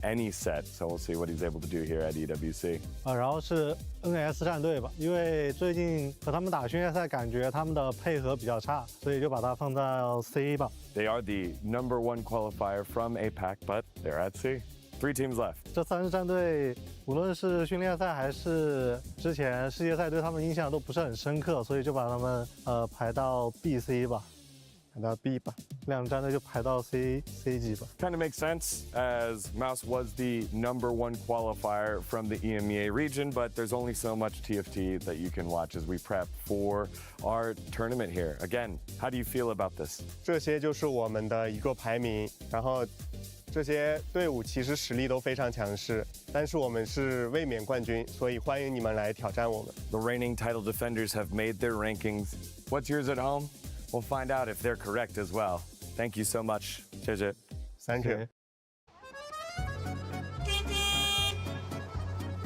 any set. So we'll see what he's able to do here at EWC. 然后是 NS 战队吧，因为最近和他们打训练赛，感觉他们的配合比较差，所以就把它放到 C 吧。They are the #1 qualifier from APAC, but they're at C. 3 teams left. 这3支战队，无论是训练赛还是之前世界赛，对他们印象都不是很深刻，所以就把他们排到 B、C 吧，排到 B 吧。2支战队就排到 C 级吧。Kind of makes sense, as Mouse was the #1 qualifier from the EMEA region, but there's only so much TFT that you can watch as we prep for our tournament here. Again, how do you feel about this? 这些就是我们的一个排名，然后这些队伍其实实力都非常强势，但是我们是卫冕冠军，所以欢迎你们来挑战我们。The reigning title defenders have made their rankings. What's yours at home? We'll find out if they're correct as well. Thank you so much. 谢谢。Thank you.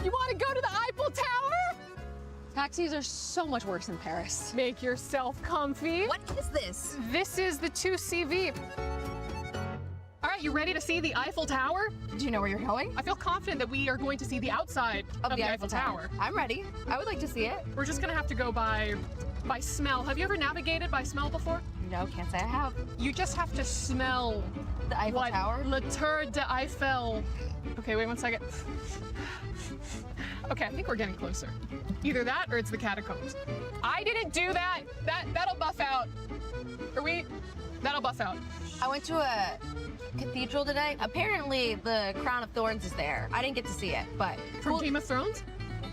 You want to go to the Eiffel Tower? Taxis are so much worse in Paris. Make yourself comfy. What is this? This is the 2CV. All right, you ready to see the Eiffel Tower? Do you know where you're going? I feel confident that we are going to see the outside of the Eiffel Tower. I'm ready. I would like to see it. We're just gonna have to go by smell. Have you ever navigated by smell before? No, can't say I have. You just have to smell The Eiffel what Tower? Le Tour de Eiffel. Okay, wait 1 second. Okay, I think we're getting closer. Either that or it's the catacombs. I didn't do that. That'll buff out. That'll buff out. I went to a cathedral today. Apparently, the Crown of Thorns is there. I didn't get to see it, but From Game of Thrones?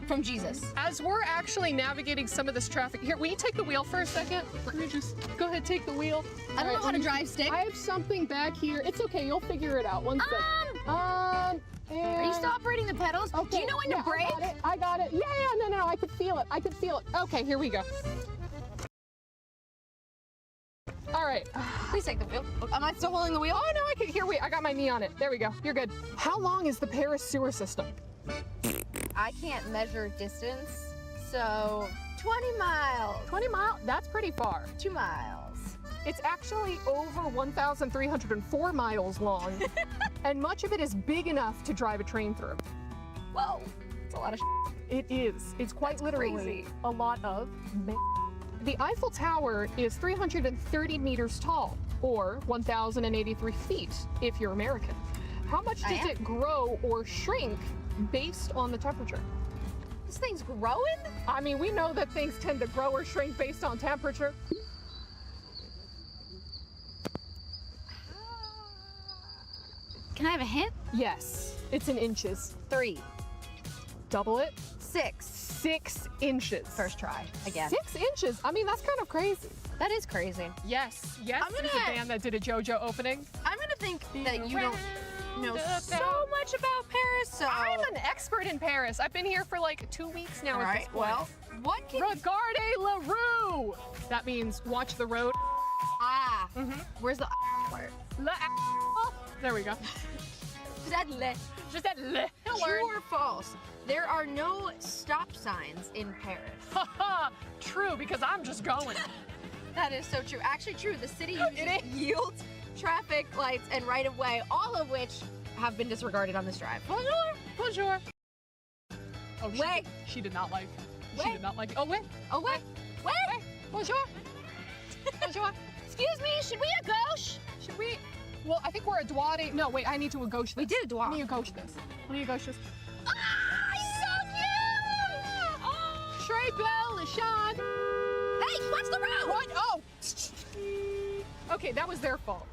From Jesus. As we're actually navigating some of this traffic, here, will you take the wheel for a second? Let me just go ahead, take the wheel. I don't know how to drive stick. I have something back here. It's okay, you'll figure it out. 1 second. Are you still operating the pedals? Okay, Do you know when to brake? I got it. Yeah, no, I could feel it. Okay, here we go. All right. Please take the wheel. Am I still holding the wheel? Oh, no, I got my knee on it. There we go. You're good. How long is the Paris sewer system? I can't measure distance, so 20 miles. 20 miles? That's pretty far. 2 miles. It's actually over 1,304 miles long, and much of it is big enough to drive a train through. Whoa, it's a lot of It is. It's quite That's literally crazy. a lot of The Eiffel Tower is 330 meters tall, or 1,083 feet if you're American. How much does it grow or shrink based on the temperature? This thing's growing? I mean, we know that things tend to grow or shrink based on temperature. Can I have a hint? Yes, it's in inches. 3. Double it. 6. 6 inches. First try, again. 6 inches? I mean, that's kind of crazy. That is crazy. Yes, I'm there's a band that did a JoJo opening. I'm gonna think that you don't know so much about Paris, so... I'm an expert in Paris. I've been here for like 2 weeks now at this point. Well, what can... Regarde la rue! That means watch the road. Ah, where's the part? La There we go. Just that le. True or false? There are no stop signs in Paris. Haha, true, because I'm just going. That is so true. Actually true, the city uses yields, traffic lights, and right-of-way, all of which have been disregarded on this drive. Bonjour, bonjour. Oh, Wait. She did not like. Wait. She did not like. Oh wait. Oh, wait. Wait. Bonjour. Bonjour. Excuse me, should we a gauche? Should we? Well, I think we're a droite. No, wait, I need to a gauche this. We did a droite. Let me a gauche this. Let me a gauche this. Ah, so cute! Oh. Très belle, le chat. Hey, watch the road! What? Oh. Okay, that was their fault.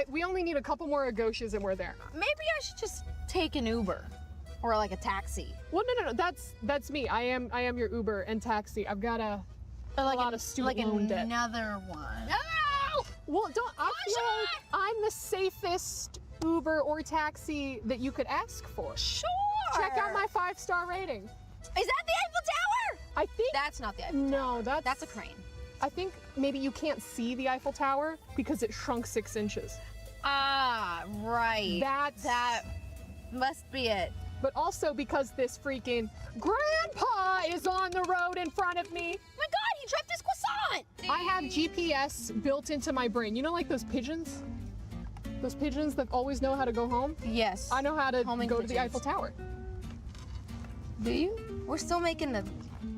We only need a couple more gauches and we're there. Maybe I should just take an Uber or like a taxi. Well, no. That's me. I am your Uber and taxi. I've got a lot of student loan debt. Another one. No! Well, I'm the safest Uber or taxi that you could ask for. Sure. Check out my 5-star rating. Is that the Eiffel Tower? I think That's not the Eiffel Tower. No, That's a crane. I think maybe you can't see the Eiffel Tower because it shrunk 6 inches. Ah, right. That must be it. But also because this freaking grandpa is on the road in front of me. Oh my God, he dropped his croissant. I have GPS built into my brain. You know, like those pigeons? Those pigeons that always know how to go home. Yes. I know how to Homing go to the pigeons. Eiffel Tower. Do you? We're still making the.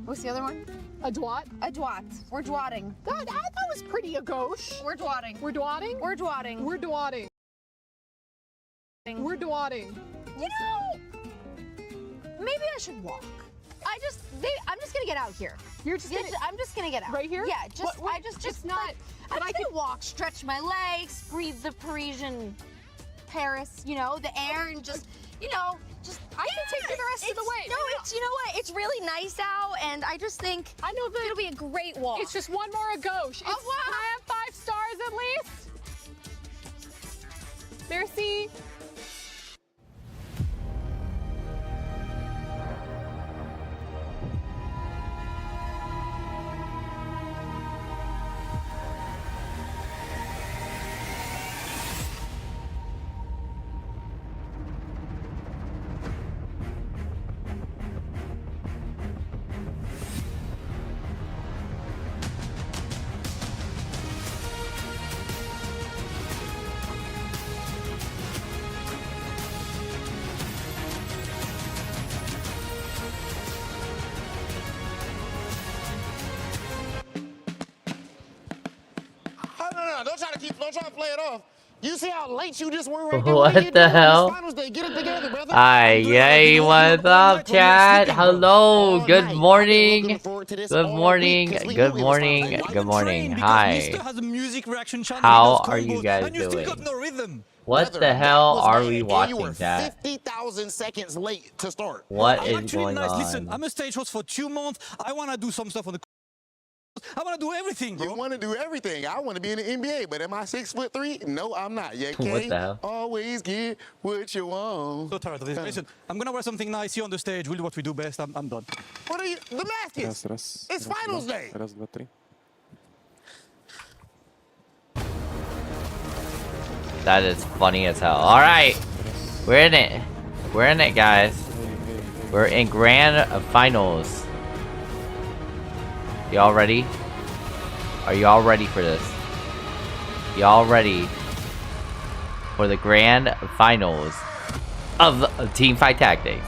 What's the other one? A dwat. A dwat. We're dwatting. That was pretty a gauche. We're dwatting. We're dwatting. We're dwatting. We're dwatting. We're dwatting. You know, maybe I should walk. I'm just gonna get out here. You're just gonna, I'm just gonna get out. right here? Yeah, just What- I just it's not. I'm But I gonna could walk, stretch my legs, breathe the Parisian Paris, you know, the air, and just, you know, just. I can take you the rest of the way. No, it's, you know what? It's really nice out, and I just think I know that it'll be a great walk. it's just one more a gauche. It's, Au revoir. Can I have 5 stars at least? Merci. No, don't try to play it off. You see how late you just were right What there? the hell? Finals day. Get it together, brother. Aye, yay, what's up, chat? Hello, good morning. Good morning, good morning, good morning. Hi. How are you guys doing? What the hell are we watching, chat? 50,000 seconds late to start. What is going Listen, on? I'm a stage host for 2 months. I want to do some stuff on the. I want to do everything, bro. You want to do everything. I want to be in the NBA, but am I 6'3"? No, I'm not. You What can't the hell? always get what you want. So tired of this. Listen, I'm gonna wear something nice here on the stage. We'll do what we do best. I'm done. What are you? Damascus. It's finals day. That is funny as hell. Alright, we're in it. We're in it, guys. We're in grand finals. Y'all ready? Are y'all ready for this? Y'all ready for the grand finals of Teamfight Tactics?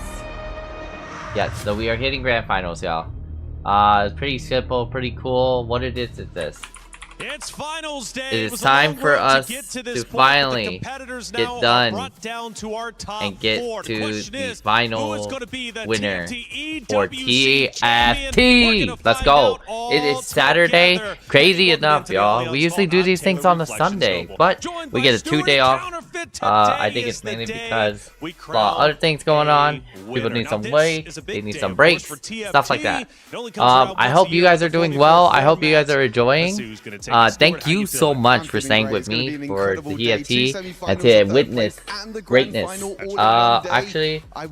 Yes, so we are hitting grand finals, y'all. It's pretty simple, pretty cool. What it is this? It's finals day. It is time for us to finally get done and get to the final winner for TFT. Let's go. It is Saturday. Crazy enough, y'all. We usually do these things on a Sunday, but we get a 2-day off. I think it's mainly because a lot of other things going on. People need some breaks. They need some breaks. Stuff like that. I hope you guys are doing well. I hope you guys are enjoying. Thank you so much for staying with me for the TFT and to witness greatness. Actually, I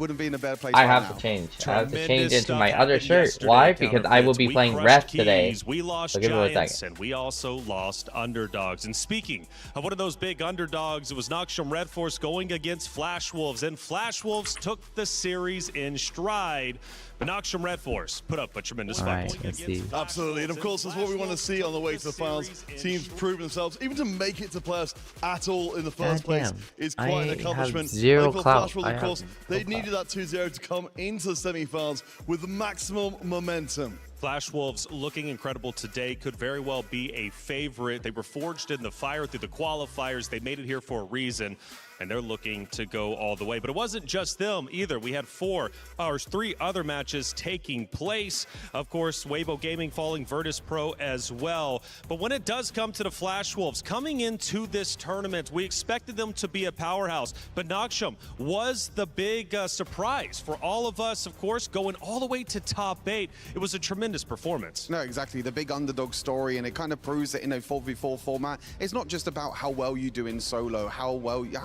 have to change. I have to change into my other shirt. Why? Because I will be playing ref today. We lost So give it a giants second. and we also lost underdogs. And speaking of one of those big underdogs, it was Noxium Red Force going against Flash Wolves, and Flash Wolves took the series in stride. But Noxium Red Force put up a tremendous fight. Alright, let's see. Absolutely, and of course that's what we want to see on the way to the finals. Teams prove themselves, even to make it to playoffs at all in the first place is quite an I accomplishment. have zero They clout. Flashwell, of course, they needed that 2-0 to come into the semi-finals with maximum momentum. Flash Wolves looking incredible today, could very well be a favorite. They were forged in the fire through the qualifiers. They made it here for a reason, and they're looking to go all the way. But it wasn't just them either. We had 3 other matches taking place. Of course, Weibo Gaming falling Virtus Pro as well. But when it does come to the Flash Wolves, coming into this tournament, we expected them to be a powerhouse. But Noxium was the big surprise for all of us, of course, going all the way to top 8. It was a tremendous performance. No, exactly. The big underdog story, and it kind of proves that in a 4v4 format, it's not just about how well you do in solo, how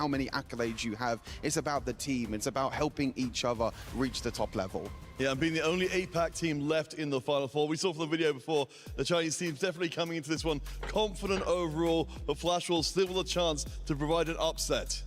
many accolades you have. It's about the team. It's about helping each other reach the top level. Yeah, and being the only APAC team left in the Final Four. We saw from the video before, the Chinese team's definitely coming into this one confident overall, but Flash will still with a chance to provide an upset.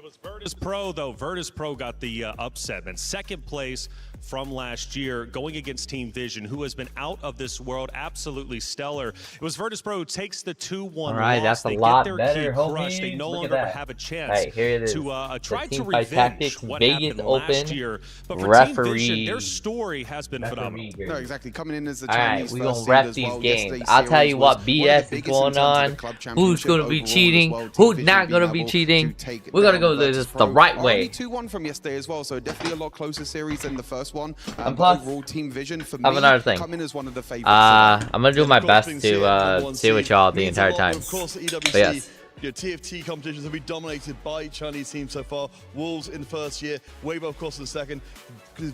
It was Virtus Pro, though. Virtus Pro got the upset. And second place from last year, going against Team Vision, who has been out of this world, absolutely stellar. It was Virtus Pro who takes the 2-1 All right, loss. that's a they lot get their better, key crushed. homies. They no Look longer at that. have a chance Right, here it is. to try to TeamFight revenge Tactics, what Vegas happened Open, last year. But for referee. Team Vision, their story has been phenomenal. No, exactly. Coming in as the All right, Chinese we first gonna seed rep as these well. games. Yesterday's I'll tell series you was what one of the BS is biggest in going terms of on. the club Who's championship gonna be overall as cheating? well. Team Who's Vision not being gonna be able cheating? to take We're gonna down go Virtus this the Pro. right way. Only 2-1 from yesterday as well, so definitely a lot closer series than the first one. And plus, overall, Team Vision for I have me another thing. coming as one of the favorites. I'm gonna do my best to stay with y'all the entire time. Of course, the EWC, But yes. TFT competitions have been dominated by Chinese teams so far. Wolves in the first year, Weibo of course in the second.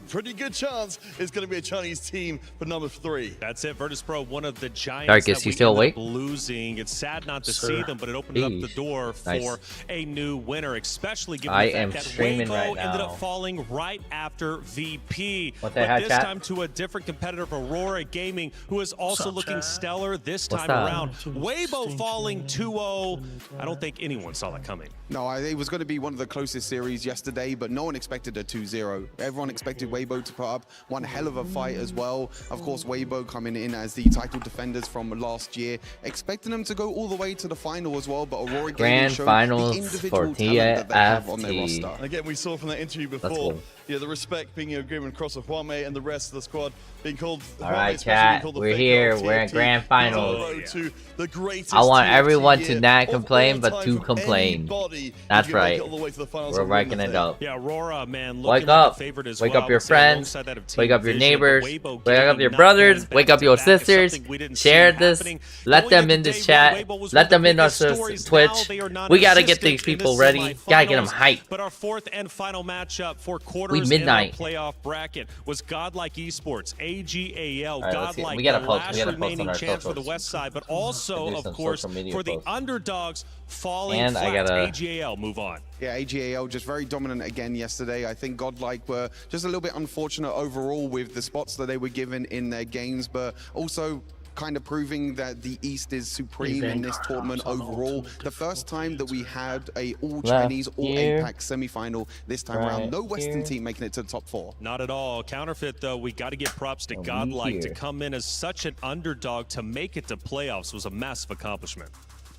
Pretty good chance it's going to be a Chinese team for number 3. That's it. Virtus Pro, one of the giants Darkest, that you we still ended awake? up losing. It's sad not to Sir. see them, but it opened up the door Nice. for a new winner, especially given I the fact am that streaming Weibo right ended now. up falling right after VP. What But the heck, this chat? time to a different competitor, Aurora Gaming, who is also looking stellar this What's time that? around. Weibo falling 2-0. I don't think anyone saw that coming. No, it was going to be one of the closest series yesterday, but no one expected a 2-0. Everyone expected Weibo to put up one hell of a fight as well. Of course, Weibo coming in as the title defenders from last year, expecting them to go all the way to the final as well, but Aurora Gaming Grand showed finals the individual for talent that they have on their TFT. roster. And again, we saw from that interview before, cool. the respect being given across of Huame and the rest of the squad being called. All right, chat. We're here. We're in grand finals. To the greatest I want TFT everyone to year not of complain, all but time to from complain. anybody That's who can make right. it all the way to the finals We're and win ranking the it thing. up. Yeah, Aurora, man, Wake looking like up. a favorite as Wake well. up your I would say friends. alongside that of Team Wake up your Vision, neighbors. Weibo Wake up Gaming your not brothers. going Wake up your back-to-back is sisters. something we didn't Share see this. happening. Let Going them into in this day chat. one, Weibo was Let one of them the in our biggest stories. Now Twitch. they are We gotta get non-existent these in people the ready. Gotta get them semifinals. hyped. But our fourth and final matchup for We quarters midnight. in our playoff bracket was Godlike Esports, AGAL, All right, let's see. Godlike, We gotta the post. We last gotta post on remaining our chance for the socials. West Side, but also, Do of some course, social media for the posts. underdogs falling And I flat. gotta- AGAL move on. Yeah, AGAL just very dominant again yesterday. I think Godlike were just a little bit unfortunate overall with the spots that they were given in their games, but also kind of proving that the East is supreme in this tournament overall. The first time that we had a all-Chinese, all-APAC semi-final this time around. No Western team making it to the top 4. Not at all. Counterfeit, though, we got to give props to Godlike. To come in as such an underdog to make it to playoffs was a massive accomplishment.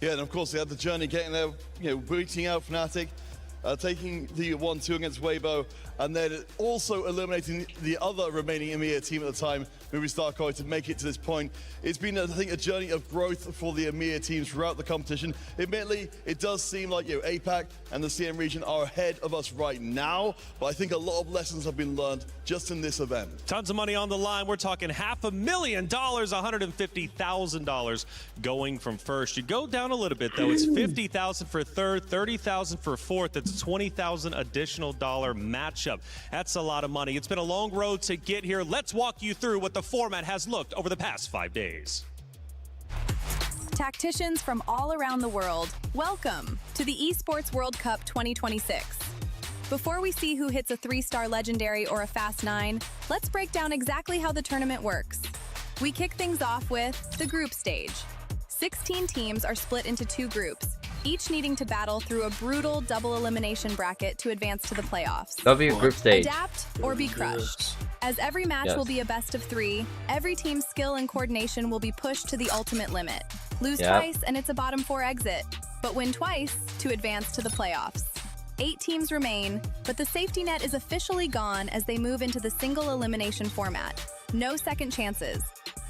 Yeah, and of course they had the journey getting there, beating out Fnatic, taking the 1-2 against Weibo, and then also eliminating the other remaining EMEA team at the time, Movistar Koi, to make it to this point. It's been, I think, a journey of growth for the EMEA teams throughout the competition. Admittedly, it does seem like APAC and the CM region are ahead of us right now, but I think a lot of lessons have been learned just in this event. Tons of money on the line. We're talking $500,000, $150,000 going from first. You go down a little bit, though. It's $50,000 for third, $30,000 for fourth. That's a $20,000 additional matchup. That's a lot of money. It's been a long road to get here. Let's walk you through what the format has looked over the past 5 days. Tacticians from all around the world, welcome to the Esports World Cup 2026. Before we see who hits a 3-star legendary or a fast 9, let's break down exactly how the tournament works. We kick things off with the group stage. 16 teams are split into 2 groups, each needing to battle through a brutal double elimination bracket to advance to the playoffs. W group stage. Adapt or be crushed. As every match will be a best of 3, every team's skill and coordination will be pushed to the ultimate limit. Lose twice and it's a bottom 4 exit, but win twice to advance to the playoffs. 8 teams remain, but the safety net is officially gone as they move into the single elimination format. No second chances.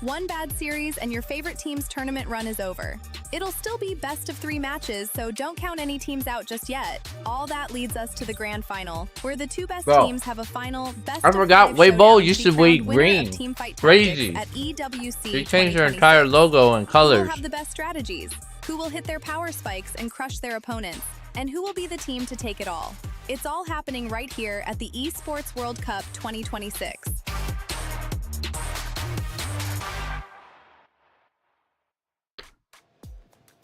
One bad series and your favorite team's tournament run is over. It'll still be best of 3 matches, so don't count any teams out just yet. All that leads us to the grand final, where the 2 best teams have a final best I forgot Weibo used to be green. TEAMFIGHT Crazy. at EWC. They changed their entire logo and Who colors. will have the best strategies? Who will hit their power spikes and crush their opponents? And who will be the team to take it all? It's all happening right here at the Esports World Cup 2026.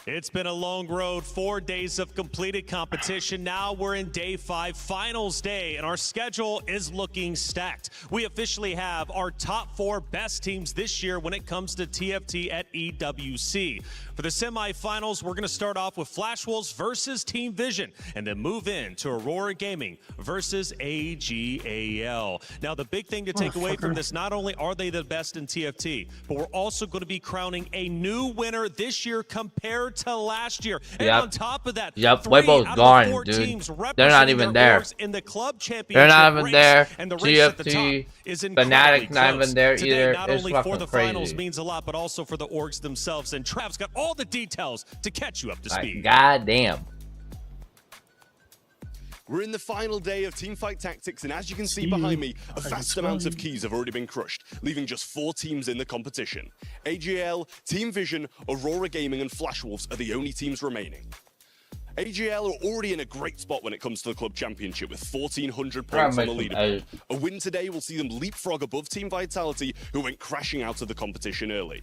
It's been a long road, 4 days of completed competition. Now we're in day 5, finals day, and our schedule is looking stacked. We officially have our top 4 best teams this year when it comes to TFT at EWC. For the semifinals, we're going to start off with Flash Wolves versus Team Vision, and then move in to Aurora Gaming versus AGAL. Now, the big thing to take away from this, not only are they the best in TFT, but we're also going to be crowning a new winner this year compared to last year. And on top of that, 3 Weibo's out of gone, the 4 dude. teams They're not even there. in the club championship They're not even race, there. and the race at the top TFT, is incredibly Fnatic not close. even there Today, either. not It's only fucking for the crazy. finals means a lot, but also for the orgs themselves. And Trav's got all the details to catch you up to speed. Goddamn. We're in the final day of Teamfight Tactics, and as you can see behind me, a vast amount of keys have already been crushed, leaving just 4 teams in the competition. AGL, Team Vision, Aurora Gaming, and Flash Wolves are the only teams remaining. AGL are already in a great spot when it comes to the club championship with 1,400 points on the leaderboard. A win today will see them leapfrog above Team Vitality, who went crashing out of the competition early.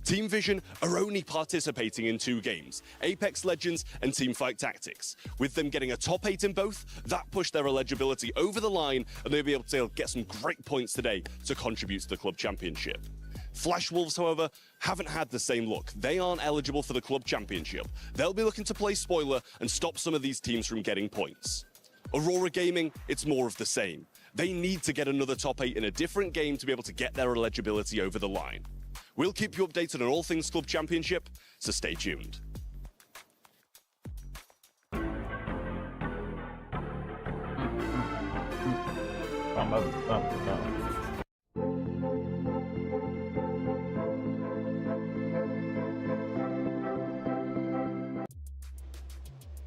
Team Vision are only participating in 2 games, Apex Legends and Teamfight Tactics. With them getting a top 8 in both, that pushed their eligibility over the line, and they'll be able to get some great points today to contribute to the club championship. Flash Wolves, however, haven't had the same luck. They aren't eligible for the club championship. They'll be looking to play spoiler and stop some of these teams from getting points. Aurora Gaming, it's more of the same. They need to get another top 8 in a different game to be able to get their eligibility over the line. We'll keep you updated on all things Club Championship, so stay tuned.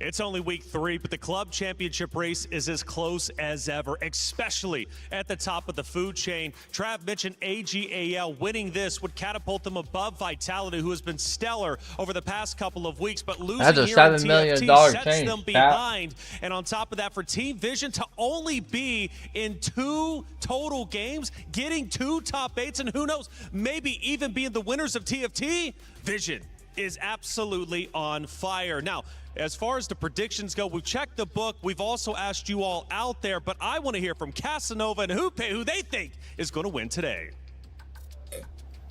It's only week 3, but the club championship race is as close as ever, especially at the top of the food chain. Trav mentioned AGAL. Winning this would catapult them above Vitality, who has been stellar over the past couple of weeks, but losing That's a here $7 in million TFT sets change, them behind. And on top of that, for Team Vision to only be in 2 total games, getting 2 top 8s, and who knows, maybe even being the winners of TFT, Vision is absolutely on fire. Now, as far as the predictions go, we've checked the book. We've also asked you all out there, but I want to hear from Casanova and Hoope, who they think is going to win today.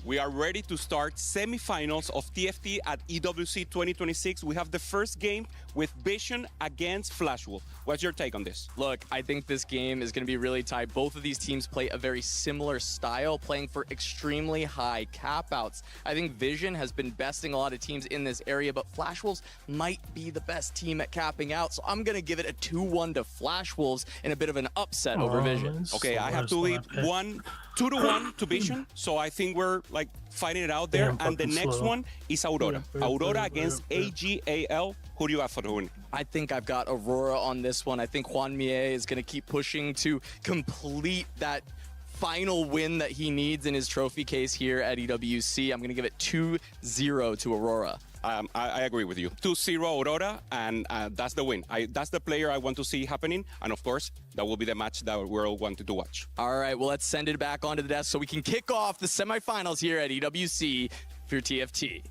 We are ready to start semifinals of TFT at EWC 2026. We have the first game with Vision against Flash Wolf. What's your take on this? Look, I think this game is going to be really tight. Both of these teams play a very similar style, playing for extremely high cap outs. I think Vision has been besting a lot of teams in this area, but Flash Wolves might be the best team at capping out. So I'm going to give it a 2-1 to Flash Wolves in a bit of an upset over Vision. Okay, I have to leave 2-1 to Vision. So I think we're like fighting it out there. And the next one is Aurora. Aurora against AGAL. Who do you have for the win? I think I've got Aurora on this one. I think Juan Mie is going to keep pushing to complete that final win that he needs in his trophy case here at EWC. I'm going to give it 2-0 to Aurora. I agree with you. 2-0 Aurora, and that's the win. That's the player I want to see happening, and of course, that will be the match that we're all wanting to watch. All right, well, let's send it back onto the desk so we can kick off the semifinals here at EWC for TFT.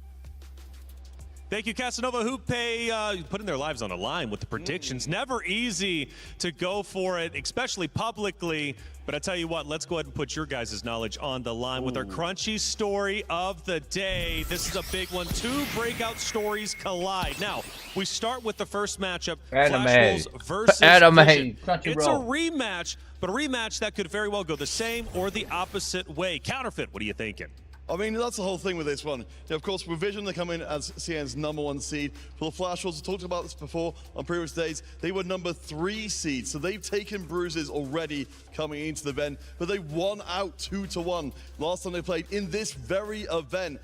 Thank you, Casanova. Hoope putting their lives on the line with the predictions. Never easy to go for it, especially publicly. But I tell you what, let's go ahead and put your guys' knowledge on the line with our crunchy story of the day. This is a big one. 2 breakout stories collide. Now, we start with the first matchup. Flash Wolves versus Vision. It's a rematch, but a rematch that could very well go the same or the opposite way. Counterfeit, what are you thinking? I mean, that's the whole thing with this one. Now, of course, with Vision, they come in as CN's #1 seed. For the Flash Wolves, we talked about this before on previous days. They were #3 seed, so they've taken bruises already coming into the event, but they won out 2-1 last time they played in this very event.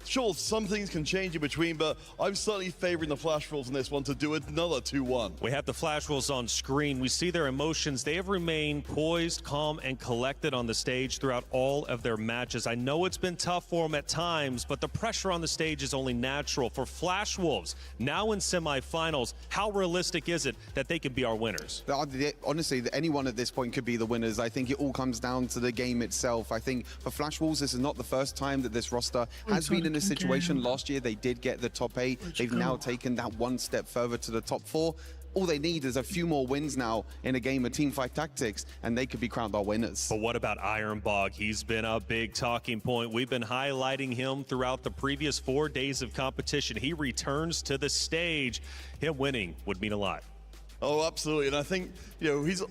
Sure, some things can change in between, but I'm certainly favoring the Flash Wolves in this one to do another 2-1. We have the Flash Wolves on screen. We see their emotions. They have remained poised, calm, and collected on the stage throughout all of their matches. I know it's been tough for them at times, but the pressure on the stage is only natural. For Flash Wolves, now in semifinals, how realistic is it that they can be our winners? Honestly, anyone at this point could be the winners. I think it all comes down to the game itself. I think for Flash Wolves, this is not the first time that this roster has been in fortunate situation. Last year, they did get the top 8. They've now taken that one step further to the top 4. All they need is a few more wins now in a game of Teamfight Tactics, and they could be crowned our winners. But what about Ironbog? He's been a big talking point. We've been highlighting him throughout the previous 4 days of competition. He returns to the stage. Him winning would mean a lot. Oh, absolutely. And I think, he's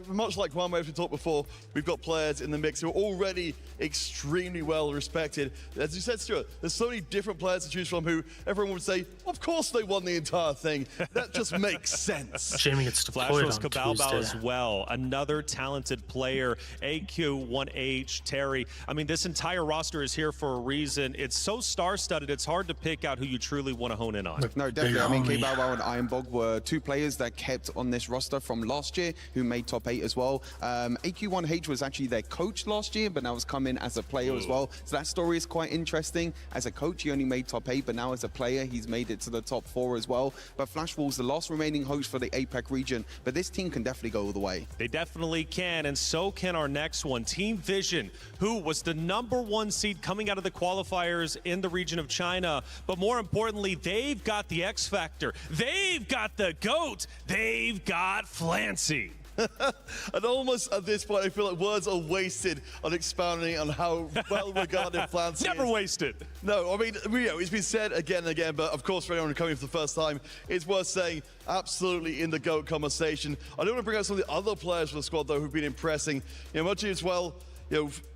much like Juan, as we talked before, we've got players in the mix who are already extremely well respected. As you said, Stuart, there's so many different players to choose from who everyone would say, of course they won the entire thing. That just makes sense. Jamie gets deployed on Kabalbao Tuesday. as well. Another talented player. AQ1H, Terry. I mean, this entire roster is here for a reason. It's so star-studded, it's hard to pick out who you truly want to hone in on. No, definitely. I mean, Kabalbao and Ironbog were 2 players that kept on this roster from last year who made top 8 as well. AQ1H was actually their coach last year, but now has come in as a player as well. So that story is quite interesting. As a coach, he only made top 8, but now as a player, he's made it to the top 4 as well. But Flash Wolves, the last remaining host for the APAC region, but this team can definitely go all the way. They definitely can, and so can our next one, Team Vision, who was the #1 seed coming out of the qualifiers in the region of China. But more importantly, they've got the X Factor. They've got the GOAT. They've got Flancy. And almost at this point, I feel like words are wasted on expounding on how well regarded Flancy Never wasted. No, I mean, it's been said again and again, but of course, for anyone coming for the first time, it's worth saying absolutely in the GOAT conversation. I do want to bring out some of the other players from the squad, though, who've been impressing. Much as well,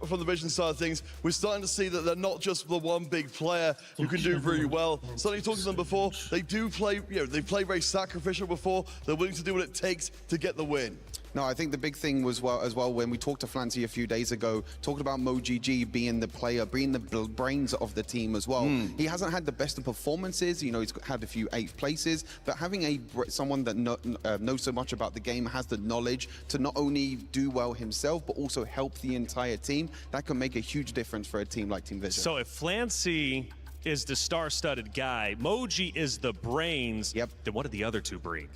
from the Vision side of things, we're starting to see that they're not just the one big player who can do really well. Certainly talking to them before, they do play, they play very sacrificial before. They're willing to do what it takes to get the win. No, I think the big thing was as well when we talked to Flancy a few days ago, talking about MoGG being the player, being the brains of the team as well. He hasn't had the best of performances. He's had a few 8th places, but having someone that knows so much about the game, has the knowledge to not only do well himself, but also help the entire team, that can make a huge difference for a team like Team Vision. So if Flancy is the star-studded guy, Moji is the brains, then what do the other 2 bring?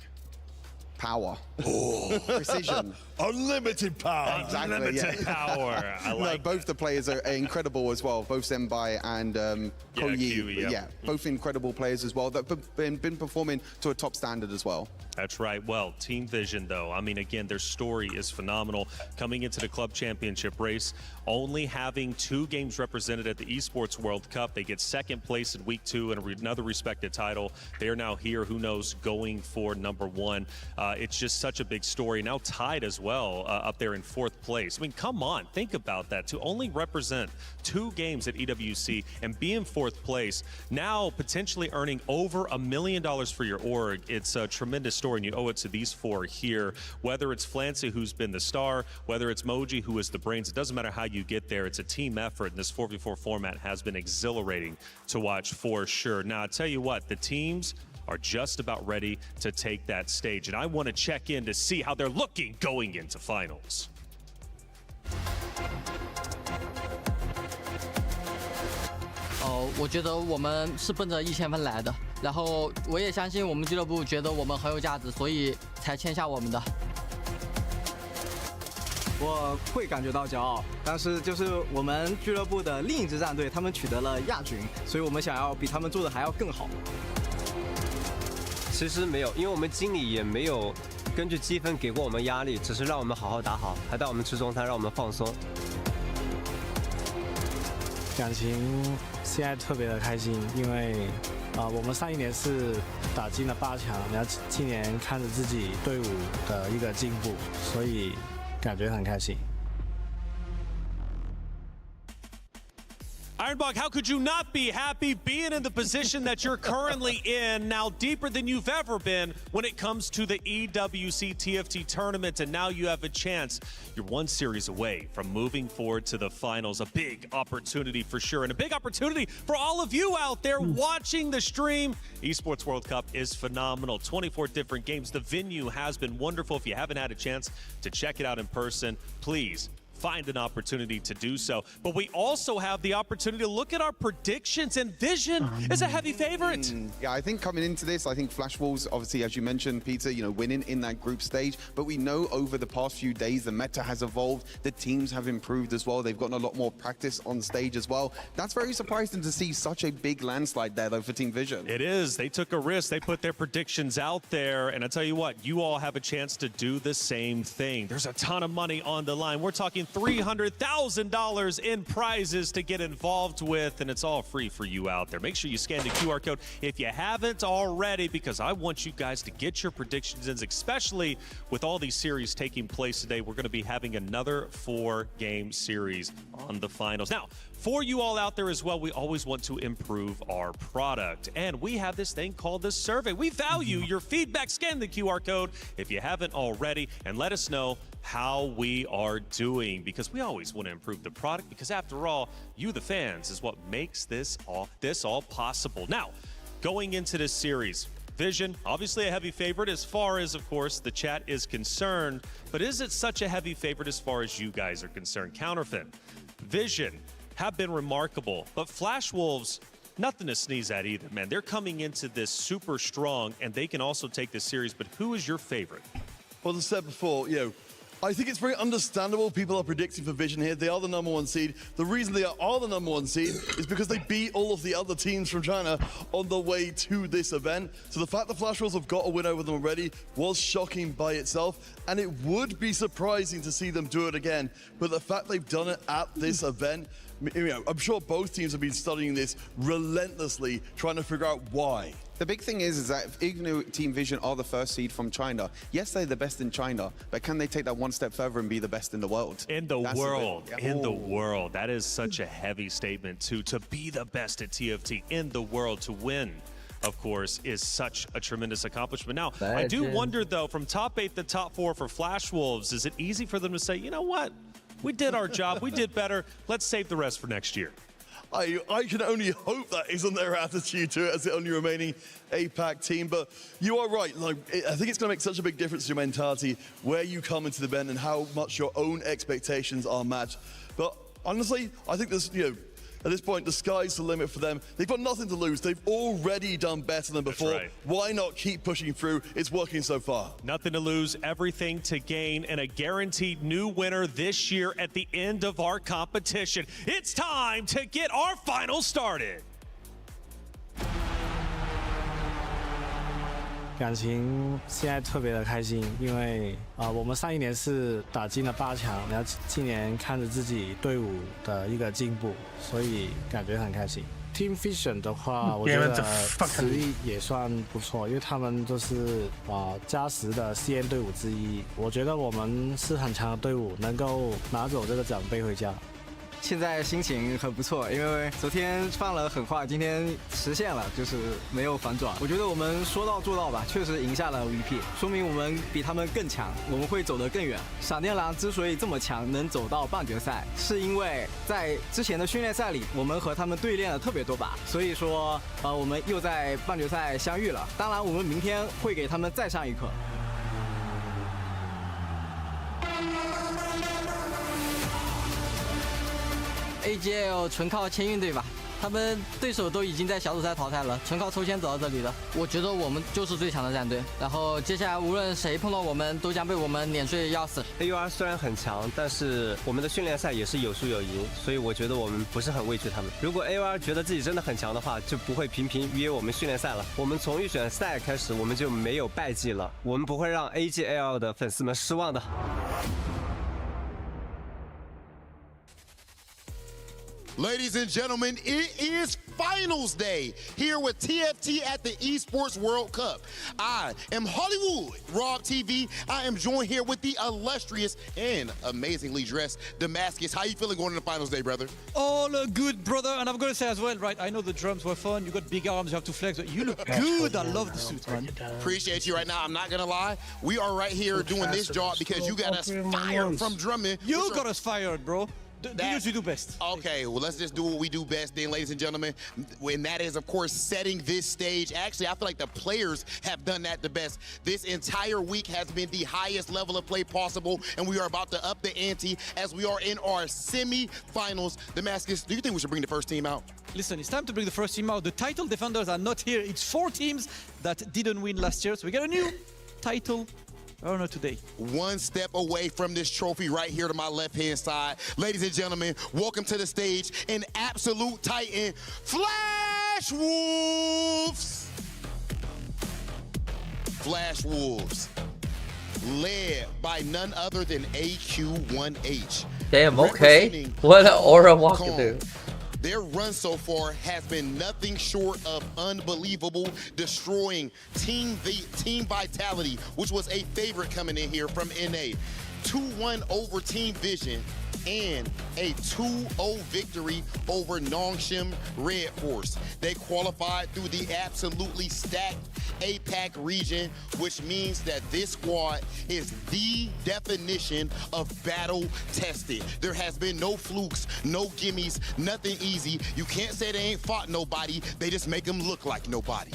Power. Oh. Precision. Unlimited power. Exactly, Unlimited power. I like both the players are incredible as well. Both Zenbai and Koyi. Both incredible players as well that have been performing to a top standard as well. That's right. Well, Team Vision, though, I mean, again, their story is phenomenal. Coming into the club championship race, only having 2 games represented at the Esports World Cup. They get 2nd place in week 2 and another respected title. They are now here, who knows, going for #1. It's just such a big story. Now tied as well up there in 4th place. I mean, come on, think about that. To only represent 2 games at EWC and be in 4th place, now potentially earning over $1 million for your org. It's a tremendous story, and you owe it to these 4 here. Whether it's Flancy, who's been the star, whether it's Moji, who is the brains, it doesn't matter how you get there. It's a team effort, and this 4v4 format has been exhilarating to watch for sure. Now, I tell you what, the teams are just about ready to take that stage, and I want to check in to see how they're looking going into finals.我觉得我们是奔着1000分来的，然后我也相信我们俱乐部觉得我们很有价值，所以才签下我们的。我会感觉到骄傲，但是就是我们俱乐部的另一支战队，他们取得了亚军，所以我们想要比他们做的还要更好。其实没有，因为我们经理也没有根据积分给过我们压力，只是让我们好好打好，还带我们吃中餐，让我们放松。感情现在特别的开心，因为我们上一年是打进了8强，然后今年看着自己队伍的一个进步，所以感觉很开心。Ironbog, how could you not be happy being in the position that you're currently in, now deeper than you've ever been when it comes to the EWC TFT tournament, and now you have a chance. You're 1 series away from moving forward to the finals. A big opportunity for sure, and a big opportunity for all of you out there watching the stream. Esports World Cup is phenomenal. 24 different games. The venue has been wonderful. If you haven't had a chance to check it out in person, please find an opportunity to do so. But we also have the opportunity to look at our predictions, and Vision is a heavy favorite. Yeah, I think coming into this, I think Flash Wolves, obviously, as you mentioned, Peter, you know, winning in that group stage. But we know over the past few days, the meta has evolved. The teams have improved as well. They've gotten a lot more practice on stage as well. That's very surprising to see such a big landslide there, though, for Team Vision. It is. They took a risk. They put their predictions out there. And I tell you what, you all have a chance to do the same thing. There's a ton of money on the line. We're talking $300,000 in prizes to get involved with, and it's all free for you out there. Make sure you scan the QR code if you haven't already, because I want you guys to get your predictions in, especially with all these series taking place today. We're going to be having another 4-game series on the finals. Now, for you all out there as well, we always want to improve our product, and we have this thing called the survey. We value your feedback. Scan the QR code if you haven't already, and let us know how we are doing, because we always want to improve the product, because after all, you the fans is what makes this all possible. Now, going into this series, Vision, obviously a heavy favorite as far as, of course, the chat is concerned, but is it such a heavy favorite as far as you guys are concerned? Counterfeit, Vision have been remarkable, but Flash Wolves, nothing to sneeze at either, man. They're coming into this super strong, and they can also take this series, but who is your favorite? Well, as I said before, you know, I think it's very understandable people are predicting for Vision here. They are the #1 seed. The reason they are the #1 seed is because they beat all of the other teams from China on the way to this event. So the fact that Flash Wolves have got a win over them already was shocking by itself, and it would be surprising to see them do it again. But the fact they've done it at this event, you know, I'm sure both teams have been studying this relentlessly, trying to figure out why. The big thing is that even though Team Vision are the first seed from China, yes, they're the best in China, but can they take that one step further and be the best in the world? In the world. That is such a heavy statement, too. To be the best at TFT in the world, to win, of course, is such a tremendous accomplishment. Now, I do wonder, though, from top 8 to top 4 for Flash Wolves, is it easy for them to say, you know what? We did our job. We did better. Let's save the rest for next year. I can only hope that isn't their attitude to it as the only remaining APAC team. But you are right. Like, I think it's going to make such a big difference to your mentality where you come into the event and how much your own expectations are matched. But honestly, I think this, you know, at this point, the sky's the limit for them. They've got nothing to lose. They've already done better than before. That's right. Why not keep pushing through? It's working so far. Nothing to lose, everything to gain, and a guaranteed new winner this year at the end of our competition. It's time to get our finals started. 感情现在特别的开心，因为我们上一年是打进了8强，然后今年看着自己队伍的一个进步，所以感觉很开心。Team Vision 的话，我觉得实力也算不错，因为他们都是加时的 CN 队伍之一。我觉得我们是很强的队伍，能够拿走这个奖杯回家。 现在心情很不错，因为昨天放了狠话，今天实现了，就是没有反转。我觉得我们说到做到吧，确实赢下了 VP， 说明我们比他们更强，我们会走得更远。闪电狼之所以这么强，能走到半决赛，是因为在之前的训练赛里，我们和他们对练了特别多把，所以说我们又在半决赛相遇了。当然，我们明天会给他们再上一课。 AGL 纯靠签运对吧？他们对手都已经在小组赛淘汰了，纯靠抽签走到这里的。我觉得我们就是最强的战队。然后接下来无论谁碰到我们，都将被我们碾碎要死。AUR 虽然很强，但是我们的训练赛也是有输有赢，所以我觉得我们不是很畏惧他们。如果 AUR 觉得自己真的很强的话，就不会频频约我们训练赛了。我们从预选赛开始，我们就没有败绩了。我们不会让 AGL 的粉丝们失望的。 Ladies and gentlemen, it is finals day here with TFT at the Esports World Cup. I am Hollywood Rob TV. I am joined here with the illustrious and amazingly dressed Damascus. How you feeling going into finals day, brother? All good, brother. And I'm going to say as well, right, I know the drums were fun. You got big arms, you have to flex, but you look good. I love the suit, man. Appreciate you right now. I'm not going to lie. We are right here doing this job because you got us fired from drumming. You got us fired, bro. Do what you do best. Okay, well, let's just do what we do best then, ladies and gentlemen. And that is, of course, setting this stage. Actually, I feel like the players have done that the best. This entire week has been the highest level of play possible, and we are about to up the ante as we are in our semi-finals. Damascus, do you think we should bring the first team out? Listen, it's time to bring the first team out. The title defenders are not here. It's 4 teams that didn't win last year, so we got a new title earner today. One step away from this trophy right here to my left-hand side. Ladies and gentlemen, welcome to the stage, an absolute titan, Flash Wolves. Flash Wolves, led by none other than AQ1H. Damn, okay. What an aura walking through. Their run so far has been nothing short of unbelievable, destroying Team Vitality, which was a favorite coming in here from NA. 2-1 over Team Vision and a 2-0 victory over Nongshim Red Force. They qualified through the absolutely stacked APAC region, which means that this squad is the definition of battle tested. There has been no flukes, no gimmies, nothing easy. You can't say they ain't fought nobody, they just make them look like nobody.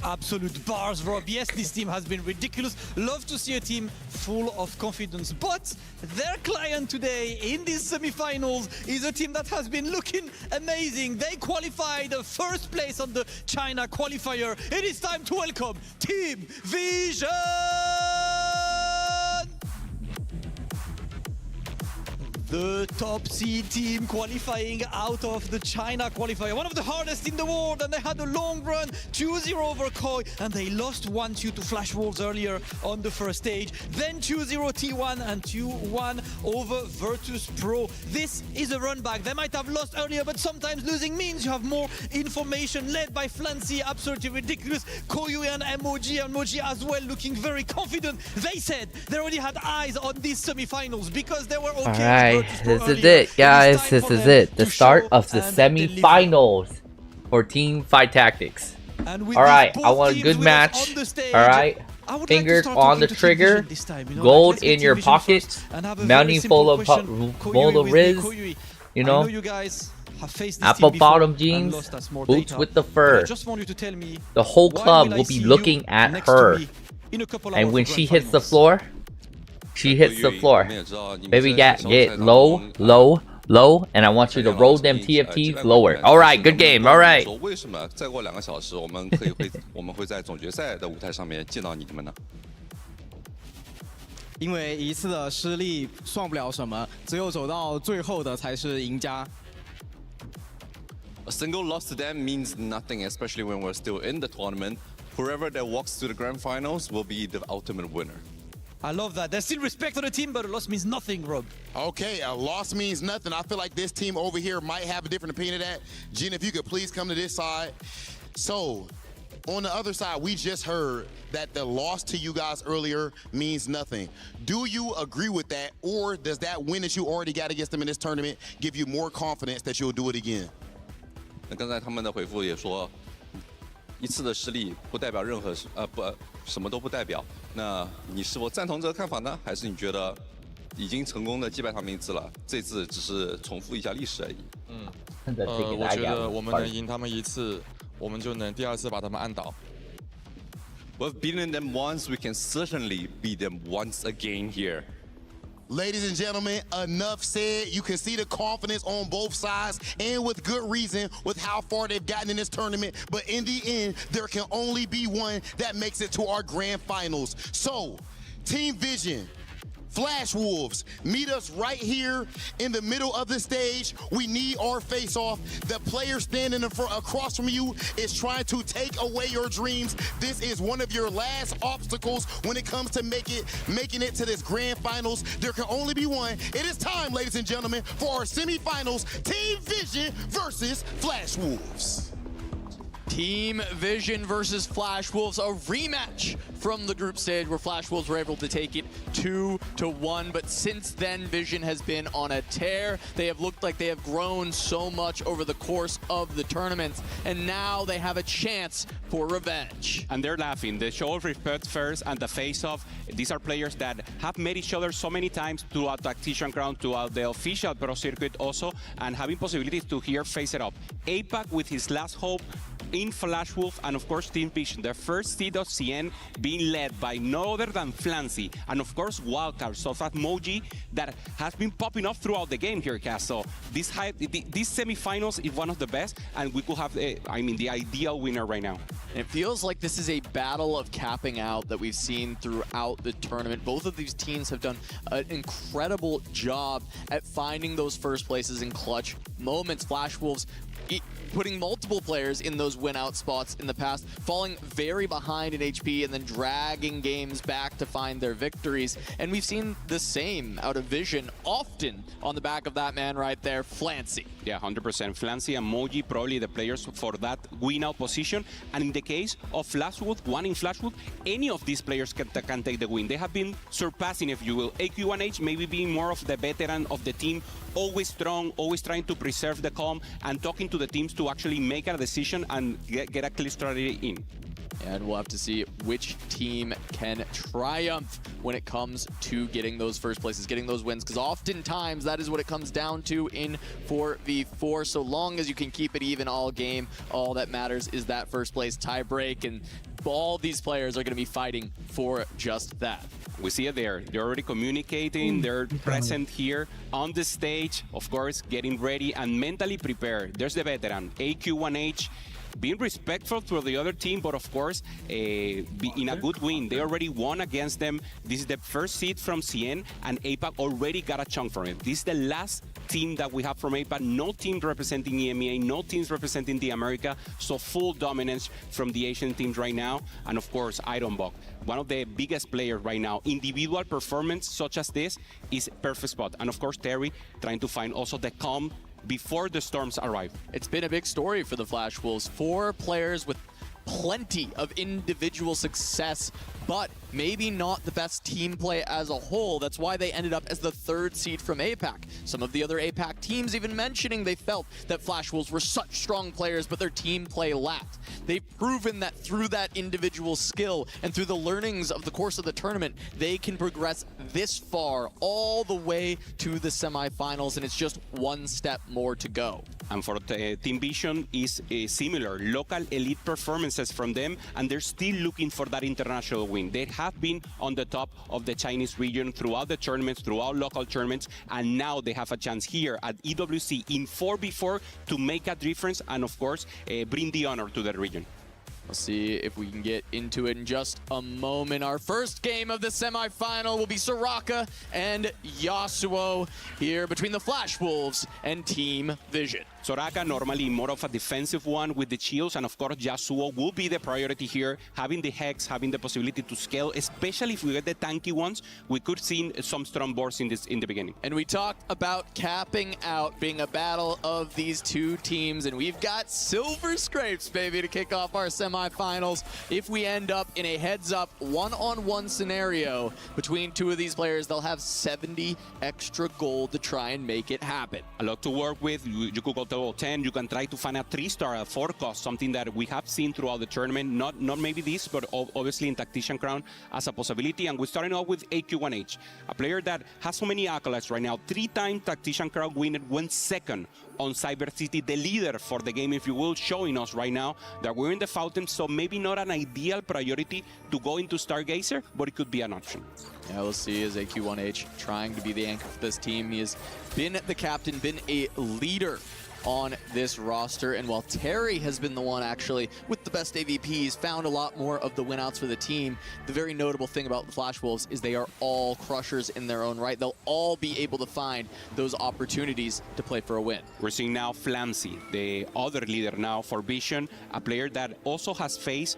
Absolute bars, Rob. Yes, this team has been ridiculous. Love to see a team full of confidence. But their client today in these semi-finals is a team that has been looking amazing. They qualified first place on the China qualifier. It is time to welcome Team Vision! The top seed team qualifying out of the China qualifier. One of the hardest in the world, and they had a long run, 2-0 over Koi, and they lost 1-2 to Flash Wolves earlier on the first stage. Then 2-0 T1 and 2-1 over Virtus Pro. This is a run back. They might have lost earlier, but sometimes losing means you have more information. Led by Flancy, absolutely ridiculous. Koyu and Emoji as well, looking very confident. They said they already had eyes on these semi-finals because they were okay. All right. This is it, guys. This is it. The start of the semi-finals for TEAMFIGHT Tactics. Alright, I want a good match. Alright. Fingers on the trigger. Gold in your pocket. Mounting full of Riz. You know. Apple bottom jeans. Boots with the fur. The whole club will be looking at her. And when she hits the floor, she hits the floor. Baby, get low, low, low, and I want you to roll them TFTs lower. All right, good game. All right. 再过2个小时，我们会在总决赛的舞台上面见到你们呢？因为一次的失利算不了什么，只有走到最后的才是赢家。A single loss to them means nothing, especially when we're still in the tournament. Whoever that walks to the grand finals will be the ultimate winner. I love that. There's still respect for the team, but a loss means nothing, Rob. Okay, a loss means nothing. I feel like this team over here might have a different opinion of that. Jen, if you could please come to this side. So, on the other side, we just heard that the loss to you guys earlier means nothing. Do you agree with that, or does that win that you already got against them in this tournament give you more confidence that you'll do it again? 那刚才他们的回复也说，一次的失利不代表任何什么都不代表。那你是否赞同这个看法呢？还是你觉得已经成功的击败他们一次了，这次只是重复一下历史而已？我觉得我们能赢他们一次，我们就能第2次把他们按倒。We've beaten them once, we can certainly beat them once again here. Ladies and gentlemen, enough said. You can see the confidence on both sides, and with good reason, with how far they've gotten in this tournament. But in the end, there can only be one that makes it to our grand finals. So, Team Vision, Flash Wolves, meet us right here in the middle of the stage. We need our face-off. The player standing in front, across from you is trying to take away your dreams. This is one of your last obstacles when it comes to making it to this grand finals. There can only be one. It is time, ladies and gentlemen, for our semifinals, Team Vision versus Flash Wolves. Team Vision versus Flash Wolves, a rematch from the group stage where Flash Wolves were able to take it 2-1. But since then, Vision has been on a tear. They have looked like they have grown so much over the course of the tournament, and now they have a chance for revenge. And they're laughing. The show of respect first and the face-off. These are players that have met each other so many times throughout Tactician Crown, throughout the official pro circuit also, and having possibilities to here face it up. APAC with his last hope in Flash Wolf, and of course Team Vision, the first seed of CN being led by no other than Flancy, and of course wildcard, so that Moji that has been popping up throughout the game here, Cass. So this semifinals is one of the best, and we could have, the ideal winner right now. It feels like this is a battle of capping out that we've seen throughout the tournament. Both of these teams have done an incredible job at finding those first places in clutch moments. Flash Wolves putting multiple players in those win-out spots in the past, falling very behind in HP and then dragging games back to find their victories. And we've seen the same out of Vision, often on the back of that man right there, Flancy. Yeah, 100%. Flancy and Moji probably the players for that win-out position. And in the case of Flashwood, one in Flashwood, any of these players can take the win. They have been surpassing, if you will. AQ1H maybe being more of the veteran of the team, always strong, always trying to preserve the calm and talking to the teams to actually make a decision and get a clear strategy in. And we'll have to see which team can triumph when it comes to getting those first places, getting those wins, because oftentimes that is what it comes down to in 4v4. So long as you can keep it even all game, all that matters is that first place tie break, and all these players are going to be fighting for just that. We see it there. They're already communicating. They're present here on the stage, of course, getting ready and mentally prepared. There's the veteran, AQ1H, being respectful to the other team, but of course, in a good win. They already won against them. This is the first seed from CN, and APAC already got a chunk from it. This is the last team that we have from APAC. No team representing EMEA, no teams representing the America, so full dominance from the Asian teams right now. And of course, Ironbuck, one of the biggest players right now. Individual performance such as this is perfect spot. And of course, Terry trying to find also the calm before the storms arrive. It's been a big story for the Flash Wolves. 4 players with plenty of individual success, but maybe not the best team play as a whole. That's why they ended up as the 3rd seed from APAC. Some of the other APAC teams even mentioning they felt that Flash Wolves were such strong players, but their team play lacked. They've proven that through that individual skill and through the learnings of the course of the tournament, they can progress this far all the way to the semifinals, and it's just one step more to go. And for Team Vision is similar. Local elite performances from them, and they're still looking for that international win. They have been on the top of the Chinese region throughout the tournaments, throughout local tournaments, and now they have a chance here at EWC in 4v4 to make a difference and, of course, bring the honor to the region. We'll see if we can get into it in just a moment. Our first game of the semifinal will be Soraka and Yasuo here between the Flash Wolves and Team Vision. Soraka normally more of a defensive one with the shields, and of course Yasuo will be the priority here, having the Hex, having the possibility to scale, especially if we get the tanky ones. We could see some strong boards in the beginning. And we talked about capping out being a battle of these two teams, and we've got silver scrapes, baby, to kick off our semifinals. If we end up in a heads-up one-on-one scenario between two of these players, they'll have 70 extra gold to try and make it happen. A lot to work with. You could go to level 10. You can try to find a 3-star, a 4-cost, something that we have seen throughout the tournament. Not maybe this, but obviously in Tactician Crown as a possibility. And we're starting off with AQ1H, a player that has so many accolades right now. 3-time Tactician Crown winner, went second on Cyber City, the leader for the game, if you will, showing us right now that we're in the fountain, so maybe not an ideal priority to go into Stargazer, but it could be an option. Yeah, we'll see as AQ1H trying to be the anchor for this team. He has been the captain, been a leader on this roster, and while Terry has been the one actually with the best AVPs, found a lot more of the winouts for the team, the very notable thing about the Flash Wolves is they are all crushers in their own right. They'll all be able to find those opportunities to play for a win. We're seeing now Flancy, the other leader now for Vision, a player that also has faced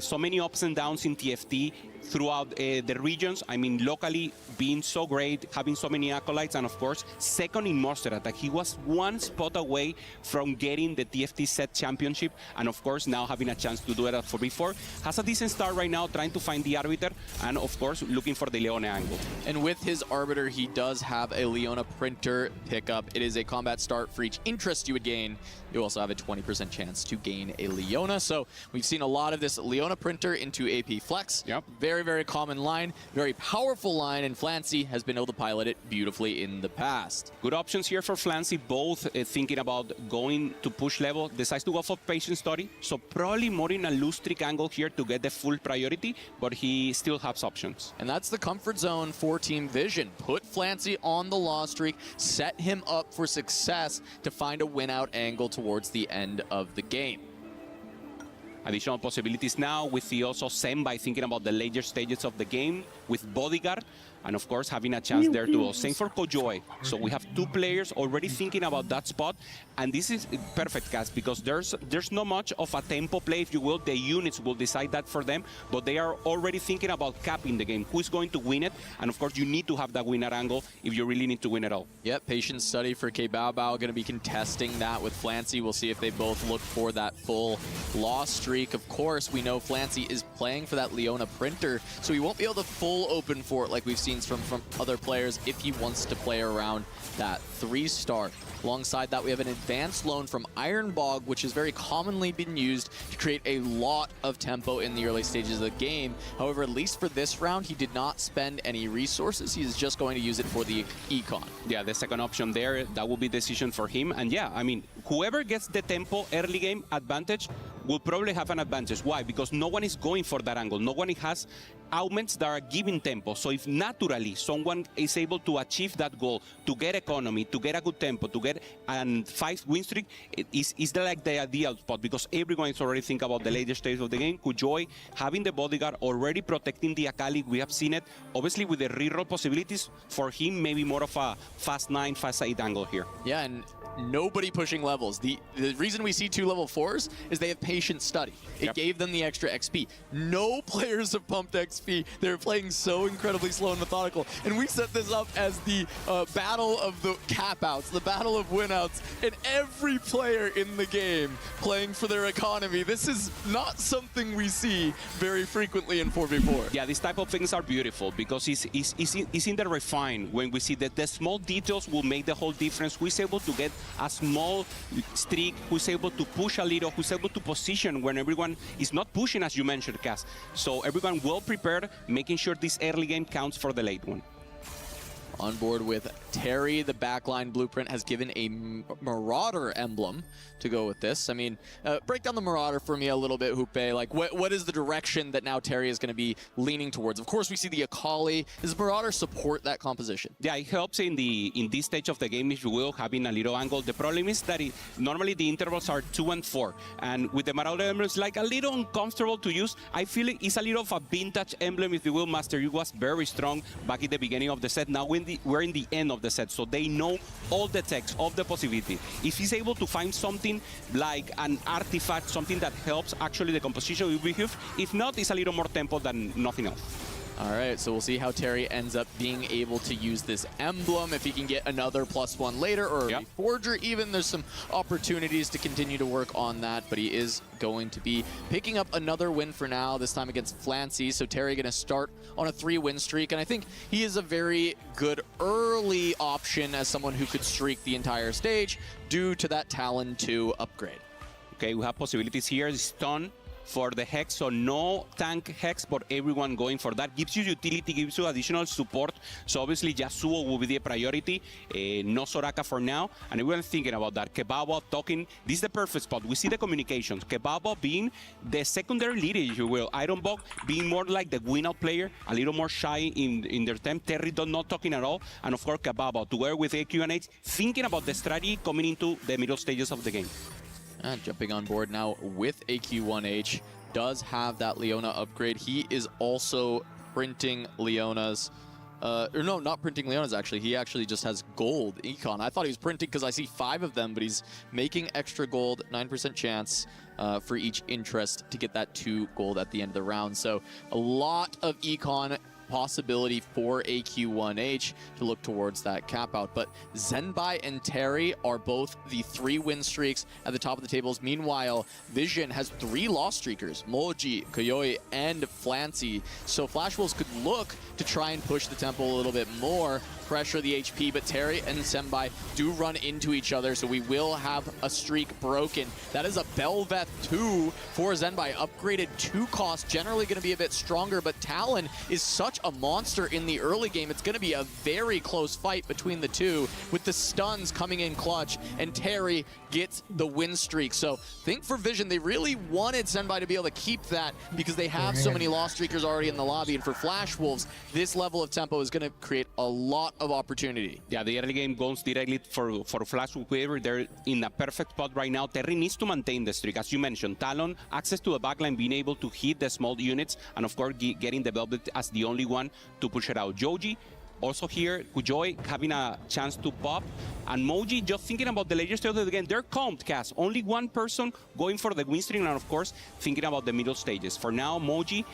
so many ups and downs in TFT, throughout the regions. I mean, locally being so great, having so many acolytes, and of course, second in Monster Attack. He was one spot away from getting the TFT set championship, and of course, now having a chance to do it at 4v4. Has a decent start right now, trying to find the Arbiter, and of course, looking for the Leona angle. And with his Arbiter, he does have a Leona Printer pickup. It is a combat start for each interest you would gain. You also have a 20% chance to gain a Leona. So we've seen a lot of this Leona Printer into AP Flex. Yep. Very, very common line, very powerful line, and Flancy has been able to pilot it beautifully in the past. Good options here for Flancy, both thinking about going to push level, decides to go for patient study, so probably more in a loose streak angle here to get the full priority, but he still has options. And that's the comfort zone for Team Vision. Put Flancy on the loss streak, set him up for success to find a win-out angle towards the end of the game. Additional possibilities now with the also Senbai thinking about the later stages of the game with Bodyguard, and of course having a chance there to go. Same for Kojoy. So we have two players already thinking about that spot, and this is perfect, Cass, because there's not much of a tempo play, if you will. The units will decide that for them, but they are already thinking about capping the game. Who's going to win it? And of course, you need to have that winner angle if you really need to win it all. Yep, patient study for K Bao Bao, going to be contesting that with Flancy. We'll see if they both look for that full loss streak. Of course, we know Flancy is playing for that Leona Printer, so he won't be able to full open for it like we've seen from other players if he wants to play around that 3-star. Alongside that, we have an advanced loan from Iron Bog, which has very commonly been used to create a lot of tempo in the early stages of the game. However, at least for this round, he did not spend any resources. He's just going to use it for the econ. Yeah, the second option there, that will be decision for him. And yeah, I mean, whoever gets the tempo early game advantage will probably have an advantage. Why? Because no one is going for that angle. No one has augments that are giving tempo. So if naturally someone is able to achieve that goal, to get economy, to get a good tempo, to get a 5 win streak, is like the ideal spot, because everyone is already thinking about the later stage of the game. Kujoy having the Bodyguard already protecting the Akali, we have seen it. Obviously with the reroll possibilities, for him maybe more of a fast 9, fast 8 angle here. Yeah, and nobody pushing levels. The reason we see 2 level 4s is they have patient study. It gave them the extra XP. No players have pumped XP. They're playing so incredibly slow and methodical. And we set this up as the battle of the cap-outs, the battle of win-outs, and every player in the game playing for their economy. This is not something we see very frequently in 4v4. Yeah, these type of things are beautiful because it's in the refine. When we see that the small details will make the whole difference. Who is able to get a small streak, who's able to push a little, who's able to position when everyone is not pushing, as you mentioned, Cass. So everyone well prepared, making sure this early game counts for the late one. On board with Terry, the backline blueprint has given a Marauder emblem to go with this. I mean, break down the Marauder for me a little bit, Hoope. Like, what is the direction that now Terry is going to be leaning towards? Of course, we see the Akali. Does Marauder support that composition? Yeah, it helps in this stage of the game, if you will, having a little angle. The problem is that normally the intervals are 2 and 4, and with the Marauder emblem, it's like a little uncomfortable to use. I feel it's a little of a vintage emblem, if you will. Master Yi was very strong back in the beginning of the set. Now we're in the end of the set, so they know all the text of the possibility. If he's able to find something like an artifact, something that helps actually the composition, will be huge. If not, it's a little more tempo than nothing else. All right, so we'll see how Terry ends up being able to use this emblem. If he can get another +1 later, or a Forger even, there's some opportunities to continue to work on that, but he is going to be picking up another win for now, this time against Flancy. So Terry going to start on a 3-win streak, and I think he is a very good early option as someone who could streak the entire stage due to that Talon 2 upgrade. Okay, we have possibilities here. Stun for the Hex, so no tank Hex, but everyone going for that. Gives you utility, gives you additional support. So obviously Yasuo will be the priority, no Soraka for now, and everyone's thinking about that. Kebaba talking, this is the perfect spot. We see the communications. Kebaba being the secondary leader, if you will. Ironbog being more like the win-out player, a little more shy in their time. Terry not talking at all, and of course Kebaba together with AQ&H, thinking about the strategy coming into the middle stages of the game. Jumping on board now with AQ1H, does have that Leona upgrade. He is also printing Leonas. Or no, not printing Leonas, actually. He actually just has gold econ. I thought he was printing because I see 5 of them, but he's making extra gold, 9% chance for each interest to get that 2 gold at the end of the round. So a lot of econ possibility for AQ1H to look towards that cap out. But Zenbai and Terry are both the 3 win streaks at the top of the tables. Meanwhile, Vision has 3 loss streakers, Moji, Koyoi, and Flancy. So Flash Wolves could look to try and push the tempo a little bit more, pressure the HP, but Terry and Zenbai do run into each other, so we will have a streak broken. That is a Belveth 2 for Zenbai, upgraded 2 cost, generally going to be a bit stronger, but Talon is such a monster in the early game. It's going to be a very close fight between the two, with the stuns coming in clutch, and Terry gets the win streak. So think for Vision, they really wanted Zenbai to be able to keep that because they have so many lost streakers already in the lobby, and for Flash Wolves, this level of tempo is going to create a lot of opportunity. Yeah, the early game goes directly for Flash Wolves. They're in a perfect spot right now. Terry needs to maintain the streak. As you mentioned, Talon, access to the backline, being able to hit the small units, and of course getting the Velvet as the only one to push it out. Joji also here, Kujoy having a chance to pop, and Moji just thinking about the later stage of the game. They're calm, Cass. Only one person going for the win streak, and of course thinking about the middle stages. For now, Moji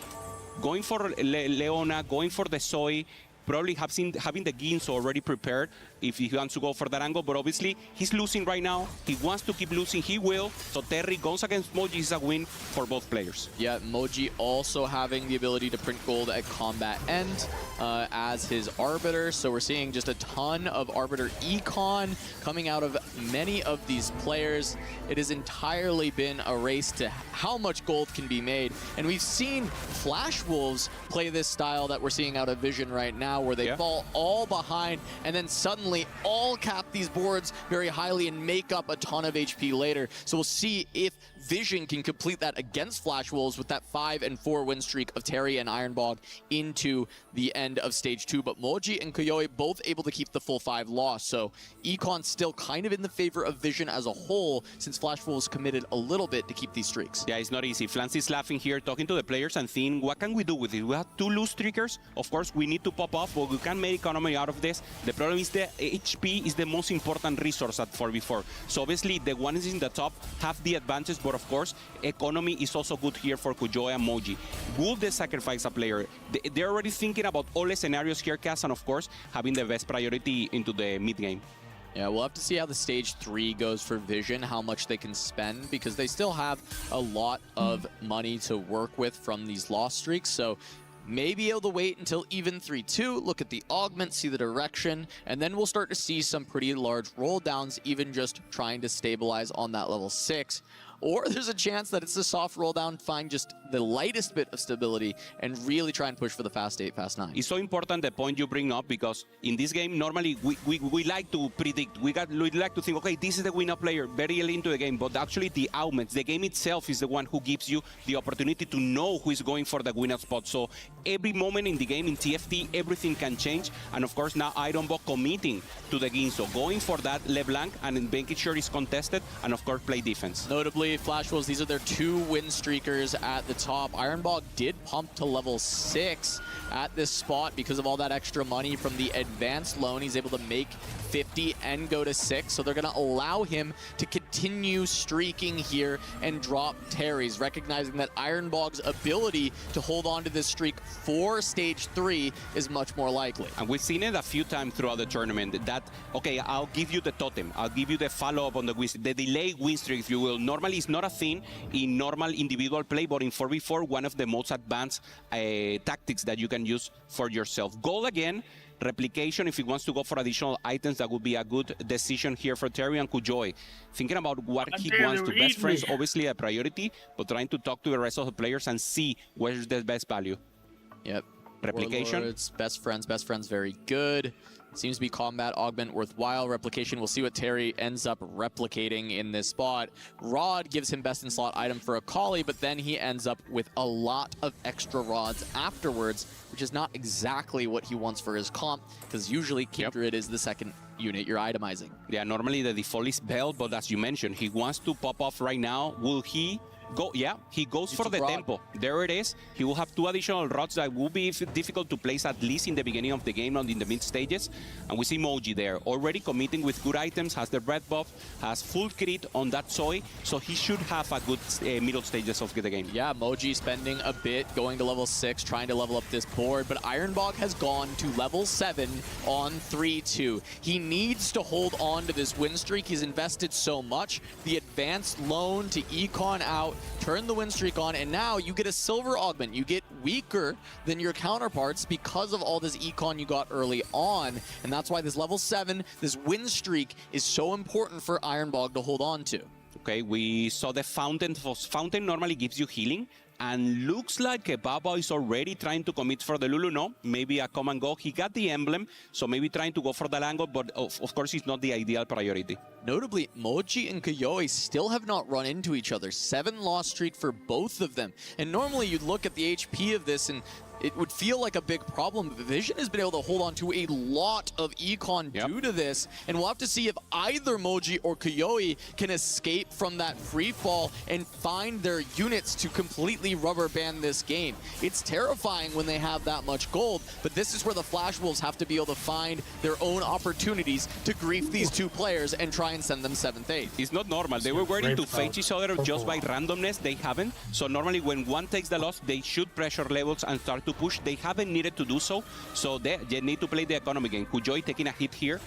going for Leona, going for the Zoe, probably having the Ginso already prepared if he wants to go for that angle, but obviously he's losing right now. He wants to keep losing, he will. So Terry goes against Moji is a win for both players. Yeah, Moji also having the ability to print gold at combat end as his Arbiter. So we're seeing just a ton of Arbiter econ coming out of many of these players. It has entirely been a race to how much gold can be made. And we've seen Flash Wolves play this style that we're seeing out of Vision right now, where they fall all behind and then suddenly all cap these boards very highly and make up a ton of HP later. So we'll see if Vision can complete that against Flash Wolves with that 5 and 4 win streak of Terry and Ironbog into the end of stage 2. But Moji and Koyoi both able to keep the full 5 loss. So Econ still kind of in the favor of Vision as a whole, since Flash Wolves committed a little bit to keep these streaks. Yeah, it's not easy. Flancy's laughing here, talking to the players and thinking, what can we do with it? We have 2 loose streakers. Of course, we need to pop off, but we can make economy out of this. The problem is the HP is the most important resource at 4v4. So obviously, the ones in the top have the advantage, but of course, economy is also good here for Kujoy and Moji. Will they sacrifice a player? They're already thinking about all the scenarios here, Cass, and of course, having the best priority into the mid game. Yeah, we'll have to see how the stage 3 goes for Vision, how much they can spend, because they still have a lot of money to work with from these loss streaks. So maybe able to wait until even 3-2, look at the augment, see the direction, and then we'll start to see some pretty large roll downs, even just trying to stabilize on that level 6. Or there's a chance that it's a soft roll down, find just the lightest bit of stability and really try and push for the fast 8, fast 9. It's so important the point you bring up, because in this game, normally we like to predict. We like to think, okay, this is the winner player very early into the game, but actually the augments, the game itself is the one who gives you the opportunity to know who is going for the winner spot. So every moment in the game, in TFT, everything can change. And of course, now Ironbog committing to the Ginso, going for that LeBlanc and making sure it's contested, and of course, play defense. Notably, Flash Wolves, these are their 2 win streakers at the top. Ironbog did pump to level 6 at this spot because of all that extra money from the advanced loan. He's able to make 50 and go to 6, so they're going to allow him to continue streaking here and drop Terry's, recognizing that Ironbog's ability to hold on to this streak for stage 3 is much more likely. And we've seen it a few times throughout the tournament that, okay, I'll give you the totem, I'll give you the follow-up on the delay win streak, if you will. Normally, it's not a thing in normal individual play, but in 4v4, one of the most advanced tactics that you can use for yourself. Goal again, replication, if he wants to go for additional items, that would be a good decision here for Terry and Kujoy. Thinking about what he wants to best friends, obviously a priority, but trying to talk to the rest of the players and see where's the best value. Yep. Replication. Warlords, best friends very good. Seems to be combat augment worthwhile. Replication, we'll see what Terry ends up replicating in this spot. Rod gives him best in slot item for a Akali, but then he ends up with a lot of extra rods afterwards, which is not exactly what he wants for his comp, because usually Kindred is the second unit you're itemizing. Yeah, normally the default is Bell, but as you mentioned, he wants to pop off right now. Will he he goes for the tempo. There it is. He will have 2 additional rods that will be difficult to place, at least in the beginning of the game and in the mid stages. And we see Moji there, already committing with good items, has the red buff, has full crit on that Zoe, so he should have a good middle stages of the game. Yeah, Moji spending a bit, going to level 6, trying to level up this board, but Ironbog has gone to level 7 on 3-2. He needs to hold on to this win streak. He's invested so much. The advanced loan to Econ out, turn the win streak on, and now you get a silver augment. You get weaker than your counterparts because of all this Econ you got early on, and that's why this level 7, this win streak is so important for Ironbog to hold on to. Okay, we saw the fountain. Fountain normally gives you healing, and looks like Baba is already trying to commit for the Lulu. No, maybe a come and go. He got the emblem, so maybe trying to go for the angle, but of course it's not the ideal priority. Notably, Moji and Kayoi still have not run into each other. 7-loss streak for both of them. And normally you'd look at the HP of this and it would feel like a big problem. But Vision has been able to hold on to a lot of Econ due to this, and we'll have to see if either Moji or Kayoi can escape from that free fall and find their units to completely rubber band this game. It's terrifying when they have that much gold, but this is where the Flash Wolves have to be able to find their own opportunities to grief these 2 players and try and send them 7th, 8th. It's not normal. They were ready to face each other just by randomness. They haven't. So normally when one takes the loss, they should pressure levels and start to push. They haven't needed to do so. So they need to play the economy game. Kujoi taking a hit here.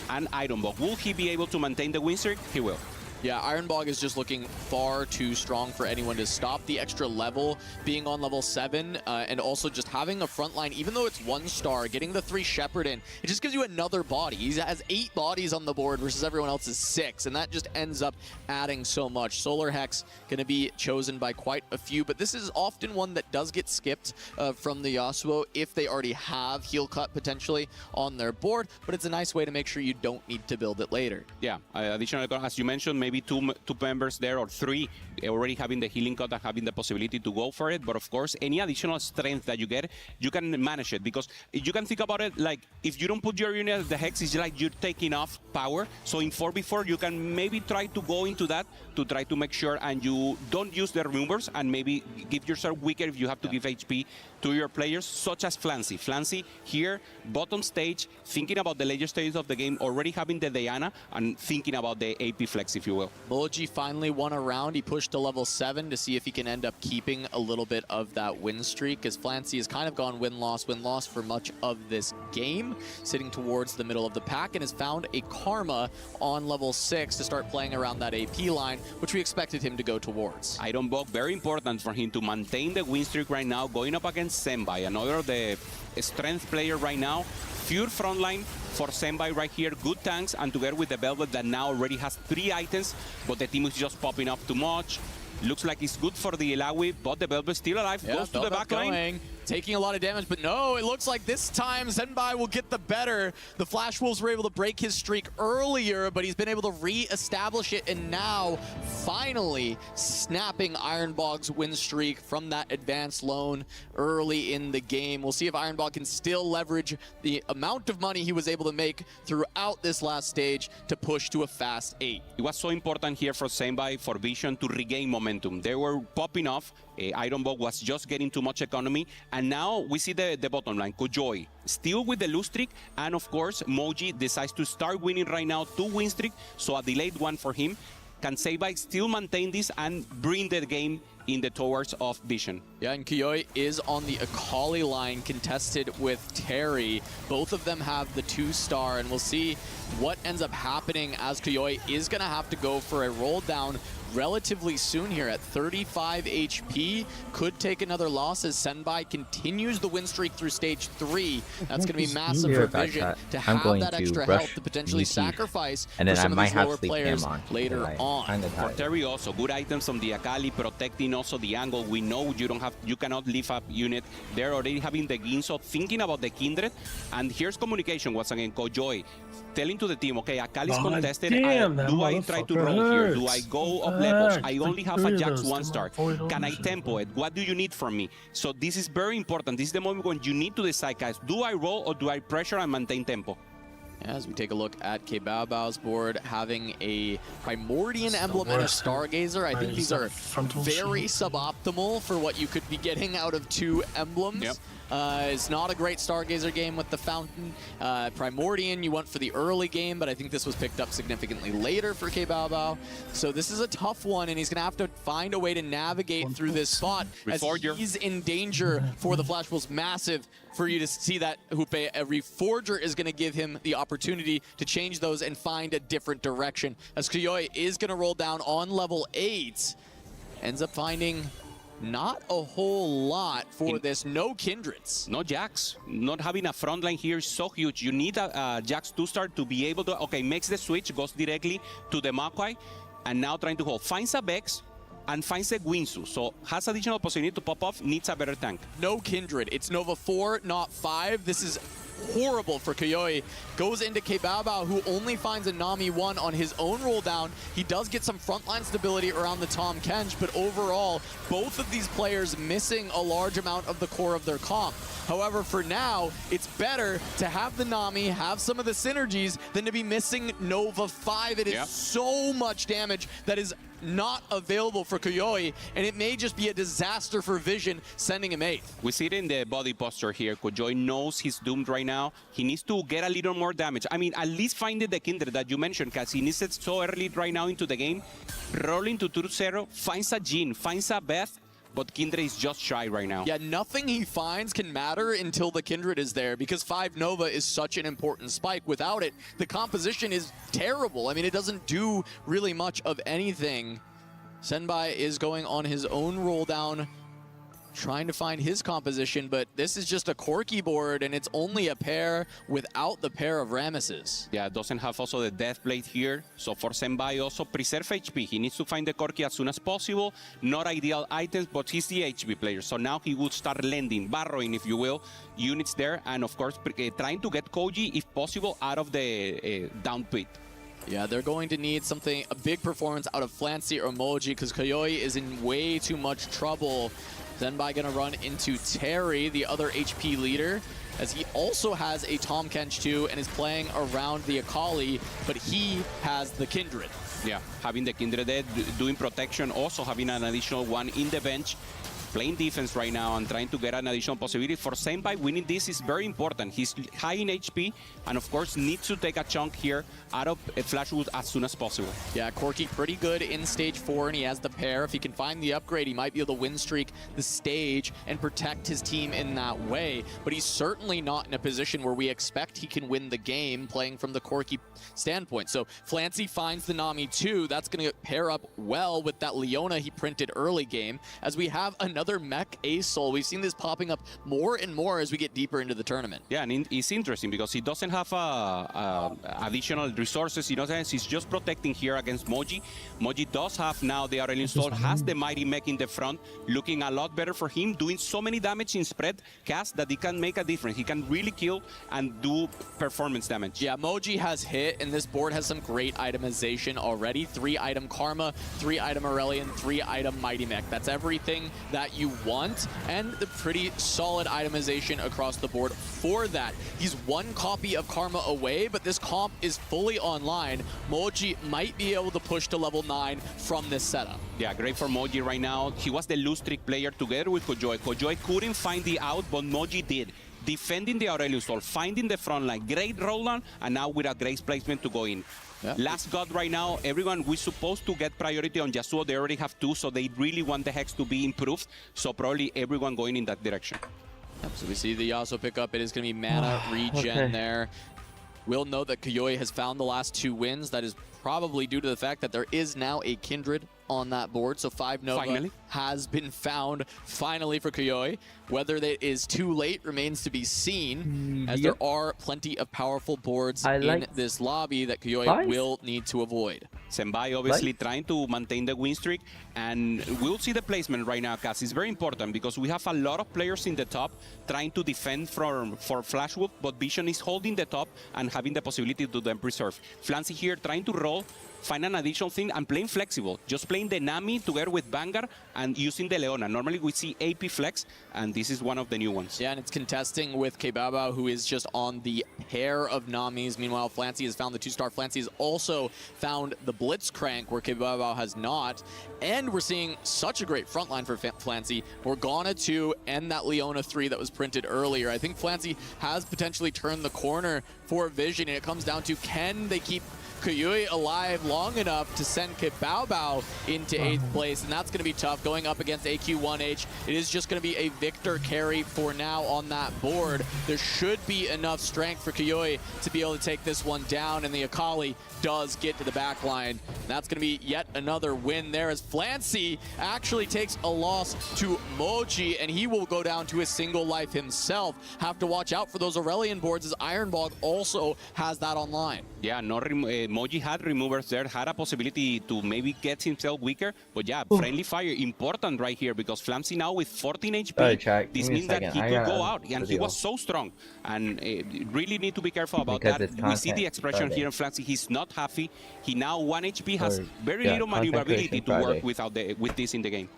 And Ironbog, will he be able to maintain the win streak? He will. Yeah, Ironbog is just looking far too strong for anyone to stop. The extra level, being on level 7, and also just having a front line, even though it's 1 star, getting the 3 Shepherd in, it just gives you another body. He has 8 bodies on the board versus everyone else's 6, and that just ends up adding so much. Solar Hex going to be chosen by quite a few, but this is often one that does get skipped from the Yasuo if they already have Heal Cut potentially on their board, but it's a nice way to make sure you don't need to build it later. Yeah, additional, as you mentioned, maybe two members there or 3 already having the healing cut and having the possibility to go for it. But of course, any additional strength that you get, you can manage it, because you can think about it like if you don't put your unit at the Hex, it's like you're taking off power. So in 4v4, you can maybe try to go into that to try to make sure and you don't use the removers and maybe give yourself weaker if you have to give HP to your players, such as Flancy. Flancy here, bottom stage, thinking about the later stages of the game, already having the Diana and thinking about the AP flex, if you will. Moji finally won a round. He pushed to level 7 to see if he can end up keeping a little bit of that win streak, as Flancy has kind of gone win-loss for much of this game, sitting towards the middle of the pack, and has found a Karma on level 6 to start playing around that AP line, which we expected him to go towards. Ironbog, very important for him to maintain the win streak right now, going up against Senbai, another of the strength player right now. Pure frontline for Senbai right here, good tanks, and together with the Velvet that now already has 3 items, but the team is just popping up too much. Looks like it's good for the Ilawi, but the Velvet still alive, goes to the back line. Taking a lot of damage, but no, it looks like this time Senbai will get the better. The Flash Wolves were able to break his streak earlier, but he's been able to re-establish it, and now finally snapping Ironbog's win streak from that advanced loan early in the game. We'll see if Ironbog can still leverage the amount of money he was able to make throughout this last stage to push to a fast 8. It was so important here for Senbai, for Vision to regain momentum. They were popping off. Ironbog was just getting too much economy, and now we see the bottom line. Kujoi still with the lose streak, and of course Moji decides to start winning right now, 2 win streak, so a delayed one for him. Can Senbai still maintain this and bring the game in the towards of Vision? Yeah, and Kiyoi is on the Akali line, contested with Terry. Both of them have the 2-star, and we'll see what ends up happening as Kiyoi is going to have to go for a roll down relatively soon here at 35 HP. Could take another loss as Senbai continues the win streak through stage 3. That's going to be massive for Vision to have that extra health to potentially sacrifice and then for some I might of these have lower players later on. For Terry also, good items from the Akali, protecting also the angle. We know you cannot leave up unit. They're already having the Ginso, thinking about the Kindred. And here's communication once again, Kojoi telling to the team, okay, Akali's contested. Do I try to roll here? Do I go up levels? I only have a Jax 1-star. Can I tempo it? What do you need from me? So this is very important. This is the moment when you need to decide, guys, do I roll or do I pressure and maintain tempo? As we take a look at K-Bao's board, having a Primordian emblem and a Stargazer, I think these are very suboptimal for what you could be getting out of 2 emblems. Yep. It's not a great Stargazer game with the Fountain. Primordian you want for the early game, but I think this was picked up significantly later for K-Bao. So this is a tough one, and he's going to have to find a way to navigate through this spot as he's in danger for the Flash Wolves. Massive for you to see that, Hupe. A Reforger is going to give him the opportunity to change those and find a different direction, as Kuyoi is going to roll down on level 8. Ends up finding not a whole lot for this. No Kindreds. No Jax. Not having a front line here is so huge. You need a Jax 2-star to be able to, okay, makes the switch, goes directly to the Maokai, and now trying to hold. Finds a Vex, and finds a Guinsoo. So has additional possibility to pop off, needs a better tank. No Kindred. It's Nova 4, not 5. This is horrible for Kuyoi. Goes into K-Bao, who only finds a Nami 1 on his own roll down. He does get some frontline stability around the Tahm Kench, but overall, both of these players missing a large amount of the core of their comp. However, for now, it's better to have the Nami, have some of the synergies, than to be missing Nova 5. It is so much damage that is not available for Kuyoi, and it may just be a disaster for Vision, sending him 8th. We see it in the body posture here. Kuyoi knows he's doomed right now. He needs to get a little more damage. I mean, at least finding the Kindred that you mentioned, because he needs it so early right now into the game. Rolling to 2-0, finds a Jhin, finds a Beth, but Kindred is just shy right now. Yeah, nothing he finds can matter until the Kindred is there, because 5 Nova is such an important spike. Without it, the composition is terrible. I mean, it doesn't do really much of anything. Senbai is going on his own roll down, trying to find his composition, but this is just a Corki board, and it's only a pair without the pair of Ramesses. Yeah, doesn't have also the Death Blade here, so for Senbai also preserve HP. He needs to find the Corki as soon as possible. Not ideal items, but he's the HP player, so now he would start lending, borrowing, if you will, units there, and of course trying to get Koji, if possible, out of the down pit. Yeah, they're going to need something, a big performance out of Flancy or Moji, because Kuyoi is in way too much trouble. Zenbai gonna run into Terry, the other HP leader, as he also has a Tahm Kench too and is playing around the Akali, but he has the Kindred. Yeah, having the Kindred there, doing protection, also having an additional one in the bench. Playing defense right now and trying to get an additional possibility. For Senpai, winning this is very important. He's high in HP and, of course, needs to take a chunk here out of Flashwood as soon as possible. Yeah, Corki pretty good in stage 4, and he has the pair. If he can find the upgrade, he might be able to win streak the stage and protect his team in that way. But he's certainly not in a position where we expect he can win the game playing from the Corki standpoint. So Flancy finds the Nami 2. That's going to pair up well with that Leona he printed early game, as we have another mech Ace Soul. We've seen this popping up more and more as we get deeper into the tournament. Yeah, and it's interesting because he doesn't have additional resources. You know, he's just protecting here against Moji. Moji does have now the RL installed, has the mighty mech in the front, looking a lot better for him, doing so many damage in spread cast that he can make a difference. He can really kill and do performance damage. Yeah, Moji has hit, and this board has some great itemization already. 3-item Karma, 3-item Aurelion, 3-item Mighty Mech. That's everything that you want, and the pretty solid itemization across the board for that. He's one copy of Karma away, but this comp is fully online. Moji might be able to push to level 9 from this setup. Yeah, great for Moji right now. He was the loose trick player together with Kojoi. Kojoi couldn't find the out, but Moji did. Defending the Aurelion Sol, finding the front line, great roll down, and now with a great placement to go in. Yeah. Last God right now, everyone, we're supposed to get priority on Yasuo. They already have 2, so they really want the Hex to be improved. So probably everyone going in that direction. Yep, so we see the Yasuo pick up. It is going to be mana regen there. We'll know that Kuyoi has found the last 2 wins. That is probably due to the fact that there is now a Kindred on that board. So 5 Nova has been found finally for Kuyoi. Whether that is too late remains to be seen, as there are plenty of powerful boards in this lobby that Kuyoi will need to avoid. Senbai obviously trying to maintain the win streak, and we'll see the placement right now, Cass. It's very important because we have a lot of players in the top trying to defend for Flashwood, but Vision is holding the top and having the possibility to then preserve. Flancy here trying to roll. find an additional thing and playing flexible. Just playing the Nami together with Vanguard and using the Leona. Normally we see AP flex, and this is one of the new ones. Yeah, and it's contesting with Kebaba, who is just on the pair of Namis. Meanwhile, Flancy has found the 2-star. Flancy has also found the Blitzcrank, where Kebaba has not. And we're seeing such a great front line for Flancy. Morgana 2 and that Leona 3 that was printed earlier. I think Flancy has potentially turned the corner for Vision, and it comes down to, can they keep Kuyui alive long enough to send Kebaba into 8th place, and that's going to be tough going up against AQ1H. It is just going to be a Victor carry for now on that board. There should be enough strength for Kuyui to be able to take this one down, and the Akali does get to the back line. That's going to be yet another win there, as Flancy actually takes a loss to Moji, and he will go down to a single life himself. Have to watch out for those Aurelian boards, as Ironbog also has that online. Yeah, Moji had removers there, had a possibility to maybe get himself weaker, but yeah, friendly fire important right here, because Flamsy now with 14 HP, this means that he could go out, and he was so strong, and really need to be careful about that. We see the expression here in Flamsy, he's not happy. He now 1 HP, has very little maneuverability to work with this in the game.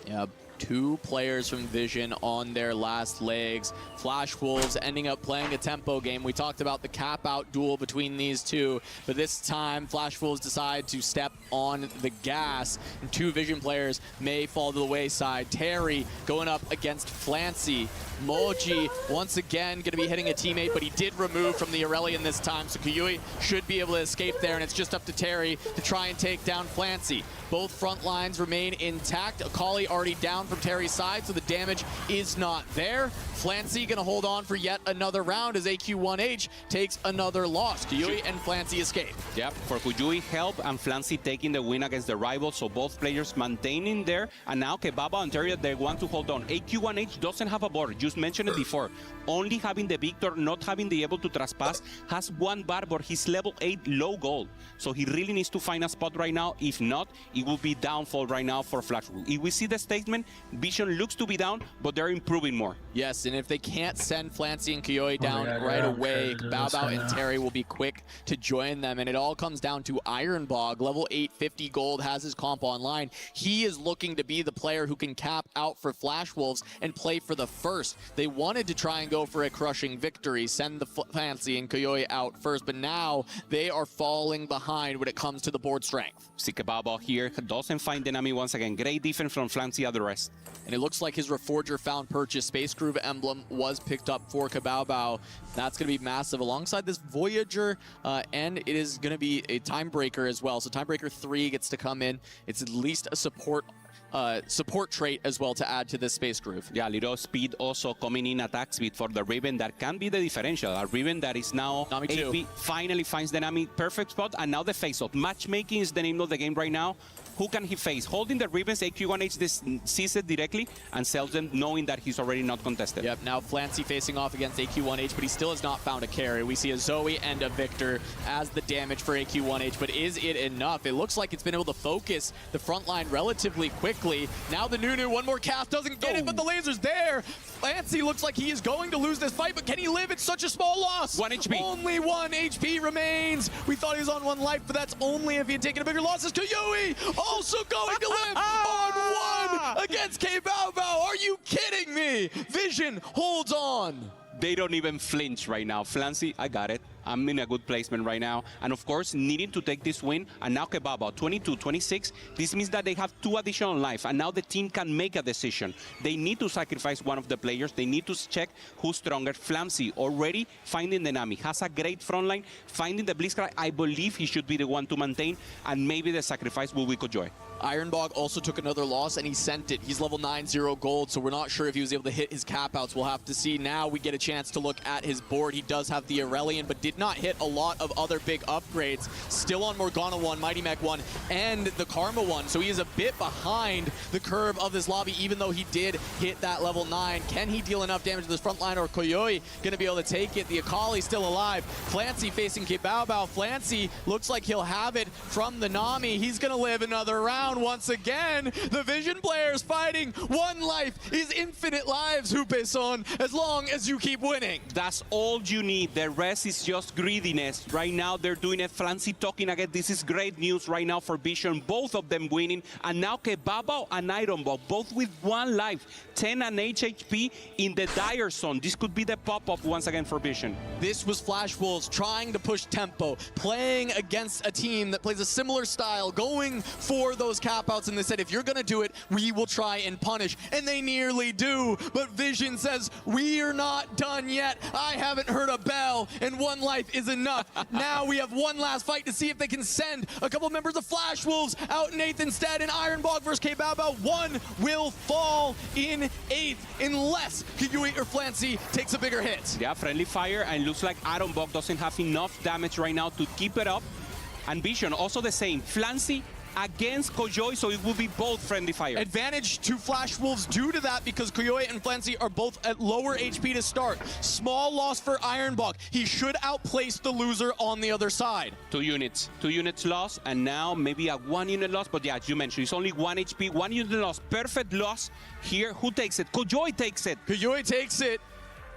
Yeah. 2 players from Vision on their last legs. Flash Wolves ending up playing a tempo game. We talked about the cap-out duel between these two, but this time Flash Wolves decide to step on the gas, and 2 Vision players may fall to the wayside. Terry going up against Flancy. Moji once again going to be hitting a teammate, but he did remove from the Aurelian this time, so Kuyui should be able to escape there, and it's just up to Terry to try and take down Flancy. Both front lines remain intact. Akali already down from Terry's side, so the damage is not there. Flancy going to hold on for yet another round as AQ1H takes another loss. Kuyui and Flancy escape. Yep, for Kuyui help and Flancy taking the win against the rival, so both players maintaining there, and now Kebaba and Terry, they want to hold on. AQ1H doesn't have a board, just mentioned it before. Only having the Victor, not having the able to trespass, has 1 bar, but he's level 8 low gold. So he really needs to find a spot right now. If not, it will be downfall right now for Flash. If we see the statement, Vision looks to be down, but they're improving more. Yes, and if they can't send Flancy and Kuyui down right away, Bao and Terry will be quick to join them, and it all comes down to Ironbog. Level 8, 50 gold, has his comp online. He is looking to be the player who can cap out for Flash Wolves and play for the first. They wanted to try and go for a crushing victory, send the Flancy and Kuyui out first, but now they are falling behind when it comes to the board strength. Sikababa here doesn't find the Nami once again. Great defense from Flancy at the rest. And it looks like his Reforger found purchase Space Groove emblem was picked up for Kabao. That's going to be massive alongside this Voyager, and it is going to be a Timebreaker as well. So Timebreaker 3 gets to come in. It's at least a support trait as well to add to this Space Groove. Yeah, little speed also coming in, attack speed for the Riven. That can be the differential. A Riven that is now Nami AP 2. Finally finds the Nami perfect spot, and now the face-off. Matchmaking is the name of the game right now. Who can he face? Holding the Rivens, AQ1H sees it directly and sells them knowing that he's already not contested. Yep, now Flancy facing off against AQ1H, but he still has not found a carry. We see a Zoe and a Victor as the damage for AQ1H, but is it enough? It looks like it's been able to focus the front line relatively quickly. Now the Nunu, one more cast, doesn't get it, but the laser's there. Flancy looks like he is going to lose this fight, but can he live? It's such a small loss. 1 HP. Only 1 HP remains. We thought he was on 1 life, but that's only if he had taken a bigger loss. As Kuyui also going to live on 1 against Kebao. Are you kidding me? Vision holds on. They don't even flinch right now. Flancy, I got it. I'm in a good placement right now. And of course, needing to take this win. And now Kebaba, 22, 26. This means that they have 2 additional life. And now the team can make a decision. They need to sacrifice one of the players. They need to check who's stronger. Flamsy already finding the Nami. Has a great front line. Finding the Blitzcrank. I believe he should be the one to maintain. And maybe the sacrifice will be Kojoy. Ironbog also took another loss, and he sent it. He's level 9, 0 gold, so we're not sure if he was able to hit his cap-outs. We'll have to see. Now we get a chance to look at his board. He does have the Aurelian, but did not hit a lot of other big upgrades. Still on Morgana 1, Mighty Mech 1, and the Karma 1, so he is a bit behind the curve of this lobby, even though he did hit that level 9. Can he deal enough damage to this front line, or Koyoi going to be able to take it? The Akali still alive. Flancy facing Kebao. Flancy looks like he'll have it from the Nami. He's going to live another round. Once again, the Vision players fighting. 1 life is infinite lives, Hupeson, as long as you keep winning. That's all you need. The rest is just lost greediness. Right now, they're doing it. Flancy talking again. This is great news right now for Vision. Both of them winning. And now Kebaba and Ironbog, both with 1 life. 10 and 8 HP in the dire zone. This could be the pop-up once again for Vision. This was Flash Wolves trying to push tempo, playing against a team that plays a similar style, going for those cap-outs, and they said, if you're going to do it, we will try and punish. And they nearly do. But Vision says, we're not done yet. I haven't heard a bell, and 1 life is enough. Now we have one last fight to see if they can send a couple members of Flash Wolves out in 8th instead. And Ironbog versus K-Bao, one will fall in 8th unless Kiyui or Flancy takes a bigger hit. Yeah, friendly fire, and looks like Ironbog doesn't have enough damage right now to keep it up. And Vision also the same. Flancy against Koyoi, so it will be both friendly fire. Advantage to Flash Wolves due to that because Koyoi and Flancy are both at lower HP to start. Small loss for Ironbog. He should outplace the loser on the other side. 2 units. 2 units lost, and now maybe a 1 unit loss, but yeah, as you mentioned, it's only 1 HP, 1 unit loss. Perfect loss here. Who takes it? Koyoi takes it. Koyoi takes it.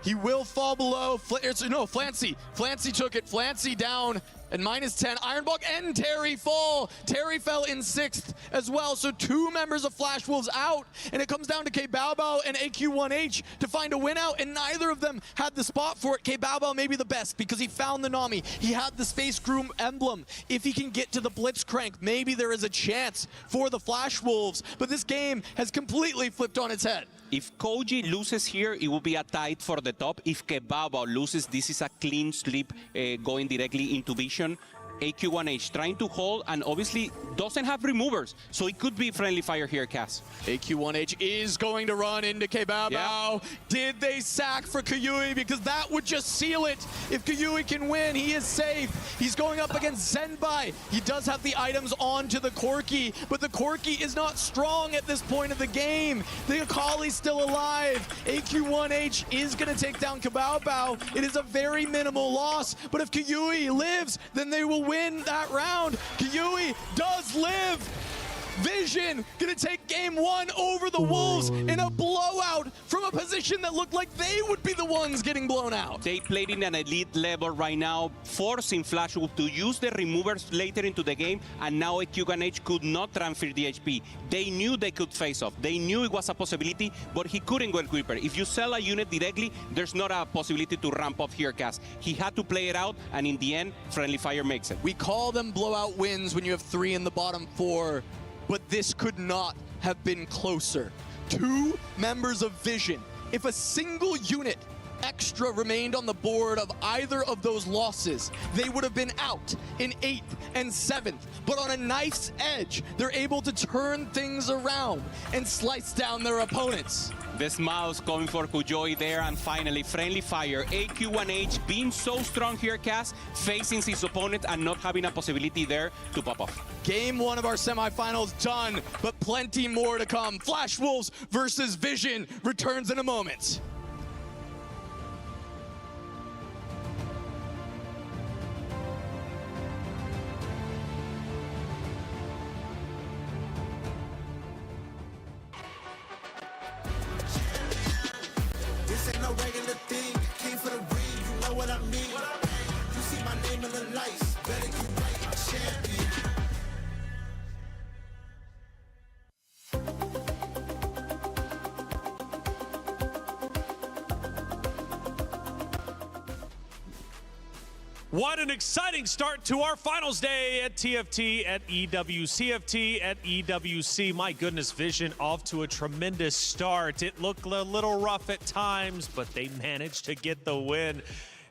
He will fall below. No, Flancy. Flancy took it. Flancy down. And -10, Ironbog and Terry fall. Terry fell in 6th as well. So 2 members of Flash Wolves out. And it comes down to K-Bao and AQ1H to find a win out. And neither of them had the spot for it. K-Bao may be the best because he found the Nami. He had the Space Groom emblem. If he can get to the Blitzcrank, maybe there is a chance for the Flash Wolves. But this game has completely flipped on its head. If Koji loses here, it will be a tight for the top. If Kebaba loses, this is a clean sweep going directly into Vision. AQ1H trying to hold and obviously doesn't have removers, so it could be friendly fire here, Cass. AQ1H is going to run into K-Bao. Yeah. Did they sack for Kiyui? Because that would just seal it. If Kiyui can win, he is safe. He's going up against Zenbai. He does have the items onto the Corki, but the Corki is not strong at this point of the game. The Akali's still alive. AQ1H is going to take down K-Bao. It is a very minimal loss, but if Kiyui lives, then they will win that round. Kiyui does live. Vision gonna take game 1 over the Wolves in a blowout from a position that looked like they would be the ones getting blown out. They played in an elite level right now, forcing Flash Wolf to use the removers later into the game, and now AQ1H could not transfer the HP. They knew they could face off. They knew it was a possibility, but he couldn't go Creeper. If you sell a unit directly, there's not a possibility to ramp up here, Cass. He had to play it out, and in the end, friendly fire makes it. We call them blowout wins when you have 3 in the bottom 4. But this could not have been closer. 2 members of Vision. If a single unit extra remained on the board of either of those losses, they would have been out in 8th and 7th. But on a knife's edge, they're able to turn things around and slice down their opponents. The smiles coming for Kujoi there, and finally friendly fire. AQ1H being so strong here, Cass, facing his opponent and not having a possibility there to pop off. Game 1 of our semifinals done, but plenty more to come. Flash Wolves versus Vision returns in a moment. Regular thing, came for the ring, you know what I mean. You see my name in the lights, better get right, I'm champion. What an exciting start to our finals day at TFT at EWC. At EWC. My goodness, Vision off to a tremendous start. It looked a little rough at times, but they managed to get the win.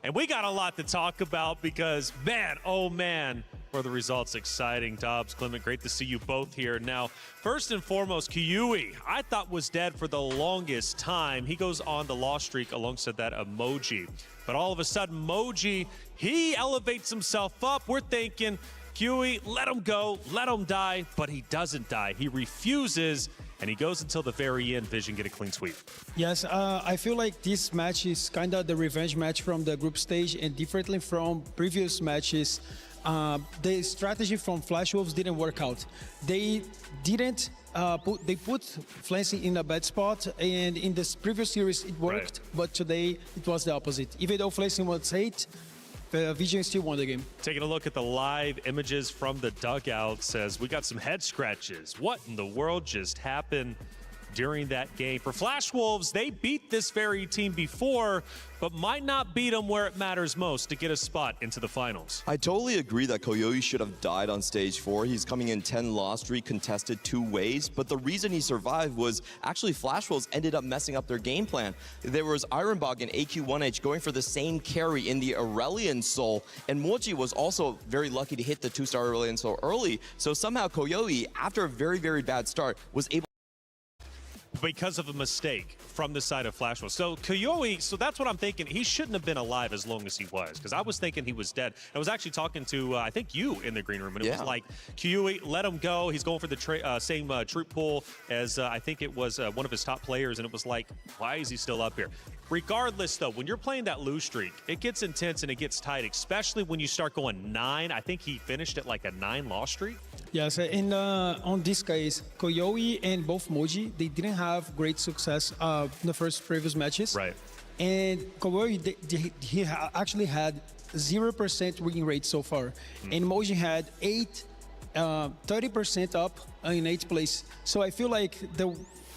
And we got a lot to talk about because, man, oh man, were the results exciting. Dobbs, Clement, great to see you both here. Now, first and foremost, Kiyui, I thought was dead for the longest time. He goes on the loss streak alongside that Emoji. But all of a sudden, Moji, he elevates himself up. We're thinking, Kiyui, let him go, let him die, but he doesn't die. He refuses, and he goes until the very end. Vision get a clean sweep. Yes, I feel like this match is kind of the revenge match from the group stage, and differently from previous matches, the strategy from Flash Wolves didn't work out. They didn't put Flancy in a bad spot, and in this previous series it worked, but today it was the opposite. Even though Flancy was 8, Vision still won the game. Taking a look at the live images from the dugout says we got some head scratches. What in the world just happened during that game? For Flash Wolves, they beat this very team before, but might not beat them where it matters most to get a spot into the finals. I totally agree that Koyoe should have died on stage 4. He's coming in 10 loss streak, contested 2 ways, but the reason he survived was actually Flash Wolves ended up messing up their game plan. There was Ironbog and AQ1H going for the same carry in the Aurelion Soul, and Moji was also very lucky to hit the 2-star Aurelion Soul early, so somehow Koyoe, after a very, very bad start, was able because of a mistake from the side of Flash Wolves. So Koyoe, so that's what I'm thinking. He shouldn't have been alive as long as he was, because I was thinking he was dead. I was actually talking to, I think you in the green room, and it was like, Koyoe, let him go. He's going for the same troop pool as I think it was one of his top players, and it was like, why is he still up here? Regardless, though, when you're playing that lose streak, it gets intense and it gets tight, especially when you start going 9. I think he finished at like a 9-loss streak. Yes, and on this case, Koyoe and both Moji, they didn't have great success in the first previous matches. Right. And Koyoe, he actually had 0% win rate so far. And Moji had 30% up in 8th place. So I feel like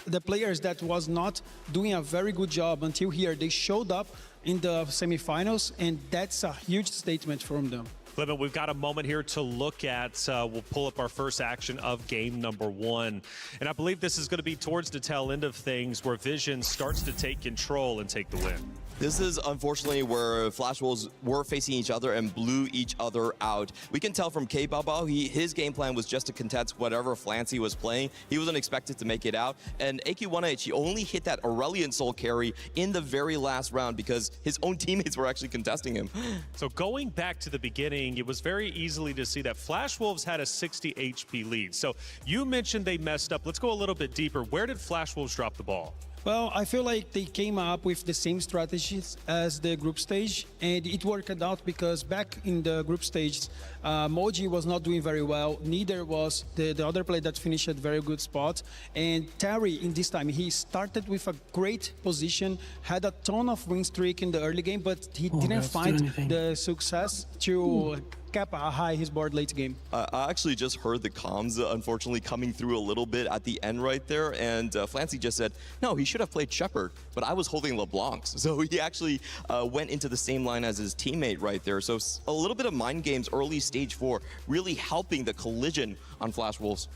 the players that was not doing a very good job until here, they showed up in the semifinals, and that's a huge statement from them. Clement, we've got a moment here to look at. We'll pull up our first action of game number 1. And I believe this is going to be towards the tail end of things where Vision starts to take control and take the win. This is unfortunately where Flash Wolves were facing each other and blew each other out. We can tell from K-Baba, his game plan was just to contest whatever Flancy was playing. He wasn't expected to make it out. And AQ1H, he only hit that Aurelion Soul carry in the very last round because his own teammates were actually contesting him. So going back to the beginning, it was very easily to see that Flash Wolves had a 60 HP lead. So you mentioned they messed up. Let's go a little bit deeper. Where did Flash Wolves drop the ball? Well, I feel like they came up with the same strategies as the group stage, and it worked out because back in the group stage, Moji was not doing very well. Neither was the other player that finished at very good spot. And Terry, in this time, he started with a great position, had a ton of win streak in the early game, but he didn't find the success to cap a high his board late game. I actually just heard the comms, unfortunately, coming through a little bit at the end right there, and Flancy just said, no, he should have played Shepard, but I was holding LeBlanc's. So he actually went into the same line as his teammate right there. So a little bit of mind games early stage 4, really helping the collision on Flash Wolves.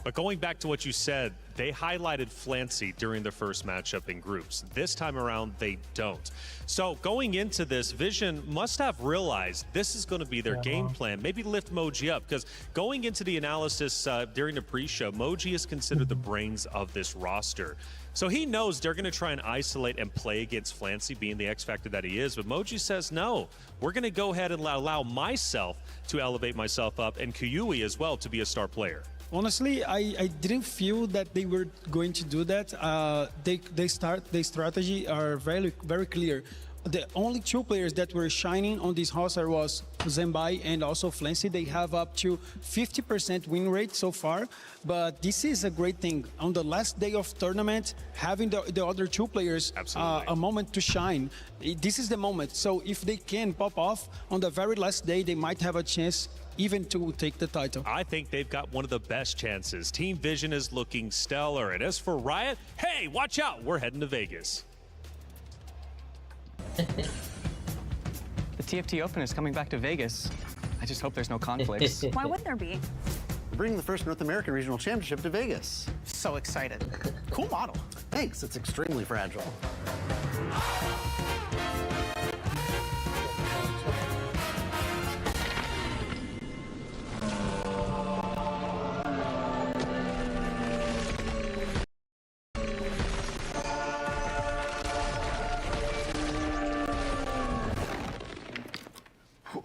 But going back to what you said, they highlighted Flancy during the first matchup in groups. This time around, they don't. So going into this, Vision must have realized this is going to be their game plan. Maybe lift Moji up, because going into the analysis during the pre-show, Moji is considered the brains of this roster. So he knows they're going to try and isolate and play against Flancy, being the X Factor that he is. But Moji says, no, we're going to go ahead and allow myself to elevate myself up, and Koyoe as well to be a star player. Honestly, I didn't feel that they were going to do that. Their strategy are very clear. The only 2 players that were shining on this roster was Zembai and also Flancy. They have up to 50% win rate so far, but this is a great thing. On the last day of tournament, having the other 2 players a moment to shine, this is the moment. So if they can pop off on the very last day, they might have a chance even to take the title. I think they've got one of the best chances. Team Vision is looking stellar. And as for Riot, hey, watch out, we're heading to Vegas. The TFT Open is coming back to Vegas. I just hope there's no conflicts. Why wouldn't there be? We're bringing the first North American Regional Championship to Vegas. So excited. Cool model. Thanks, it's extremely fragile.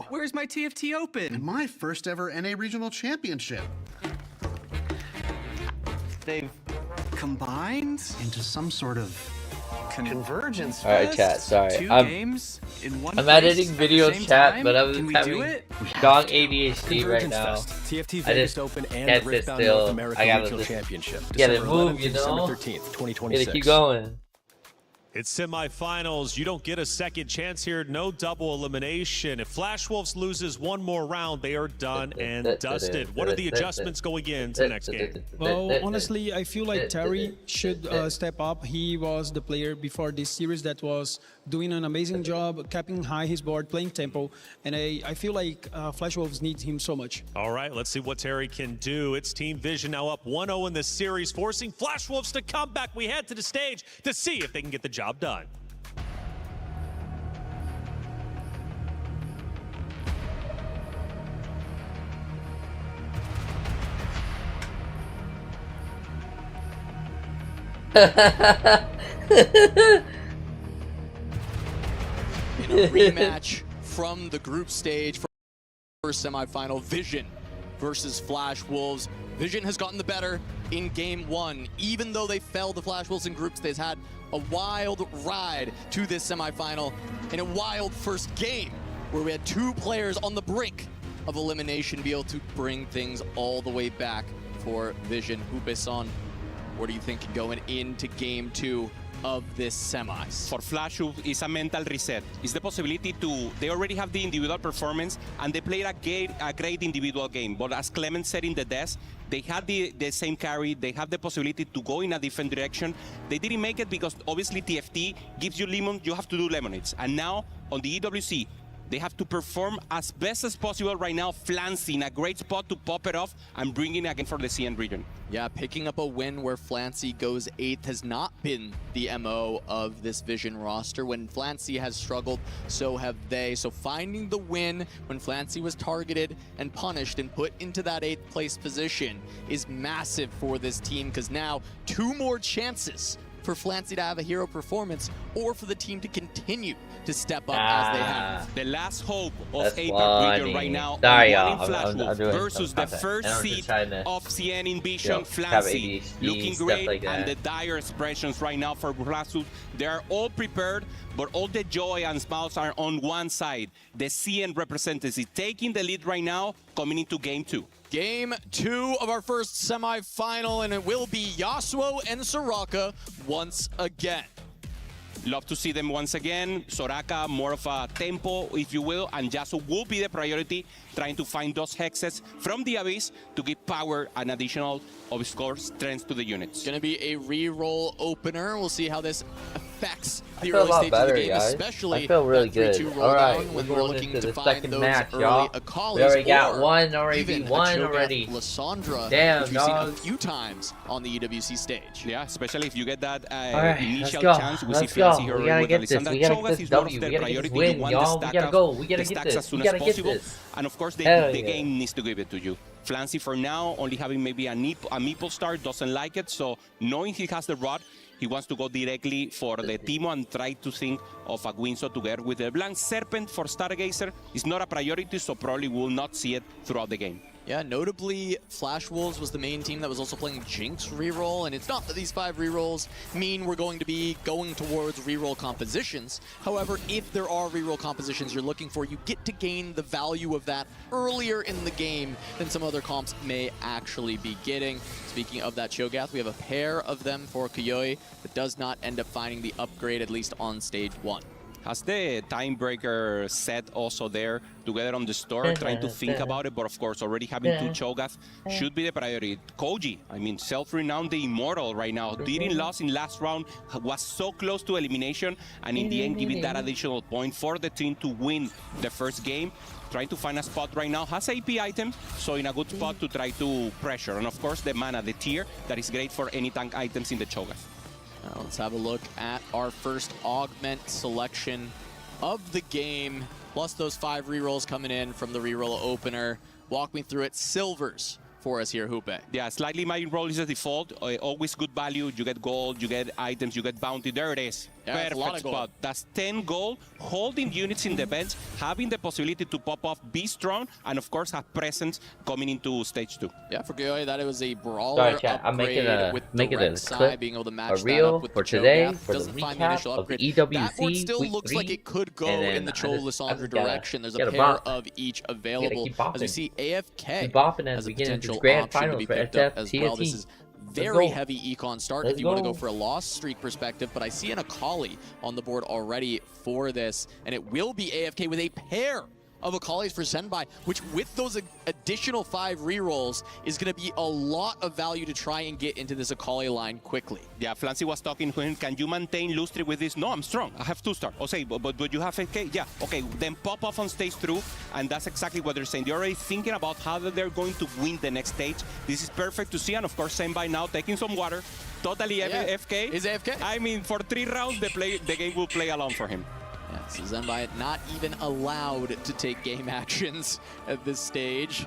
Where's my TFT Open? And my first ever NA Regional Championship. They've combined into some sort of convergence. All right, chat. Sorry, 2 games in one I'm editing place video at the same chat, time? but I was Can we having do it? strong ADHD right now. TFT I Vegas just Open and can't the sit Riftbound still. North American I gotta Regional just Championship. get it December move, 11th you to December know. 13th, 2026. Gotta keep going. It's semifinals. You don't get a second chance here. No double elimination. If Flash Wolves loses one more round, they are done and dusted. What are the adjustments going into the next game? Well, honestly, I feel like Terry should step up. He was the player before this series that was doing an amazing job, capping high his board, playing tempo, and I feel like Flash Wolves need him so much. All right, let's see what Terry can do. It's Team Vision now up 1-0 in this series, forcing Flash Wolves to come back. We head to the stage to see if they can get the job done. In a rematch from the group stage for first semifinal, Vision versus Flash Wolves. Vision has gotten the better in game one. Even though they fell to Flash Wolves in groups, they've had a wild ride to this semifinal in a wild first game where we had two players on the brink of elimination be able to bring things all the way back for Vision. Hupe-san, what are you thinking going into game two of this semis? For Flash Wolves, it's a mental reset. It's the possibility to, they already have the individual performance and they played a great individual game. But as Clement said in the desk, they had the same carry, they have the possibility to go in a different direction. They didn't make it because obviously TFT gives you lemon, you have to do lemonades. And now on the EWC, they have to perform as best as possible right now. Flancy in a great spot to pop it off and bring it again for the CN region. Yeah, picking up a win where Flancy goes 8th has not been the MO of this Vision roster. When Flancy has struggled, so have they. So finding the win when Flancy was targeted and punished and put into that 8th place position is massive for this team, because now 2 more chances for Flancy to have a hero performance or for the team to continue to step up as they have. The last hope of APAC region right now on Flash Wolves versus the first seed of CN in Vision, Flancy. Looking great, and the dire expressions right now for Flash Wolves. They are all prepared, but all the joy and smiles are on one side. The CN representative is taking the lead right now, coming into game 2. Game 2 of our first semifinal, and it will be Yasuo and Soraka once again. Love to see them once again. Soraka, more of a tempo, if you will, and Yasuo will be the priority, trying to find those hexes from the Abyss to give power and additional, of course, strength to the units. Going to be a re-roll opener. We'll see how this affects the early stages of the game, especially I feel really good. All right, when we're looking to find those match, early we already got one already. Lissandra, damn, which we've seen a few times on the EWC stage. Yeah, especially if you get that initial let's chance. Go. We see Let's Flancy go. here We gotta with get this. Lissandra. We gotta Cho'Gath get is this one W. of their We gotta get priority. this win, You want y'all. the We stack gotta go. We gotta the get stacks this. as soon We gotta as get possible. this. And of course, the game needs to give it to you. Flancy for now, only having maybe a meeple start, doesn't like it. So knowing he has the rod, he wants to go directly for the Timo and try to think of a Guinsoo together with the Blank Serpent for Stargazer. It's not a priority, so probably will not see it throughout the game. Yeah, notably, Flash Wolves was the main team that was also playing Jinx reroll, and it's not that these 5 rerolls mean we're going to be going towards reroll compositions. However, if there are reroll compositions you're looking for, you get to gain the value of that earlier in the game than some other comps may actually be getting. Speaking of that Cho'Gath, we have a pair of them for Kuyoi that does not end up finding the upgrade, at least on stage 1. Has the time breaker set also there together on the store, trying to think about it, but of course already having 2 Cho'Gath should be the priority. Koji, I mean, self-renowned the Immortal right now, didn't lose in last round, was so close to elimination, and in the end giving that additional point for the team to win the first game. Trying to find a spot right now, has AP items, so in a good spot to try to pressure. And of course the mana, the tier, that is great for any tank items in the Cho'Gath. Now let's have a look at our first augment selection of the game, plus those 5 rerolls coming in from the reroll opener. Walk me through it. Silvers for us here, Hupe. Yeah, slightly my roll is the default. Always good value. You get gold, you get items, you get bounty. There it is. Yeah, perfect a lot of spot. gold. That's 10 gold, holding units in the bench, having the possibility to pop off, be strong, and of course have presence coming into stage 2. Yeah, for Kuyoi, that it was a brawler Chat. I'm making a with the red side, being able to match a reel that up with for the today Cho'Gath. for the Doesn't find the recap initial of the upgrade. EWC That board still week looks 3, like it could go in the Cho Lissandra direction. There's a gotta pair bop. of each available. Keep bopping. As we see, AFK Keep bopping as has a we get into potential the grand option to finals be for picked up as well. TFT. This is very heavy econ start if you want to go for a lost streak perspective, but I see an Akali on the board already for this, and it will be AFK with a pair of Akalis for Zenbai, which with those additional 5 rerolls is going to be a lot of value to try and get into this Akali line quickly. Yeah, Flancy was talking to him, can you maintain Lustri with this? No, I'm strong. I have 2-star. Okay, but you have 8K? Yeah, okay, then pop off on stage 2, and that's exactly what they're saying. They're already thinking about how they're going to win the next stage. This is perfect to see, and of course, Zenbai now taking some water, totally FK. Is AFK? I mean, for 3 rounds, the game will play along for him. Yeah, so Zenbai not even allowed to take game actions at this stage.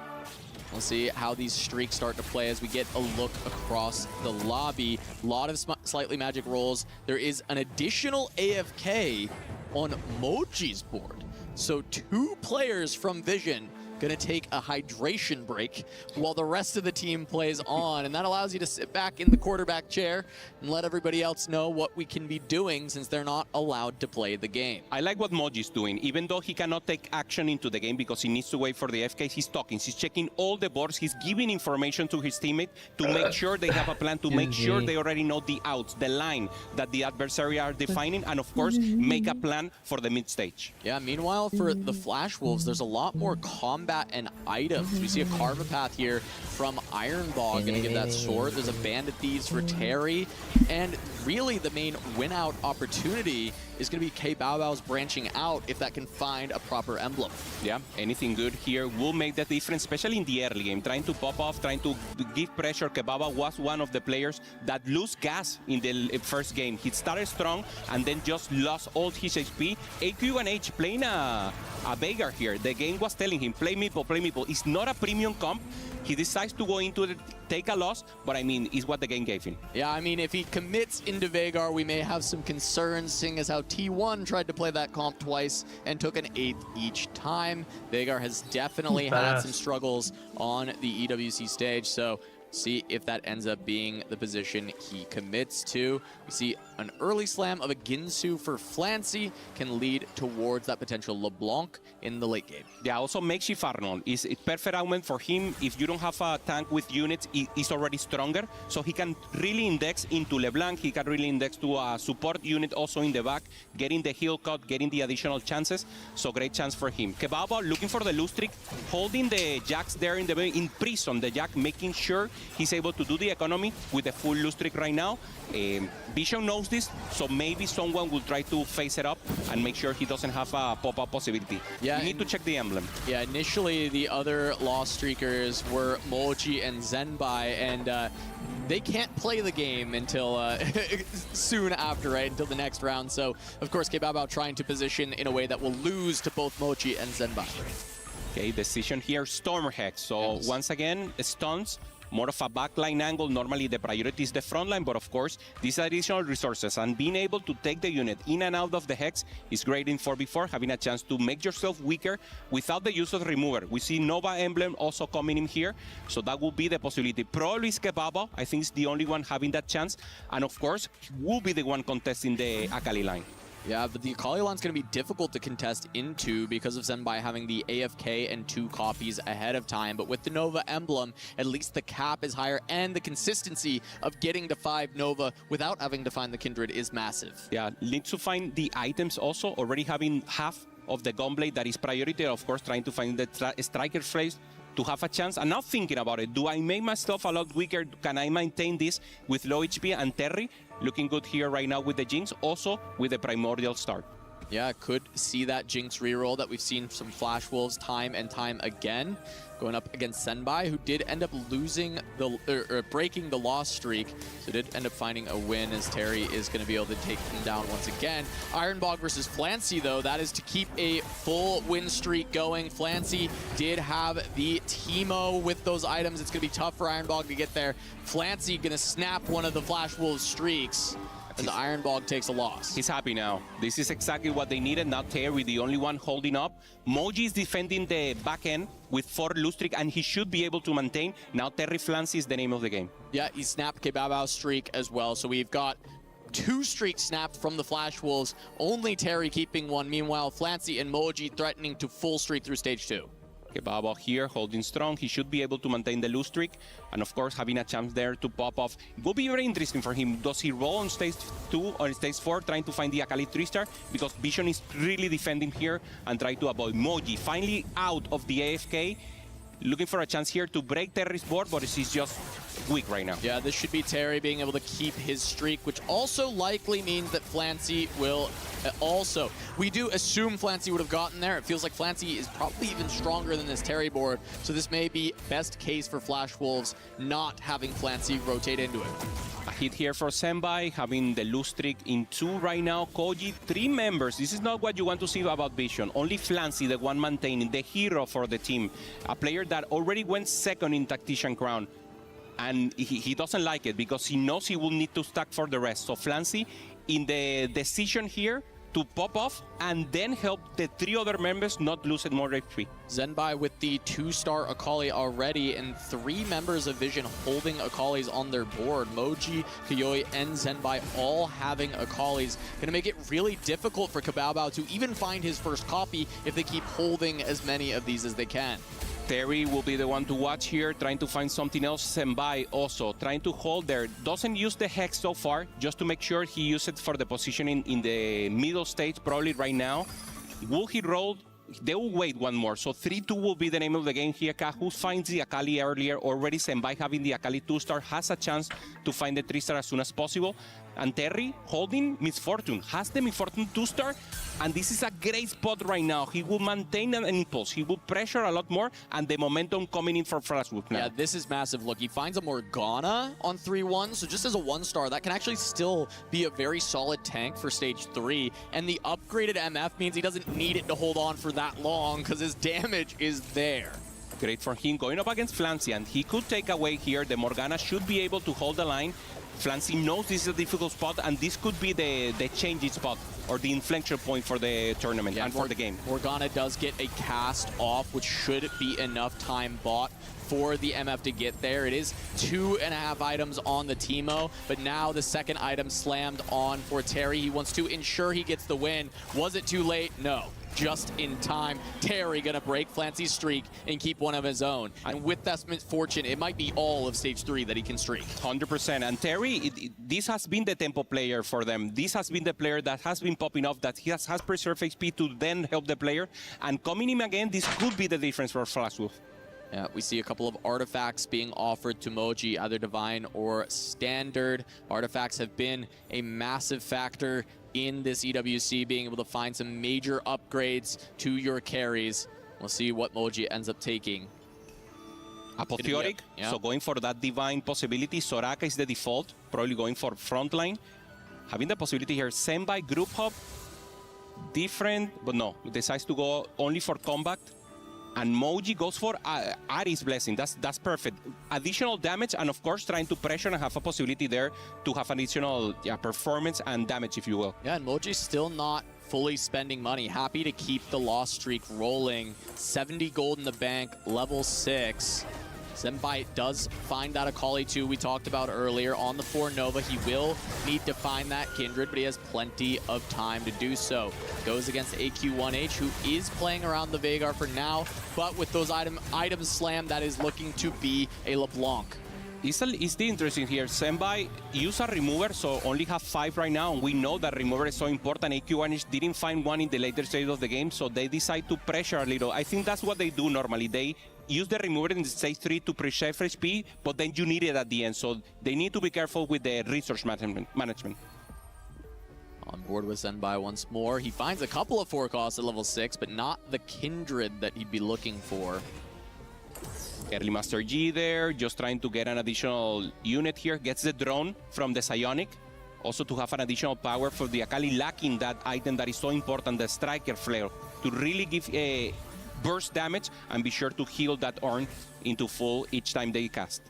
We'll see how these streaks start to play as we get a look across the lobby. A lot of slightly magic rolls. There is an additional AFK on Moji's board. So 2 players from Vision gonna take a hydration break while the rest of the team plays on, and that allows you to sit back in the quarterback chair and let everybody else know what we can be doing since they're not allowed to play the game. I like what Moji's doing, even though he cannot take action into the game because he needs to wait for the FK. He's talking, he's checking all the boards, he's giving information to his teammate to make sure they have a plan, to make sure they already know the outs, the line that the adversary are defining, and of course, make a plan for the mid stage. Yeah, meanwhile, for the Flash Wolves, there's a lot more combat and items. We see a Carva Path here from Ironbog, gonna get that sword. There's a Bandit Thieves for Terry, and really the main win out opportunity is going to be K-Bao branching out if that can find a proper emblem. Yeah, anything good here will make the difference, especially in the early game. Trying to pop off, trying to give pressure. K-Bao was one of the players that lose gas in the first game. He started strong and then just lost all his HP. AQ1H playing a Veigar here. The game was telling him, play Meeple, play Meeple. It's not a premium comp. He decides to go into it, take a loss, but I mean, it's what the game gave him. Yeah, I mean, if he commits into Veigar, we may have some concerns, seeing as how T1 tried to play that comp twice and took an 8th each time. Veigar has definitely had some struggles on the EWC stage, so see if that ends up being the position he commits to. We see an early slam of a Ginsu for Flancy can lead towards that potential LeBlanc in the late game. Yeah, also Makeshift Arnold is a perfect augment for him. If you don't have a tank with units, he's already stronger, so he can really index into LeBlanc. He can really index to a support unit also in the back, getting the heal cut, getting the additional chances, so great chance for him. K-Bao looking for the loose trick, holding the jacks there in prison, the jack, making sure he's able to do the economy with the full loose trick right now. Vision knows this, so maybe someone will try to face it up and make sure he doesn't have a pop-up possibility. Yeah, you need to check the emblem. Yeah, initially the other lost streakers were Moji and Zenbai, and they can't play the game until soon after, right? Until the next round. So, of course, K-Bao trying to position in a way that will lose to both Moji and Zenbai. Okay, decision here, Storm Hex. So once again, stuns, more of a backline angle. Normally the priority is the front line, but of course, these additional resources and being able to take the unit in and out of the Hex is great in 4v4, having a chance to make yourself weaker without the use of the remover. We see Nova Emblem also coming in here, so that will be the possibility. Probably Ke-Baba, I think is the only one having that chance, and of course, will be the one contesting the Akali line. Yeah, but the Akali line's going to be difficult to contest into because of Zenbai having the AFK and 2 copies ahead of time. But with the Nova emblem, at least the cap is higher, and the consistency of getting to 5 Nova without having to find the Kindred is massive. Yeah, need to find the items also, already having half of the Gunblade that is priority, of course, trying to find the Striker Phrase to have a chance. And now thinking about it, do I make myself a lot weaker? Can I maintain this with low HP and Terry? Looking good here right now with the Jinx, also with the Primordial start. Yeah, could see that Jinx reroll that we've seen some Flash Wolves time and time again. Going up against Zenbai, who did end up losing the breaking the loss streak, so did end up finding a win as Terry is going to be able to take him down once again. Ironbog versus Flancy, though, that is to keep a full win streak going. Flancy did have the Teemo with those items. It's going to be tough for Ironbog to get there. Flancy going to snap one of the Flash Wolves streaks, and the Ironbog takes a loss. He's happy now. This is exactly what they needed. Now Terry, the only one holding up. Moji is defending the back end with 4 loose streak, and he should be able to maintain. Now Terry Flancy is the name of the game. Yeah, he snapped Ke-Bao's streak as well. So we've got 2 streaks snapped from the Flash Wolves. Only Terry keeping one. Meanwhile, Flancy and Moji threatening to full streak through stage 2. Okay, Baba here holding strong. He should be able to maintain the lose streak. And of course, having a chance there to pop off. It will be very interesting for him. Does he roll on stage 2 or stage 4 trying to find the Akali 3-star? Because Vision is really defending here and try to avoid Moji. Finally out of the AFK. Looking for a chance here to break Terry's board, but he's just weak right now. Yeah, this should be Terry being able to keep his streak, which also likely means that Flancy will also. We do assume Flancy would have gotten there. It feels like Flancy is probably even stronger than this Terry board, so this may be best case for Flash Wolves not having Flancy rotate into it. A hit here for Senbai, having the lose streak in 2 right now. Koji, 3 members. This is not what you want to see about Vision. Only Flancy, the one maintaining, the hero for the team. A player that already went second in Tactician Crown. And he doesn't like it because he knows he will need to stack for the rest. So Flancy, in the decision here, to pop off and then help the 3 other members not lose more HP. Zenbai with the 2-star Akali already, and 3 members of Vision holding Akalis on their board. Moji, Kayoi, and Zenbai all having Akalis. Gonna make it really difficult for Kabao to even find his first copy if they keep holding as many of these as they can. Terry will be the one to watch here, trying to find something else. Senbai also trying to hold there. Doesn't use the Hex so far, just to make sure he uses it for the positioning in the middle stage, probably right now. Will he roll? They will wait one more. So 3-2 will be the name of the game here. Who finds the Akali earlier? Already Senbai having the Akali 2-star has a chance to find the 3-star as soon as possible. And Terry holding Miss Fortune, has the Miss Fortune 2-star, and this is a great spot right now. He will maintain an impulse, he will pressure a lot more, and the momentum coming in for Flash Wolf now. Yeah, this is massive. Look, he finds a Morgana on 3-1, so just as a 1-star, that can actually still be a very solid tank for stage 3, and the upgraded MF means he doesn't need it to hold on for that long, because his damage is there. Great for him, going up against Flancy, and he could take away here. The Morgana should be able to hold the line. Flancy knows this is a difficult spot, and this could be the changing spot or the inflection point for the tournament and for the game. Morgana does get a cast off, which should be enough time bought for the MF to get there. It is 2.5 items on the Teemo, but now the second item slammed on for Terry. He wants to ensure he gets the win. Was it too late? No. Just in time. Terry gonna break Flancy's streak and keep one of his own. And with that misfortune, it might be all of stage 3 that he can streak. 100%. And Terry, this has been the tempo player for them. This has been the player that has been popping off, that he has preserved HP to then help the player. And coming in again, this could be the difference for Flash Wolf. Yeah, we see a couple of artifacts being offered to Moji, either Divine or Standard. Artifacts have been a massive factor in this EWC, being able to find some major upgrades to your carries. We'll see what Moji ends up taking. Apotheotic, so going for that Divine possibility. Soraka is the default, probably going for frontline. Having the possibility here, Senbai group hop, different, but no, decides to go only for combat. And Moji goes for Ari's Blessing. That's perfect. Additional damage, and of course trying to pressure and have a possibility there to have additional performance and damage, if you will. Yeah, and Moji's still not fully spending money. Happy to keep the loss streak rolling. 70 gold in the bank, level 6. Senbai does find that Akali 2 we talked about earlier on the 4 Nova. He will need to find that Kindred, but he has plenty of time to do so. Goes against AQ1H, who is playing around the Veigar for now, but with those items slammed, that is looking to be a LeBlanc. It's the interesting here. Senbai use a remover, so only have 5 right now, and we know that remover is so important. AQ1H didn't find one in the later stage of the game, so they decide to pressure a little. I think that's what they do normally. They use the remover in stage 3 to preserve HP, but then you need it at the end, so they need to be careful with the resource management. On board with Senbai once more. He finds a couple of 4 costs at level 6, but not the Kindred that he'd be looking for. Early Master G there, just trying to get an additional unit here. Gets the drone from the Psionic. Also to have an additional power for the Akali, lacking that item that is so important, the Striker Flare, to really give a burst damage and be sure to heal that Ornn into full each time they cast.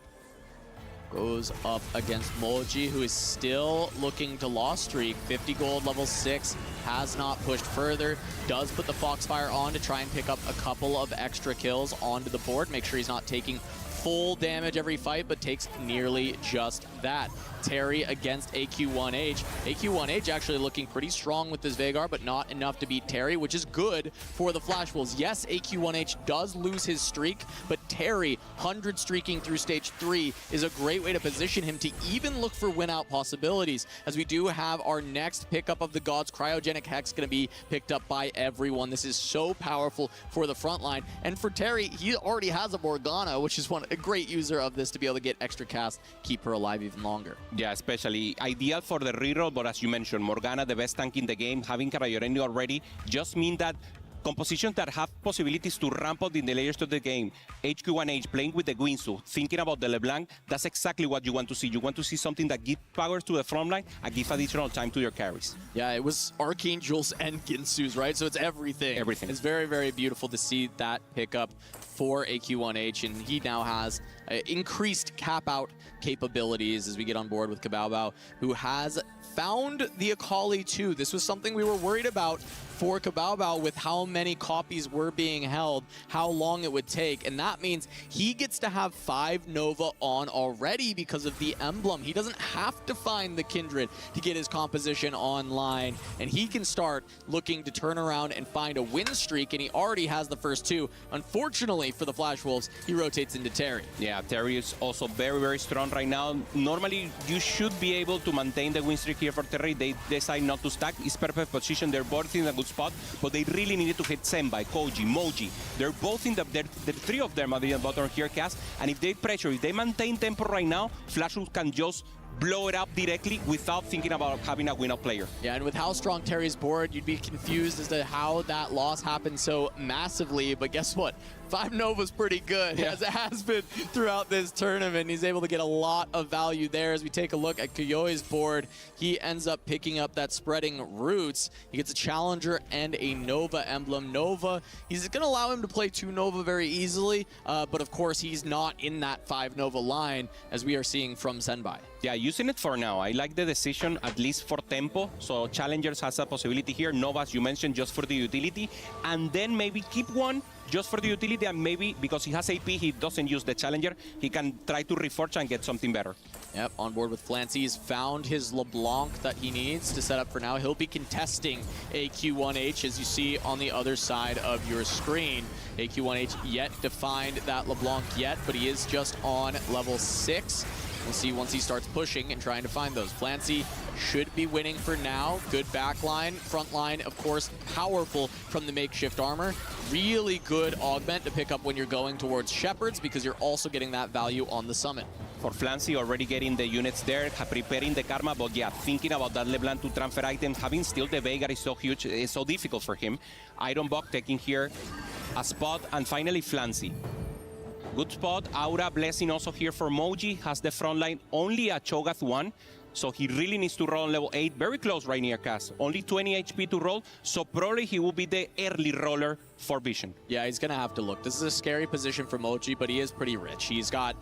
Goes up against Moji, who is still looking to loss streak. 50 gold, level 6, has not pushed further. Does put the Foxfire on to try and pick up a couple of extra kills onto the board. Make sure he's not taking full damage every fight, but takes nearly just that. Terry against AQ1H. AQ1H actually looking pretty strong with this Veigar, but not enough to beat Terry, which is good for the Flash Wolves. Yes, AQ1H does lose his streak, but Terry, 100 streaking through stage 3, is a great way to position him to even look for win-out possibilities, as we do have our next pickup of the gods. Cryogenic Hex going to be picked up by everyone. This is so powerful for the front line. And for Terry, he already has a Morgana, which is a great user of this to be able to get extra cast, keep her alive even longer. Yeah, especially ideal for the reroll, but as you mentioned, Morgana, the best tank in the game, having Cryogenic already, just mean that compositions that have possibilities to ramp up in the layers of the game, HQ1H playing with the Guinsoo, thinking about the LeBlanc, that's exactly what you want to see. You want to see something that gives power to the front line and give additional time to your carries. Yeah, it was Archangels and Ginsu's, right? So it's everything. Everything. It's very, very beautiful to see that pickup for AQ1H, and he now has increased cap-out capabilities as we get on board with Kabaobao, who has found the Akali too. This was something we were worried about for Kabaobao with how many copies were being held, how long it would take, and that means he gets to have 5 Nova on already because of the emblem. He doesn't have to find the Kindred to get his composition online, and he can start looking to turn around and find a win streak, and he already has the first 2. Unfortunately for the Flash Wolves, he rotates into Terry. Yeah, Terry is also very, very strong right now. Normally, you should be able to maintain the win streak here for Terry. They decide not to stack. It's perfect position. They're both in a good spot, but they really needed to hit Senbai, Koji, Moji. They're both in the 3 of them are the bottom here, Cass. And if they pressure, if they maintain tempo right now, Flash Wolves can just blow it up directly without thinking about having a win-out player. Yeah, and with how strong Terry's board, you'd be confused as to how that loss happened so massively, but guess what? 5 Nova's pretty good, as it has been throughout this tournament. He's able to get a lot of value there. As we take a look at Kuyoi's board, he ends up picking up that spreading roots. He gets a Challenger and a Nova emblem. Nova, he's going to allow him to play 2 Nova very easily, but of course he's not in that 5 Nova line, as we are seeing from Senbai. Yeah, using it for now. I like the decision, at least for tempo. So Challengers has a possibility here. Nova, as you mentioned, just for the utility. And then maybe keep one just for the utility, and maybe because he has AP, he doesn't use the Challenger. He can try to reforge and get something better. Yep, on board with Flancy. He's found his LeBlanc that he needs to set up for now. He'll be contesting AQ1H, as you see on the other side of your screen. AQ1H yet to find that LeBlanc yet, but he is just on level 6. We'll see once he starts pushing and trying to find those. Flancy should be winning for now. Good backline. Front line, of course, powerful from the makeshift armor. Really good augment to pick up when you're going towards Shepherds, because you're also getting that value on the summit. For Flancy, already getting the units there, preparing the Karma, but yeah, thinking about that LeBlanc to transfer items, having still the Veigar is so huge, it's so difficult for him. Ironbog taking here a spot, and finally Flancy. Good spot. Aura Blessing also here for Moji. Has the front line only a Cho'Gath 1. So he really needs to roll on level 8. Very close right near Cass. Only 20 HP to roll. So probably he will be the early roller for Vision. Yeah, he's going to have to look. This is a scary position for Moji, but he is pretty rich. He's got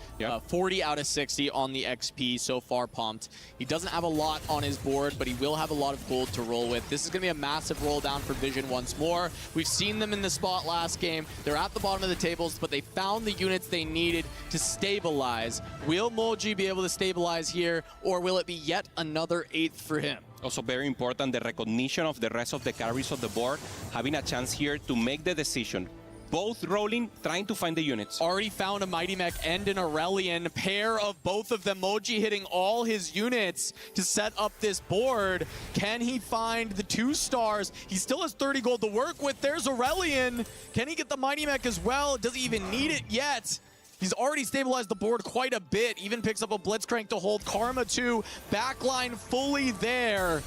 40 out of 60 on the XP so far pumped. He doesn't have a lot on his board, but he will have a lot of gold to roll with. This is going to be a massive roll down for Vision once more. We've seen them in the spot last game. They're at the bottom of the tables, but they found the units they needed to stabilize. Will Moji be able to stabilize here, or will it be yet another 8th for him? Also very important, the recognition of the rest of the carries of the board, having a chance here to make the decision. Both rolling, trying to find the units. Already found a Mighty Mech and an Aurelion. Pair of both of them. Moji hitting all his units to set up this board. Can he find the 2 stars? He still has 30 gold to work with. There's Aurelion. Can he get the Mighty Mech as well? Does he even need it yet? He's already stabilized the board quite a bit. Even picks up a Blitzcrank to hold Karma 2. Backline fully there.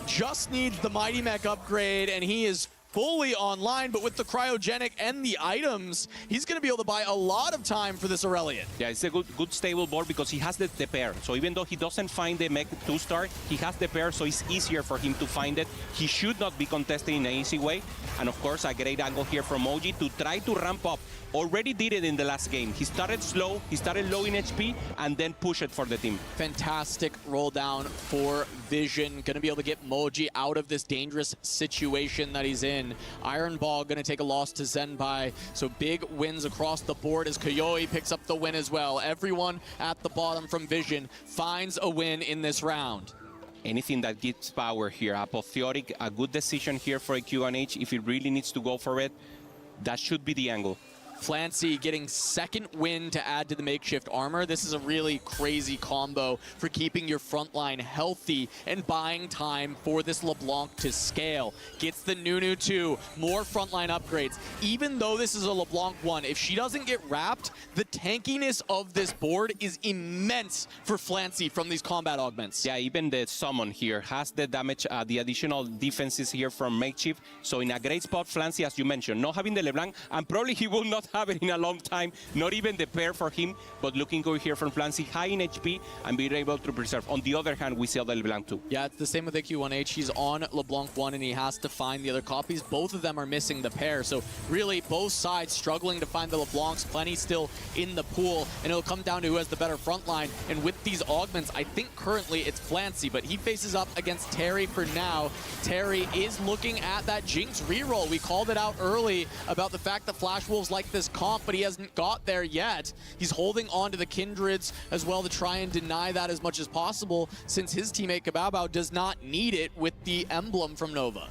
Just needs the Mighty Mech upgrade, and he is fully online, but with the cryogenic and the items, he's going to be able to buy a lot of time for this Aurelion. Yeah, it's a good stable board because he has the pair. So even though he doesn't find the mech 2-star, he has the pair, so it's easier for him to find it. He should not be contesting in an easy way. And of course, a great angle here from Moji to try to ramp up. Already did it in the last game. He started slow, he started low in HP, and then push it for the team. Fantastic roll down for Vision. Going to be able to get Moji out of this dangerous situation that he's in. win. Iron Ball going to take a loss to Zenbai. So big wins across the board as Koyoi picks up the win as well. Everyone at the bottom from Vision finds a win in this round. Anything that gives power here. Apotheotic, a good decision here for a Q1H. If it really needs to go for it, that should be the angle. Flancy getting second win to add to the makeshift armor. This is a really crazy combo for keeping your front line healthy and buying time for this LeBlanc to scale. Gets the Nunu 2, more frontline upgrades. Even though this is a LeBlanc 1, if she doesn't get wrapped, the tankiness of this board is immense for Flancy from these combat augments. Yeah, even the summon here has the damage, the additional defenses here from makeshift. So in a great spot, Flancy, as you mentioned, not having the LeBlanc, and probably he will not have it in a long time, not even the pair for him, but looking good here from Flancy, high in HP and being able to preserve. On the other hand, we see the LeBlanc too. Yeah, it's the same with the Q1H. He's on LeBlanc 1 and he has to find the other copies. Both of them are missing the pair, so really both sides struggling to find the LeBlancs. Plenty still in the pool, and it'll come down to who has the better front line. And with these augments, I think currently it's Flancy, but he faces up against Terry for now. Terry is looking at that Jinx reroll. We called it out early about the fact that Flash Wolves like this comp, but he hasn't got there yet. He's holding on to the Kindreds as well to try and deny that as much as possible, since his teammate Kabao does not need it with the emblem from Nova.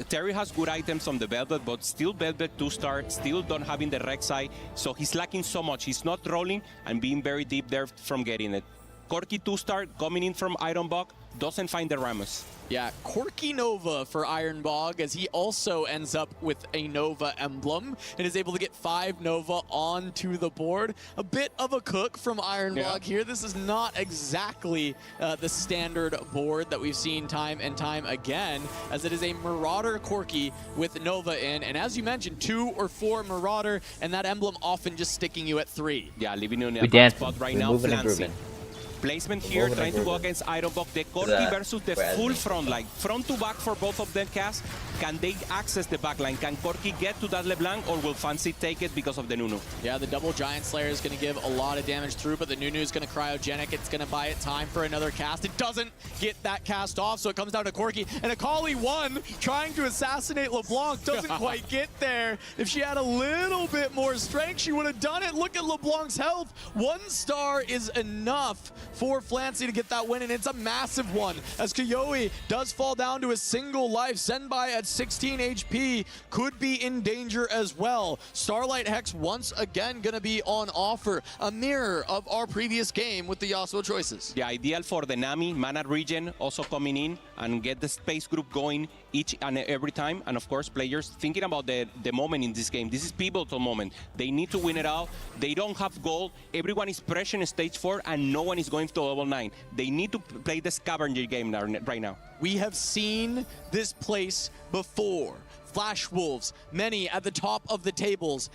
Terry has good items on the Velvet, but still Velvet 2-star, still don't having the Rek'Sai, so he's lacking so much. He's not rolling and being very deep there from getting it. Corki 2-star coming in from Ironbog, doesn't find the Rammus. Yeah, Corki Nova for Ironbog, as he also ends up with a Nova emblem and is able to get 5 Nova onto the board. A bit of a cook from Ironbog here. This is not exactly the standard board that we've seen time and time again, as it is a Marauder Corki with Nova in. And as you mentioned, 2 or 4 Marauder, and that emblem often just sticking you at 3. Yeah, living in a bad spot right now, Flancy. Placement here, trying to go against Ironbog. The Corki versus the full front line. Front to back for both of them cast. Can they access the back line? Can Corki get to that LeBlanc, or will Fancy take it because of the Nunu? Yeah, the double Giant Slayer is going to give a lot of damage through, but the Nunu is going to cryogenic. It's going to buy it time for another cast. It doesn't get that cast off, so it comes down to Corki. And Akali 1 trying to assassinate LeBlanc doesn't quite get there. If she had a little bit more strength, she would have done it. Look at LeBlanc's health. 1 star is enough for Flancy to get that win, and it's a massive one, as Koyoi does fall down to a single life. Zenbai at 16 HP could be in danger as well. Starlight Hex once again gonna be on offer, a mirror of our previous game with the Yasuo choices. Yeah, ideal for the Nami, Mana Regen also coming in and get the space group going each and every time. And of course, players thinking about the moment in this game. This is pivotal moment. They need to win it out. They don't have gold. Everyone is pressuring stage 4 and no one is going to level 9. They need to play the scavenger game right now. We have seen this place before. Flash Wolves, many at the top of the tables.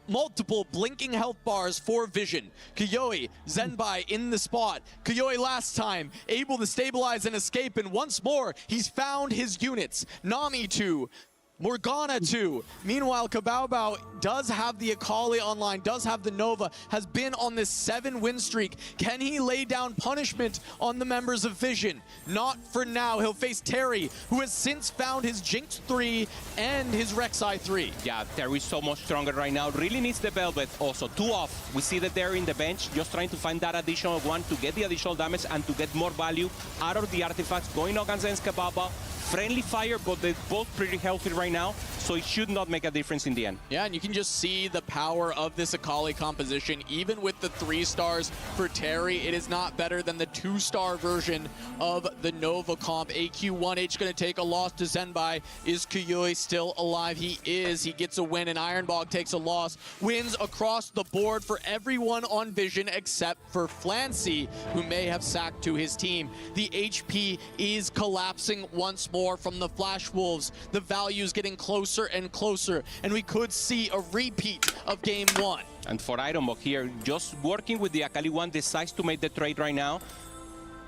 Multiple blinking health bars for Vision. Koyoi, Zenbai in the spot. Koyoi last time able to stabilize and escape, and once more he's found his units. Nami 2, Morgana 2. Meanwhile, Kabao does have the Akali online, does have the Nova, has been on this 7-win streak. Can he lay down punishment on the members of Vision? Not for now. He'll face Terry, who has since found his Jinx 3 and his Rek'Sai 3. Yeah, Terry's so much stronger right now. Really needs the Velvet also. 2 off. We see that they're in the bench, just trying to find that additional one to get the additional damage and to get more value out of the artifacts. Going against Kababa. Friendly fire, but they're both pretty healthy right now, so it should not make a difference in the end. Yeah, and you can just see the power of this Akali composition. Even with the 3 stars for Terry, it is not better than the 2-star version of the Nova comp. AQ1H going to take a loss to Zenbai. Is Koyoi still alive? He is. He gets a win, and Ironbog takes a loss. Wins across the board for everyone on Vision except for Flancy, who may have sacked to his team. The HP is collapsing once more from the Flash Wolves. The value's getting closer and closer, and we could see a repeat of game 1. And for Ironbog here, just working with the Akali 1, decides to make the trade right now.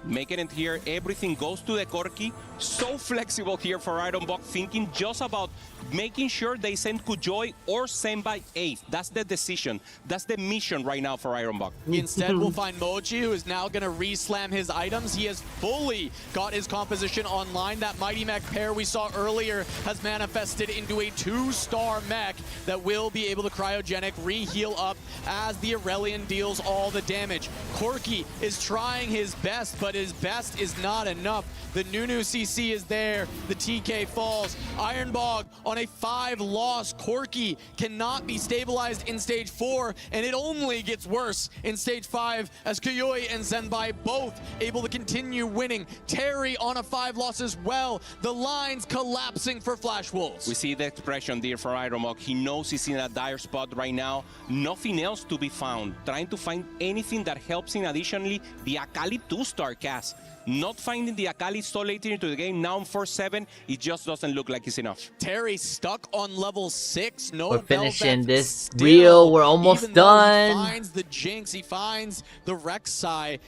making it here. Everything goes to the Corki. So flexible here for Ironbog, thinking just about making sure they send Kujoy or send by 8th. That's the decision. That's the mission right now for Ironbog. Instead, we'll find Moji, who is now going to re-slam his items. He has fully got his composition online. That Mighty Mech pair we saw earlier has manifested into a 2-star mech that will be able to cryogenic re-heal up as the Aurelion deals all the damage. Corki is trying his best, but his best is not enough. The Nunu CC is there. The TK falls. Ironbog on a 5-loss. Corki cannot be stabilized in stage 4, and it only gets worse in stage 5 as Kuyoi and Zenbai both able to continue winning. Terry on a 5-loss as well. The lines collapsing for Flash Wolves. We see the expression there for Ironbog. He knows he's in a dire spot right now. Nothing else to be found. Trying to find anything that helps him. Additionally, the Akali 2-star cast. Not finding the Akali so late into the game, now on 4-7, it just doesn't look like it's enough. Terry stuck on level 6. No, we're finishing this still, reel. We're almost even done. He finds the Jinx, he finds the Rek'Sai.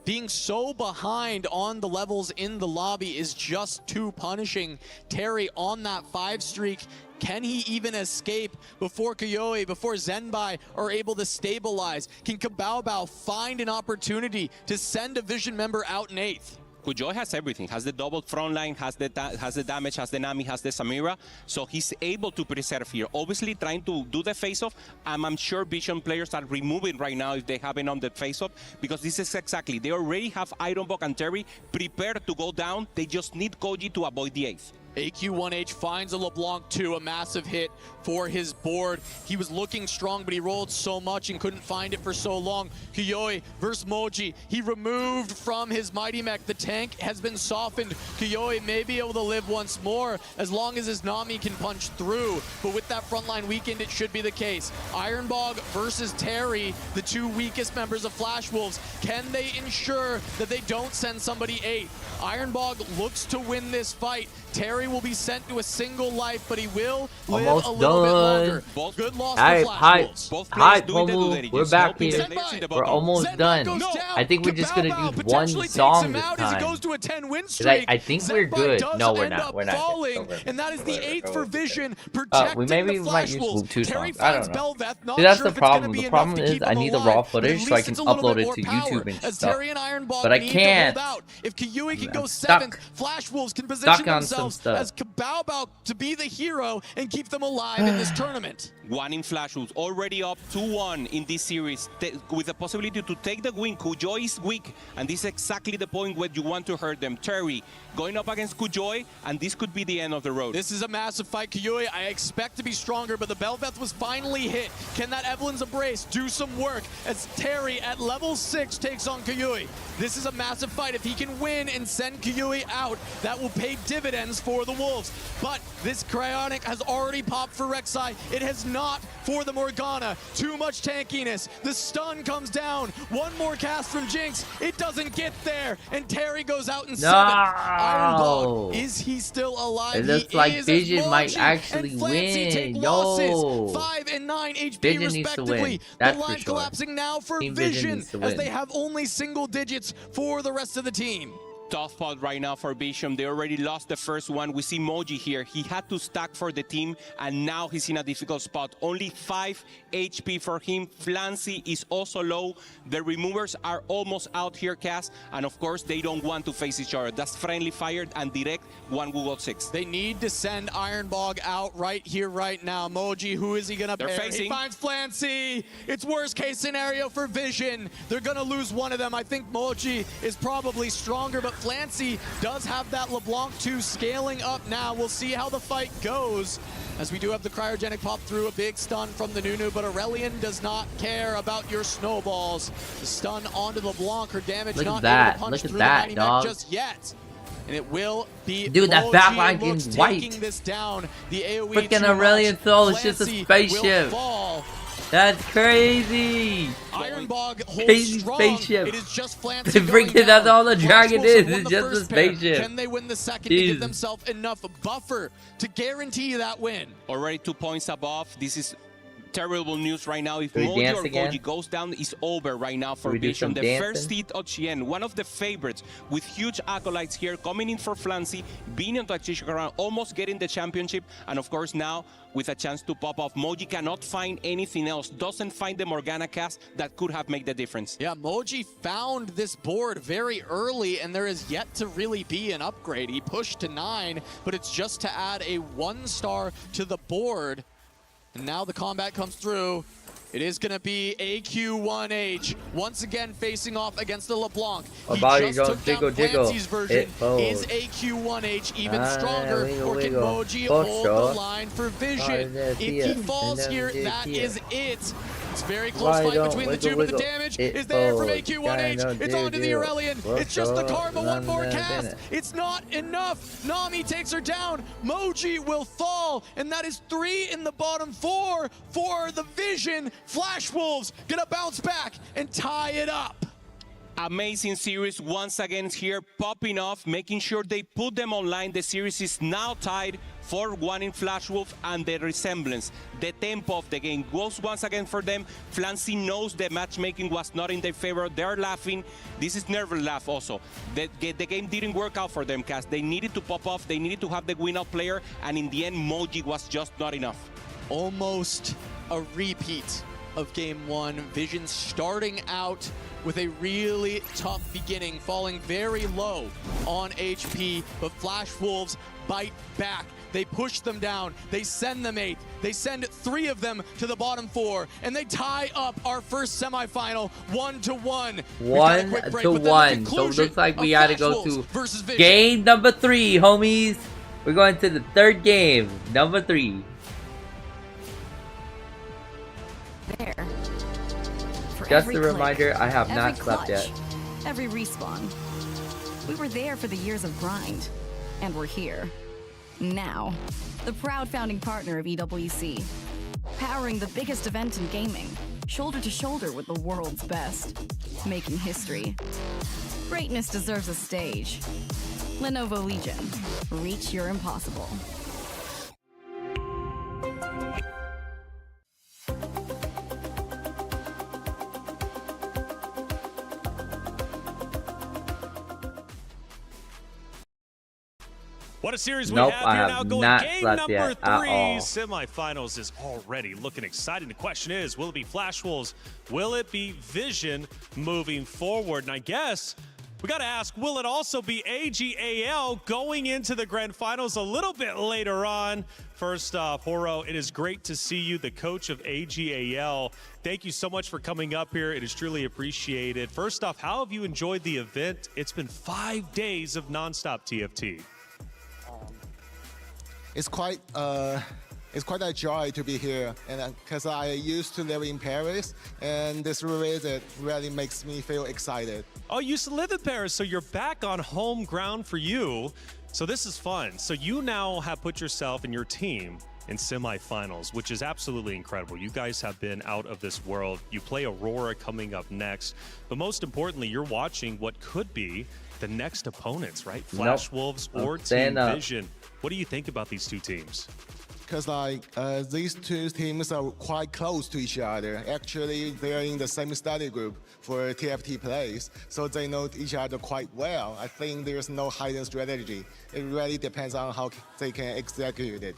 Being so behind on the levels in the lobby is just too punishing. Terry on that 5 streak. Can he even escape before Kuyoi, before Zenbai are able to stabilize? Can Kabaobao find an opportunity to send a Vision member out in 8th? Kujoy has everything, has the double front line, has the damage, has the Nami, has the Samira, so he's able to preserve here. Obviously trying to do the face-off, I'm sure Vision players are removing right now if they haven't on the face-off, because this is exactly, they already have Ironbog and Terry prepared to go down, they just need Koji to avoid the 8th. AQ1H finds a LeBlanc 2, a massive hit for his board. He was looking strong, but he rolled so much and couldn't find it for so long. Kuyoi versus Moji. He removed from his Mighty Mech. The tank has been softened. Kuyoi may be able to live once more as long as his Nami can punch through. But with that frontline weakened, it should be the case. Ironbog versus Terry, the 2 weakest members of Flash Wolves. Can they ensure that they don't send somebody 8th? Ironbog looks to win this fight. Terry will be sent to a single life, but he will live a little bit longer. Good loss for Flash Wolves. Both players doing Pomu, we're back here. We're almost done. I think we're just gonna do one song this time. I think we're good. No, we're not. We're not. And that is the 8th for Vision. We maybe might use 2 songs. I don't know. See, that's the problem. The problem is I need the raw footage so I can upload it to YouTube and stuff. But I can't. If Kuyui can go 7th, Flash Wolves can position themselves as Kabaobao to be the hero and keep them alive in this tournament. One in Flash Wolves, already up 2-1 in this series, with the possibility to take the win. Kujoy is weak, and this is exactly the point where you want to hurt them. Terry going up against Kujoy, and this could be the end of the road. This is a massive fight. Kuyui, I expect to be stronger, but the Bel'Veth was finally hit. Can that Evelyn's Embrace do some work as Terry at level 6 takes on Kuyui? This is a massive fight. If he can win and send Kuyui out, that will pay dividends for the Wolves. But this Cryonic has already popped for Rek'Sai. It has not for the Morgana. Too much tankiness. The stun comes down. One more cast from Jinx. It doesn't get there. And Terry goes out in 7th. Ironbog, is he still alive? It looks like Vision might actually win. Yo. 5 and 9 HP Vision needs to win. respectively. That's the line for sure. collapsing now for Team Vision needs to as win. they have only single digits for the rest of the team. Tough spot right now for Vision. They already lost the first one. We see Moji here. He had to stack for the team, and now he's in a difficult spot. Only 5 HP for him. Flancy is also low. The removers are almost out here, Cass, and of course, they don't want to face each other. That's friendly fire and direct one Google 6. They need to send Ironbog out right here, right now. Moji, who is he going to pair? He finds Flancy. It's worst case scenario for Vision. They're going to lose one of them. I think Moji is probably stronger, but Flancy does have that LeBlanc 2 scaling up now. We'll see how the fight goes, as we do have the cryogenic pop through, a big stun from the Nunu, but Aurelion does not care about your snowballs. The stun onto LeBlanc, her damage not able to punch through the Mighty Mech just yet. And it will be dude, that backline getting white. This down. The AoE freaking Aurelion soul is just a spaceship. That's crazy. Ironbog holds crazy strong. Spaceship. It is just Flancy freaking that's all the dragon is. It's just a spaceship. Can they win the second to give themselves enough buffer to guarantee that win? Already 2 points above. This is terrible news right now. If Moji or Koji goes down, it's over right now for Vision. The first seed of Chien, one of the favorites with huge acolytes here, coming in for Flancy, being on the Tactician round, almost getting the championship, and of course now with a chance to pop off. Moji cannot find anything else, doesn't find the Morgana cast that could have made the difference. Yeah, Moji found this board very early, and there is yet to really be an upgrade. He pushed to 9, but it's just to add a 1-star to the board. And now the combat comes through. It is going to be AQ1H once again facing off against the LeBlanc. He just took down Clancy's version. Is AQ1H even stronger, or can Moji hold the line for Vision? If he falls here, that is it. It's a very close fight between the two, but the damage is there from AQ1H. It's on to the Aurelion. It's just the Karma, one more cast. It's not enough. Nami takes her down. Moji will fall, and that is 3 in the bottom 4 for the Vision. Flash Wolves gonna bounce back and tie it up. Amazing series once again here, popping off, making sure they put them online. The series is now tied 4-1 in Flash Wolf, and the resemblance, the tempo of the game goes once again for them. Flancy knows the matchmaking was not in their favor. They're laughing. This is nervous laugh also. The game didn't work out for them, Cass. They needed to pop off. They needed to have the win-out player, and in the end, Moji was just not enough. Almost a repeat of game 1. Vision starting out with a really tough beginning, falling very low on HP, but Flash Wolves bite back. They push them down, they send them 8, they send 3 of them to the bottom 4, and they tie up our first semifinal 1-1. 1-1. So it looks like we gotta go to game number 3, homies. We're going to the 3rd game, number 3. There. Just a reminder, I have not slept yet. Every respawn. We were there for the years of grind, and we're here. Now, the proud founding partner of EWC, powering the biggest event in gaming, shoulder to shoulder with the world's best, making history. Greatness deserves a stage. Lenovo Legion, reach your impossible. What a series nope, we have here now going game number 3. Semifinals is already looking exciting. The question is, will it be Flash Wolves? Will it be Vision moving forward? And I guess we got to ask, will it also be AGAL going into the grand finals a little bit later on? First off, Horo, it is great to see you, the coach of AGAL. Thank you so much for coming up here. It is truly appreciated. First off, how have you enjoyed the event? It's been 5 days of nonstop TFT. It's quite a joy to be here, and because I used to live in Paris, and this visit really makes me feel excited. Oh, you used to live in Paris, so you're back on home ground for you. So this is fun. So you now have put yourself and your team in semifinals, which is absolutely incredible. You guys have been out of this world. You play Aurora coming up next, but most importantly, you're watching what could be the next opponents, right? Flash Wolves or Team Vision. What do you think about these two teams? Because these two teams are quite close to each other. Actually, they're in the same study group for TFT plays, so they know each other quite well. I think there's no hidden strategy. It really depends on how they can execute it.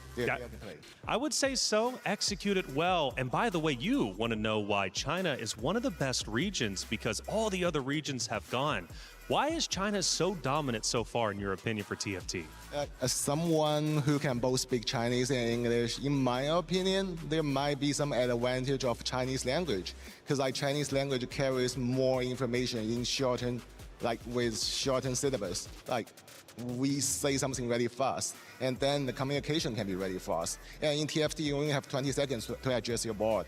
I would say so. Execute it well. And by the way, you want to know why China is one of the best regions, because all the other regions have gone. Why is China so dominant so far, in your opinion, for TFT? As someone who can both speak Chinese and English, in my opinion, there might be some advantage of Chinese language, because Chinese language carries more information in shortened, with shortened syllabus. We say something really fast, and then the communication can be really fast. And in TFT, you only have 20 seconds to adjust your board.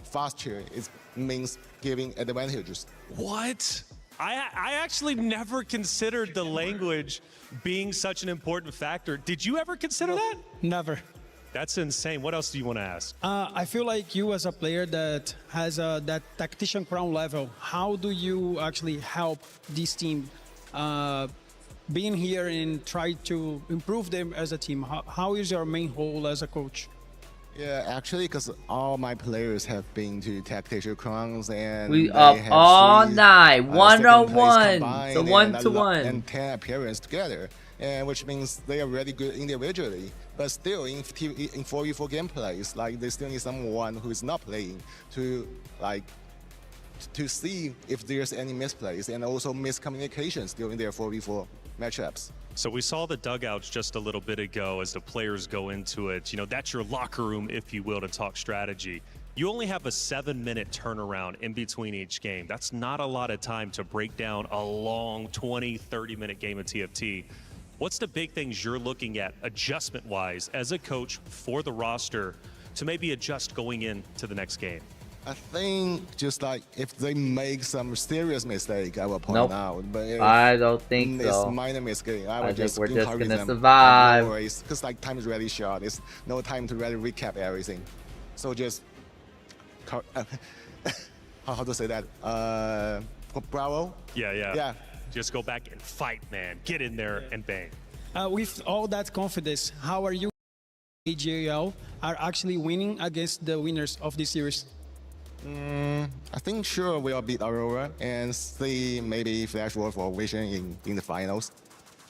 Faster, it means giving advantages. What? I actually never considered the language being such an important factor. Did you ever consider that? Never. That's insane. What else do you want to ask? I feel like you, as a player that has that tactician crown level, how do you actually help this team being here and try to improve them as a team? How is your main role as a coach? Yeah, actually, because all my players have been to Tactical Crowns and We they up have all three, night, second place 101, combined the and 1-to-1. and 10 appearances together, and which means they are really good individually. But still, in 4v4 gameplays, like they still need someone who is not playing to to see if there's any misplays and also miscommunications during their 4v4 matchups. So we saw the dugouts just a little bit ago as the players go into it. You know, that's your locker room, if you will, to talk strategy. You only have a 7-minute turnaround in between each game. That's not a lot of time to break down a long 20, 30-minute game of TFT. What's the big things you're looking at adjustment-wise as a coach for the roster to maybe adjust going into the next game? I think just like if they make some serious mistake, I will point out. But I don't think it's so. Minor mistake, I I will think just we're just encourage gonna them. survive. No worries, because like time is really short. It's no time to really recap everything. So just how to say that? Bravo. Yeah. Just go back and fight, man. Get in there and bang. With all that confidence, how are you? AJL are actually winning against the winners of this series. I think sure we'll beat Aurora and see maybe Flash Wolf or Vision in the finals.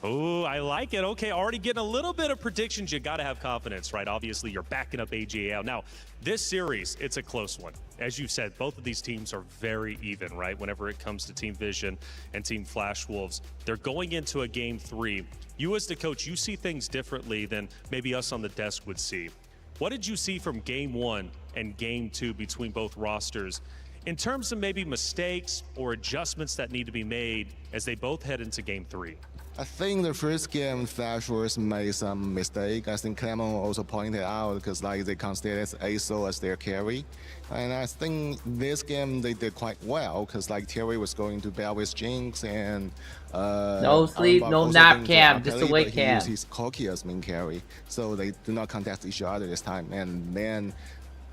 Oh, I like it. Okay, already getting a little bit of predictions. You got to have confidence, right? Obviously, you're backing up AGAL. Now, this series, it's a close one. As you've said, both of these teams are very even, right? Whenever it comes to Team Vision and Team Flash Wolves, they're going into a game 3. You as the coach, you see things differently than maybe us on the desk would see. What did you see from game 1 and game 2 between both rosters in terms of maybe mistakes or adjustments that need to be made as they both head into game 3? I think the first game, Flash Wolves made some mistake. I think Clement also pointed out because like they consider ASO as their carry. And I think this game they did quite well because like Terry was going to battle with Jinx and no sleep, no nap cam, just a wake cam. He used his Corki as main carry, so they do not contest each other this time, and then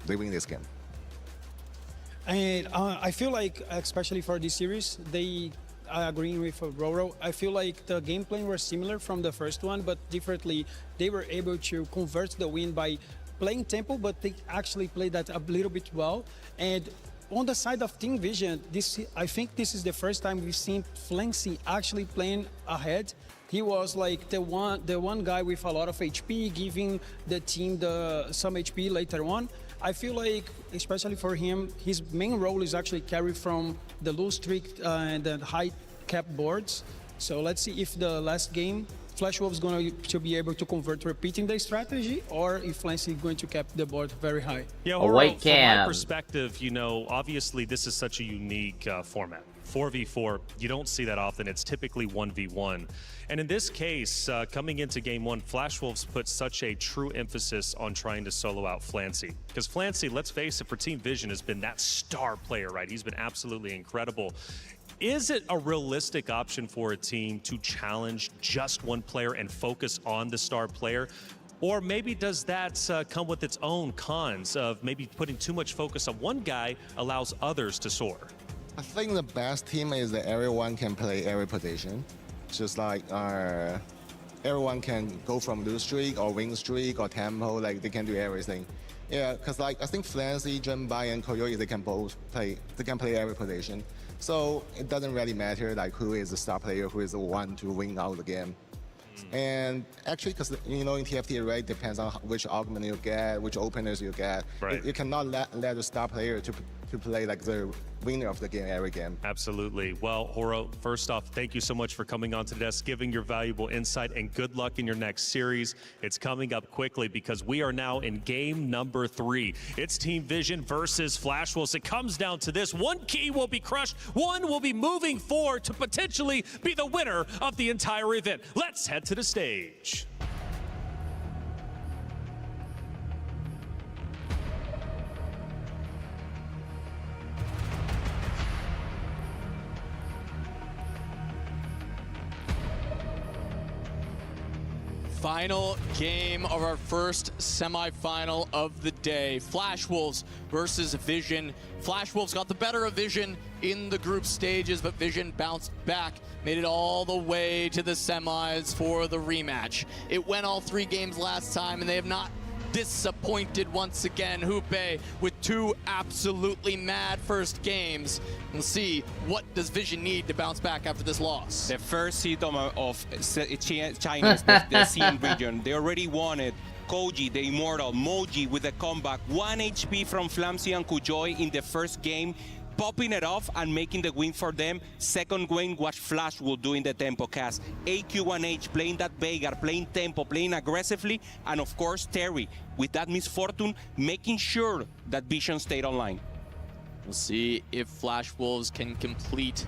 they win this game. And I feel like, especially for this series, I agree with Roro. I feel like the gameplay were similar from the first one, but differently. They were able to convert the win by playing tempo, but they actually played that a little bit well. And on the side of Team Vision, I think this is the first time we've seen Flancy actually playing ahead. He was like the one guy with a lot of HP, giving the team some HP later on. I feel like, especially for him, his main role is actually carry from the low streak and the high cap boards. So let's see if the last game, Flash Wolf is going to be able to convert repeating the strategy, or if Lancy is going to cap the board very high. Yeah, from my perspective, you know, obviously this is such a unique format. 4v4, you don't see that often. It's typically 1v1. And in this case, coming into game 1, Flash Wolves put such a true emphasis on trying to solo out Flancy. Because Flancy, let's face it, for Team Vision has been that star player, right? He's been absolutely incredible. Is it a realistic option for a team to challenge just one player and focus on the star player? Or maybe does that come with its own cons of maybe putting too much focus on one guy allows others to soar? I think the best team is that everyone can play every position. Just like everyone can go from lose streak or win streak or tempo, like they can do everything. Yeah, because like I think Flancy, Junbai, and Koyote, they can play every position. So it doesn't really matter like who is the star player, who is the one to win out the game. And actually, because you know in TFT it really depends on which augment you get, which openers you get. Right. You cannot let the star player to play like the winner of the game every game. Absolutely. Well, Horo, first off, thank you so much for coming on to the desk, giving your valuable insight, and good luck in your next series. It's coming up quickly because we are now in game number 3. It's Team Vision versus Flash Wolves. It comes down to this. One key will be crushed. One will be moving forward to potentially be the winner of the entire event. Let's head to the stage. Final game of our first semifinal of the day. Flash Wolves versus Vision. Flash Wolves got the better of Vision in the group stages, but Vision bounced back, made it all the way to the semis for the rematch. It went all 3 games last time, and they have not disappointed once again. Hoope with 2 absolutely mad first games. We'll see what does Vision need to bounce back after this loss. The first seed of China, the CM region, they already won it. Koji, the Immortal, Moji with the comeback, 1 HP from Flamsy and Kujoy in the first game, popping it off and making the win for them. Second win was Flashwood doing the tempo cast. AQ1H playing that Veigar, playing tempo, playing aggressively, and of course Terry with that misfortune, making sure that Vision stayed online. We'll see if Flash Wolves can complete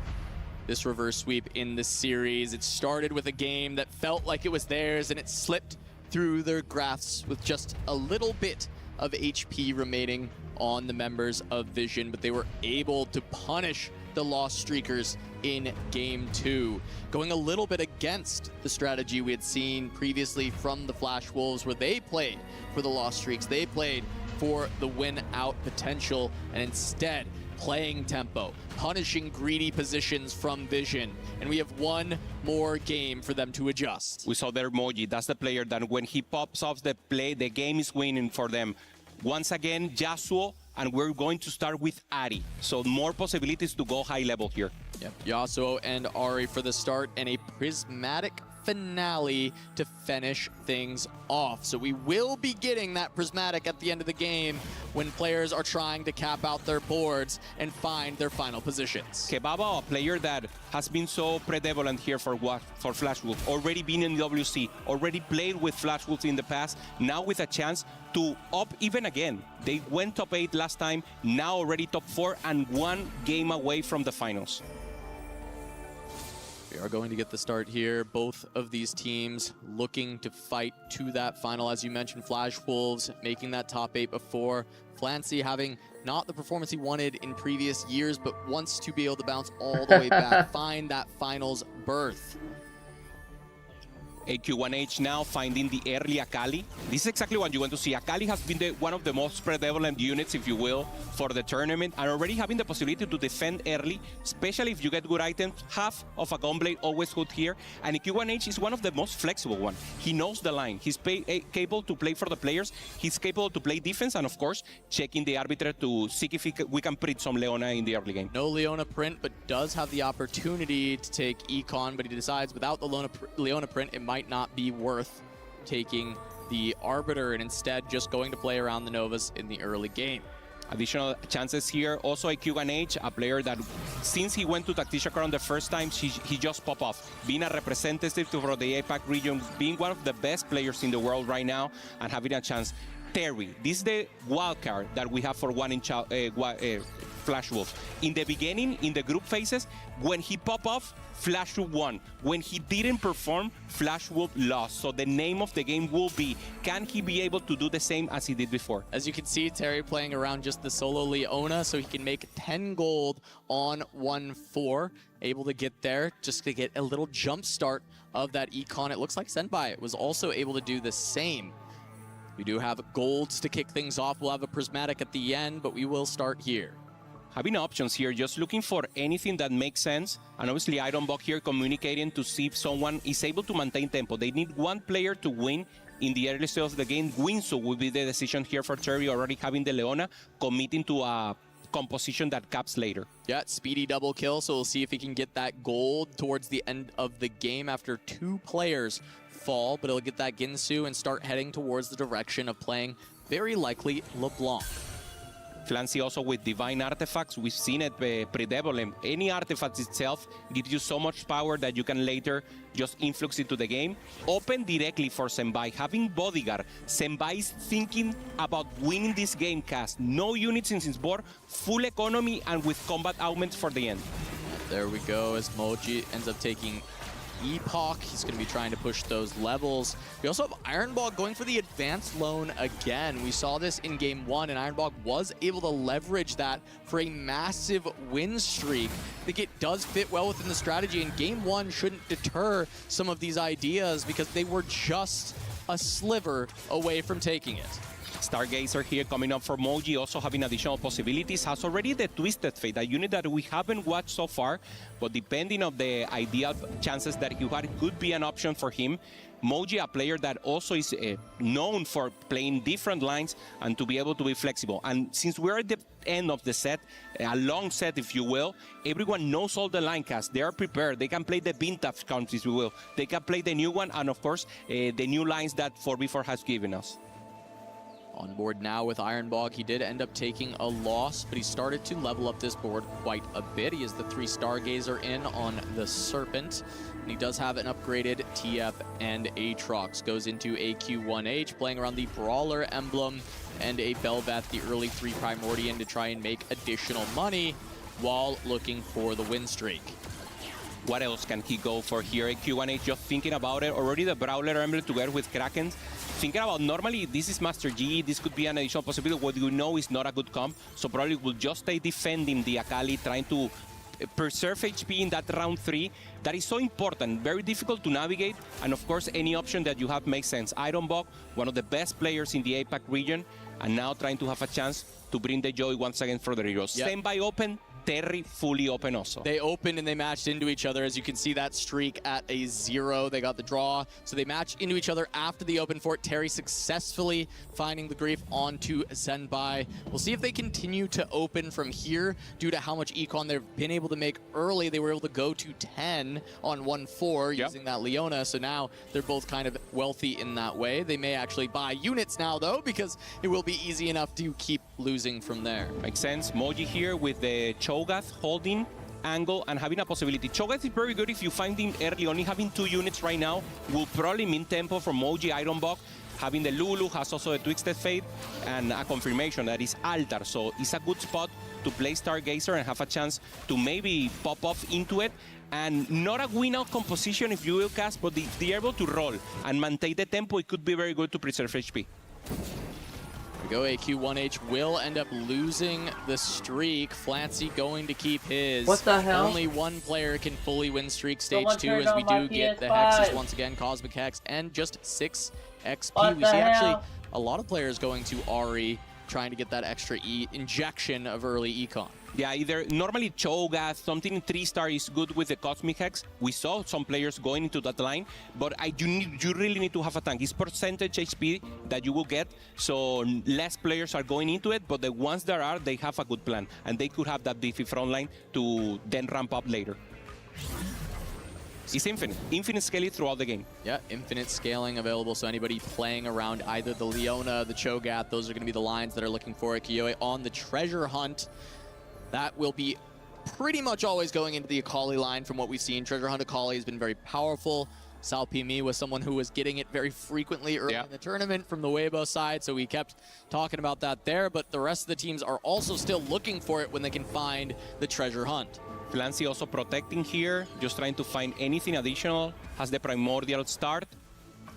this reverse sweep in the series. It started with a game that felt like it was theirs, and it slipped through their grasps with just a little bit of HP remaining on the members of Vision, but they were able to punish the Lost Streakers in Game 2, going a little bit against the strategy we had seen previously from the Flash Wolves, where they played for the Lost Streaks, they played for the win-out potential, and instead playing tempo, punishing greedy positions from Vision, and we have one more game for them to adjust. We saw their Moji, that's the player that when he pops off the play, the game is winning for them. Once again, Yasuo, and we're going to start with Ari. So more possibilities to go high level here. Yep, Yasuo and Ari for the start, and a prismatic finale to finish things off. So we will be getting that prismatic at the end of the game when players are trying to cap out their boards and find their final positions. Kebaba, a player that has been so prevalent here for Flashwolf, already been in EWC, already played with Flashwolf in the past, now with a chance to up even again. They went top 8 last time, now already top 4 and 1 game away from the finals. We are going to get the start here. Both of these teams looking to fight to that final. As you mentioned, Flash Wolves making that top 8 before. Flancy having not the performance he wanted in previous years, but wants to be able to bounce all the way back, find that finals berth. AQ1H now finding the early Akali. This is exactly what you want to see. Akali has been one of the most prevalent units, if you will, for the tournament, and already having the possibility to defend early, especially if you get good items. Half of a gunblade always good here, and AQ1H is one of the most flexible one. He knows the line. He's capable to play for the players. He's capable to play defense, and of course, checking the arbiter to see if we can print some Leona in the early game. No Leona print, but does have the opportunity to take Econ, but he decides without the Leona print, it might not be worth taking the Arbiter and instead just going to play around the Novas in the early game. Additional chances here. Also AQ1H, a player that since he went to Tacticia Crown the first time, he just popped off. Being a representative for the APAC region, being one of the best players in the world right now and having a chance. Terry, this is the wild card that we have for Flash Wolf. In the beginning, in the group phases, when he popped off, Flash Wolf won. When he didn't perform, Flash Wolf lost. So the name of the game will be, can he be able to do the same as he did before? As you can see, Terry playing around just the solo Leona, so he can make 10 gold on 1-4. Able to get there, just to get a little jump start of that Econ. It looks like Senpai was also able to do the same. We do have golds to kick things off. We'll have a prismatic at the end, but we will start here. Having options here, just looking for anything that makes sense. And obviously Ironbog here communicating to see if someone is able to maintain tempo. They need one player to win in the early stage of the game. Winsu will be the decision here for Terry, already having the Leona, committing to a composition that caps later. Yeah, speedy double kill, so we'll see if he can get that gold towards the end of the game after 2 players fall, but he'll get that Ginsu and start heading towards the direction of playing very likely LeBlanc. Flancy also with divine artifacts. We've seen it prevalent. Any artifact itself gives you so much power that you can later just influx into the game. Open directly for Senpai. Having bodyguard, Senpai is thinking about winning this game cast. No units in his board, full economy, and with combat augments for the end. There we go, as Moji ends up taking Epoch. He's going to be trying to push those levels. We also have Ironbog going for the advanced loan again. We saw this in Game 1, and Ironbog was able to leverage that for a massive win streak. I think it does fit well within the strategy, and Game 1 shouldn't deter some of these ideas because they were just a sliver away from taking it. Stargazer here coming up for Moji, also having additional possibilities. Has already the Twisted Fate, a unit that we haven't watched so far, but depending on the ideal chances that he had, could be an option for him. Moji, a player that also is known for playing different lines and to be able to be flexible. And since we're at the end of the set, a long set, if you will, everyone knows all the line casts. They are prepared. They can play the vintage countries, if you will. They can play the new one, and of course, the new lines that 4v4 has given us. On board now with Ironbog, he did end up taking a loss, but he started to level up this board quite a bit. He has the 3 Stargazer in on the Serpent, and he does have an upgraded TF and Aatrox. Goes into AQ1H, playing around the Brawler emblem and a Bel'Veth, the early 3 Primordian, to try and make additional money while looking for the win streak. What else can he go for here? AQ1H, just thinking about it. Already the Brawler emblem together with Kraken. Thinking about, normally this is Master G, this could be an additional possibility. What you know is not a good comp, so probably will just stay defending the Akali, trying to preserve HP in that round 3. That is so important, very difficult to navigate, and of course any option that you have makes sense. Ironbog, one of the best players in the APAC region, and now trying to have a chance to bring the joy once again for the heroes. Yep. Standby open, Terry fully open also. They opened and they matched into each other. As you can see, that streak at a 0. They got the draw. So they matched into each other after the open fort. Terry successfully finding the grief onto Senpai. We'll see if they continue to open from here due to how much econ they've been able to make early. They were able to go to 10 on 1-4 using that Leona. So now they're both kind of wealthy in that way. They may actually buy units now, though, because it will be easy enough to keep losing from there. Makes sense. Moji here with the Cho'Gath holding angle and having a possibility. Cho'Gath is very good if you find him early. Only having 2 units right now will probably mean tempo from Moji. Ironbog having the Lulu, has also a Twisted Fate and a confirmation that is Altar. So it's a good spot to play Stargazer and have a chance to maybe pop off into it. And not a win-out composition if you will cast, but they're able to roll and maintain the tempo. It could be very good to preserve HP. We go. AQ1H will end up losing the streak. Flancy going to keep his. What the hell? Only one player can fully win streak stage 2, Someone as we do get the hexes once again, Cosmic Hex, and just 6 XP. We see actually a lot of players going to Ahri, trying to get that extra injection of early econ. Yeah, either normally Cho'Gath, something 3-star is good with the Cosmic Hex. We saw some players going into that line, but you really need to have a tank. It's percentage HP that you will get, so less players are going into it, but the ones that are, they have a good plan, and they could have that beefy front line to then ramp up later. It's infinite scaling throughout the game. Yeah, infinite scaling available, so anybody playing around either the Leona, the Cho'Gath, those are going to be the lines that are looking for it. Kiyoe on the treasure hunt. That will be pretty much always going into the Akali line from what we've seen. Treasure Hunt Akali has been very powerful. Salpimi was someone who was getting it very frequently early in the tournament from the Weibo side, so we kept talking about that there, but the rest of the teams are also still looking for it when they can find the Treasure Hunt. Flancy also protecting here, just trying to find anything additional. Has the Primordial start.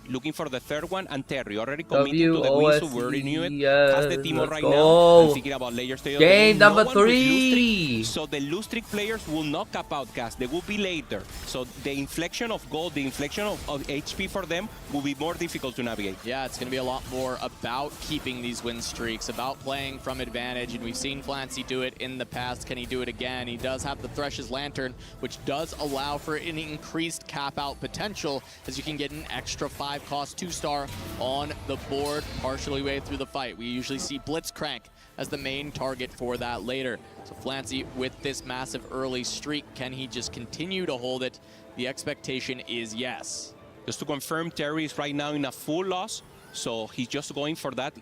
Looking for the 3rd one, and Terry already committed to the win, so we already knew it. Has the team right now, and thinking about layers. Game number 3! So the loose streak players will not cap out cast, they will be later. So the inflection of gold, the inflection of HP for them will be more difficult to navigate. Yeah, it's going to be a lot more about keeping these win streaks, about playing from advantage, and we've seen Flancy do it in the past. Can he do it again? He does have the Thresh's Lantern, which does allow for an increased cap out potential, as you can get an extra 5 cost 2-star on the board partially way through the fight. We usually see Blitzcrank as the main target for that later. So Flancy with this massive early streak, can he just continue to hold it? The expectation is yes. Just to confirm, Terry is right now in a full loss, so he's just going for that.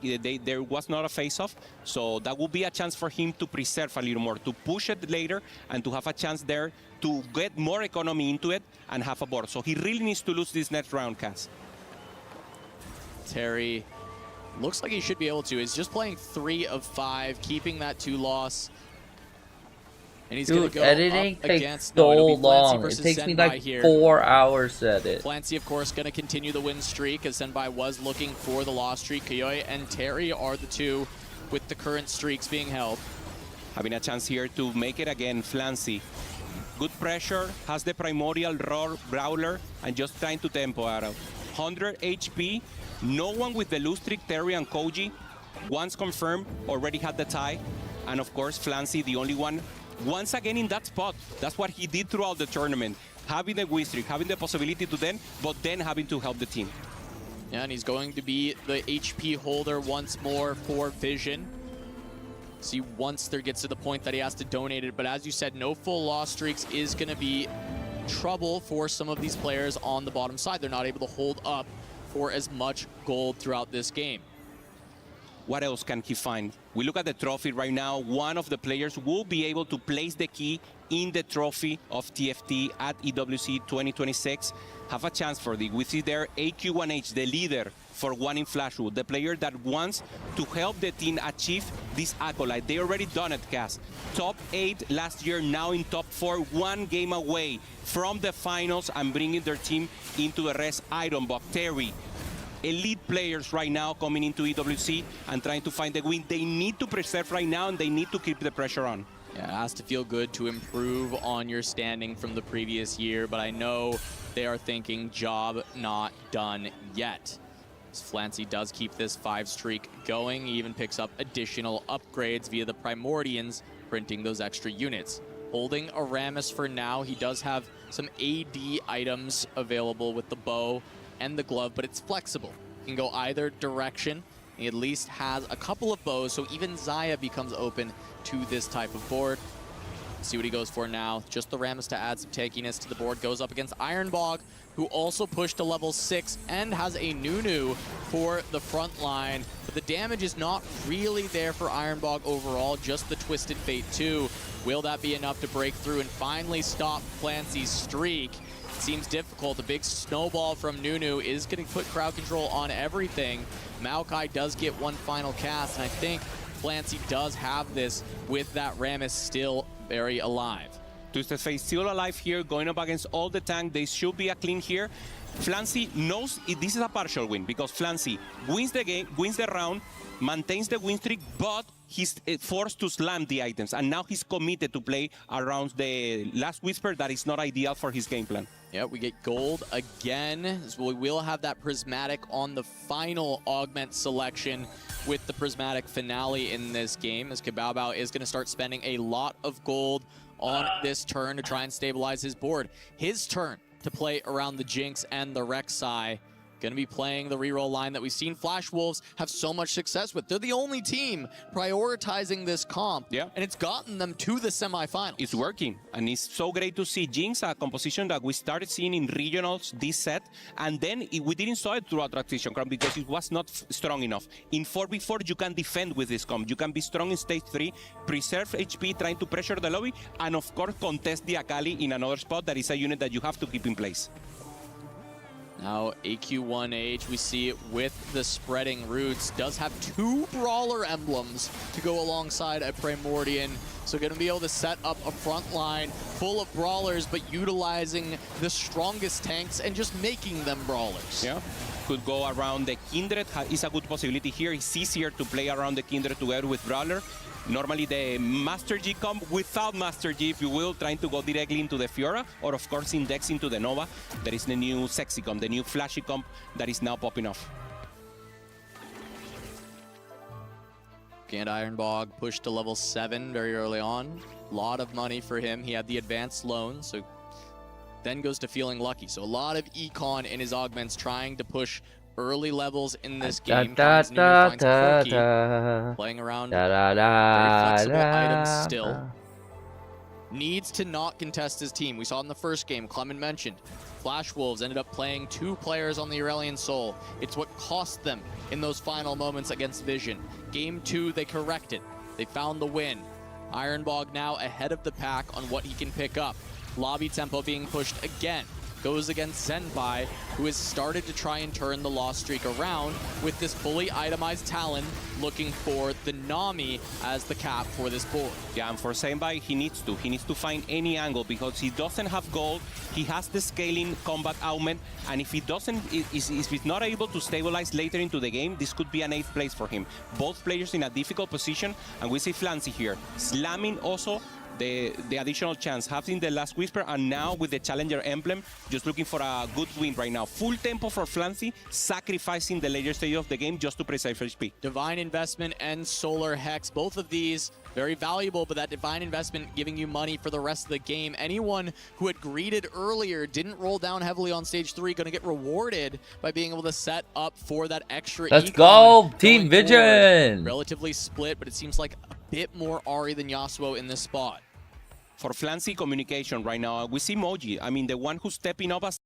There was not a face-off, so that will be a chance for him to preserve a little more, to push it later, and to have a chance there to get more economy into it and have a board. So he really needs to lose this next round, Cass. Terry looks like he should be able to. He's just playing 3 of 5, keeping that 2 loss. And he's going to go editing up takes against so long. It takes me like 4 hours to edit. Flancy, of course, going to continue the win streak, as Senpai was looking for the loss streak. Kiyoe and Terry are the 2 with the current streaks being held. Having a chance here to make it again, Flancy. Good pressure, has the Primordial Brawler, and just trying to tempo out of 100 HP. No one with the loose streak, Terry and Koji. once confirmed, already had the tie. And of course, Flancy, the only one, once again in that spot. That's what he did throughout the tournament. Having the win streak, having the possibility to but then having to help the team. Yeah, and he's going to be the HP holder once more for Vision. See, once there gets to the point that he has to donate it, but as you said, no full loss streaks is going to be trouble for some of these players on the bottom side. They're not able to hold up for as much gold throughout this game. What else can he find? We look at the trophy right now. One of the players will be able to place the key in the trophy of TFT at EWC 2026. Have a chance for the. We see there AQ1H, the leader for one in Flashwood, the player that wants to help the team achieve this accolade. They already done it, Cass. Top 8 last year, now in top 4, 1 game away from the finals and bringing their team into the rest. Ironbog, Terry, elite players right now coming into EWC and trying to find the win. They need to preserve right now and they need to keep the pressure on. Yeah, it has to feel good to improve on your standing from the previous year, but I know they are thinking job not done yet. Flancy does keep this 5 streak going. He even picks up additional upgrades via the Primordians, printing those extra units. Holding Aramis for now. He does have some AD items available with the bow and the glove, but it's flexible. It can go either direction. He at least has a couple of bows, so even Zaya becomes open to this type of board. See what he goes for now. Just the Rammus to add some tankiness to the board. Goes up against Ironbog, who also pushed to level 6 and has a Nunu for the front line. But the damage is not really there for Ironbog overall, just the Twisted Fate 2. Will that be enough to break through and finally stop Clancy's streak? It seems difficult. A big snowball from Nunu is going to put crowd control on everything. Maokai does get one final cast, and I think Clancy does have this with that Rammus still very alive. Twisted Fate still alive here, going up against all the tank. They should be a clean here. Flancy knows this is a partial win because Flancy wins the game, wins the round, maintains the win streak, but he's forced to slam the items, and now he's committed to play around the last Whisper. That is not ideal for his game plan. Yeah, we get gold again. So we will have that Prismatic on the final augment selection with the Prismatic finale in this game, as Kabao is going to start spending a lot of gold on this turn to try and stabilize his board. His turn to play around the Jinx and the Rek'Sai. Going to be playing the reroll line that we've seen Flash Wolves have so much success with. They're the only team prioritizing this comp, and it's gotten them to the semifinals. It's working, and it's so great to see Jinx, a composition that we started seeing in regionals this set, and then we didn't saw it throughout Transition Crown because it was not strong enough. In 4v4, you can defend with this comp. You can be strong in stage 3, preserve HP, trying to pressure the lobby, and of course contest the Akali in another spot. That is a unit that you have to keep in place. Now AQ1H, we see it with the spreading roots, does have 2 brawler emblems to go alongside a Primordian. So going to be able to set up a front line full of brawlers, but utilizing the strongest tanks and just making them brawlers. Yeah, could go around the Kindred, is a good possibility here. It's easier to play around the Kindred together with brawler. Normally the Master G comp without Master G, if you will, trying to go directly into the Fiora, or of course index into the Nova. There is the new sexy comp, the new flashy comp that is now popping off. And Ironbog pushed to level 7 very early on. A lot of money for him. He had the advanced loan, so then goes to feeling lucky. So a lot of econ in his augments, trying to push early levels in this game. Playing around very flexible items still. Needs to not contest his team. We saw in the first game, Clement mentioned, Flash Wolves ended up playing 2 players on the Aurelion Soul. It's what cost them in those final moments against Vision. Game 2, they corrected. They found the win. Ironbog now ahead of the pack on what he can pick up. Lobby tempo being pushed again. Goes against Senpai, who has started to try and turn the loss streak around with this fully itemized Talon, looking for the Nami as the cap for this board. Yeah, and for Senpai, he needs to find any angle because he doesn't have gold. He has the scaling combat augment, and if he doesn't, if he's not able to stabilize later into the game, this could be an 8th place for him. Both players in a difficult position, and we see Flancy here slamming also the additional chance, having the last whisper, and now with the challenger emblem, just looking for a good win right now. Full tempo for Flancy, sacrificing the later stage of the game just to preserve HP. Divine Investment and Solar Hex, both of these very valuable, but that Divine Investment giving you money for the rest of the game. Anyone who had greeted earlier, didn't roll down heavily on stage 3, going to get rewarded by being able to set up for that extra Let's econ go, Team going Vision! forward. Relatively split, but it seems like a bit more Ari than Yasuo in this spot. For Flancy communication right now, we see Moji. I mean, the one who's stepping up as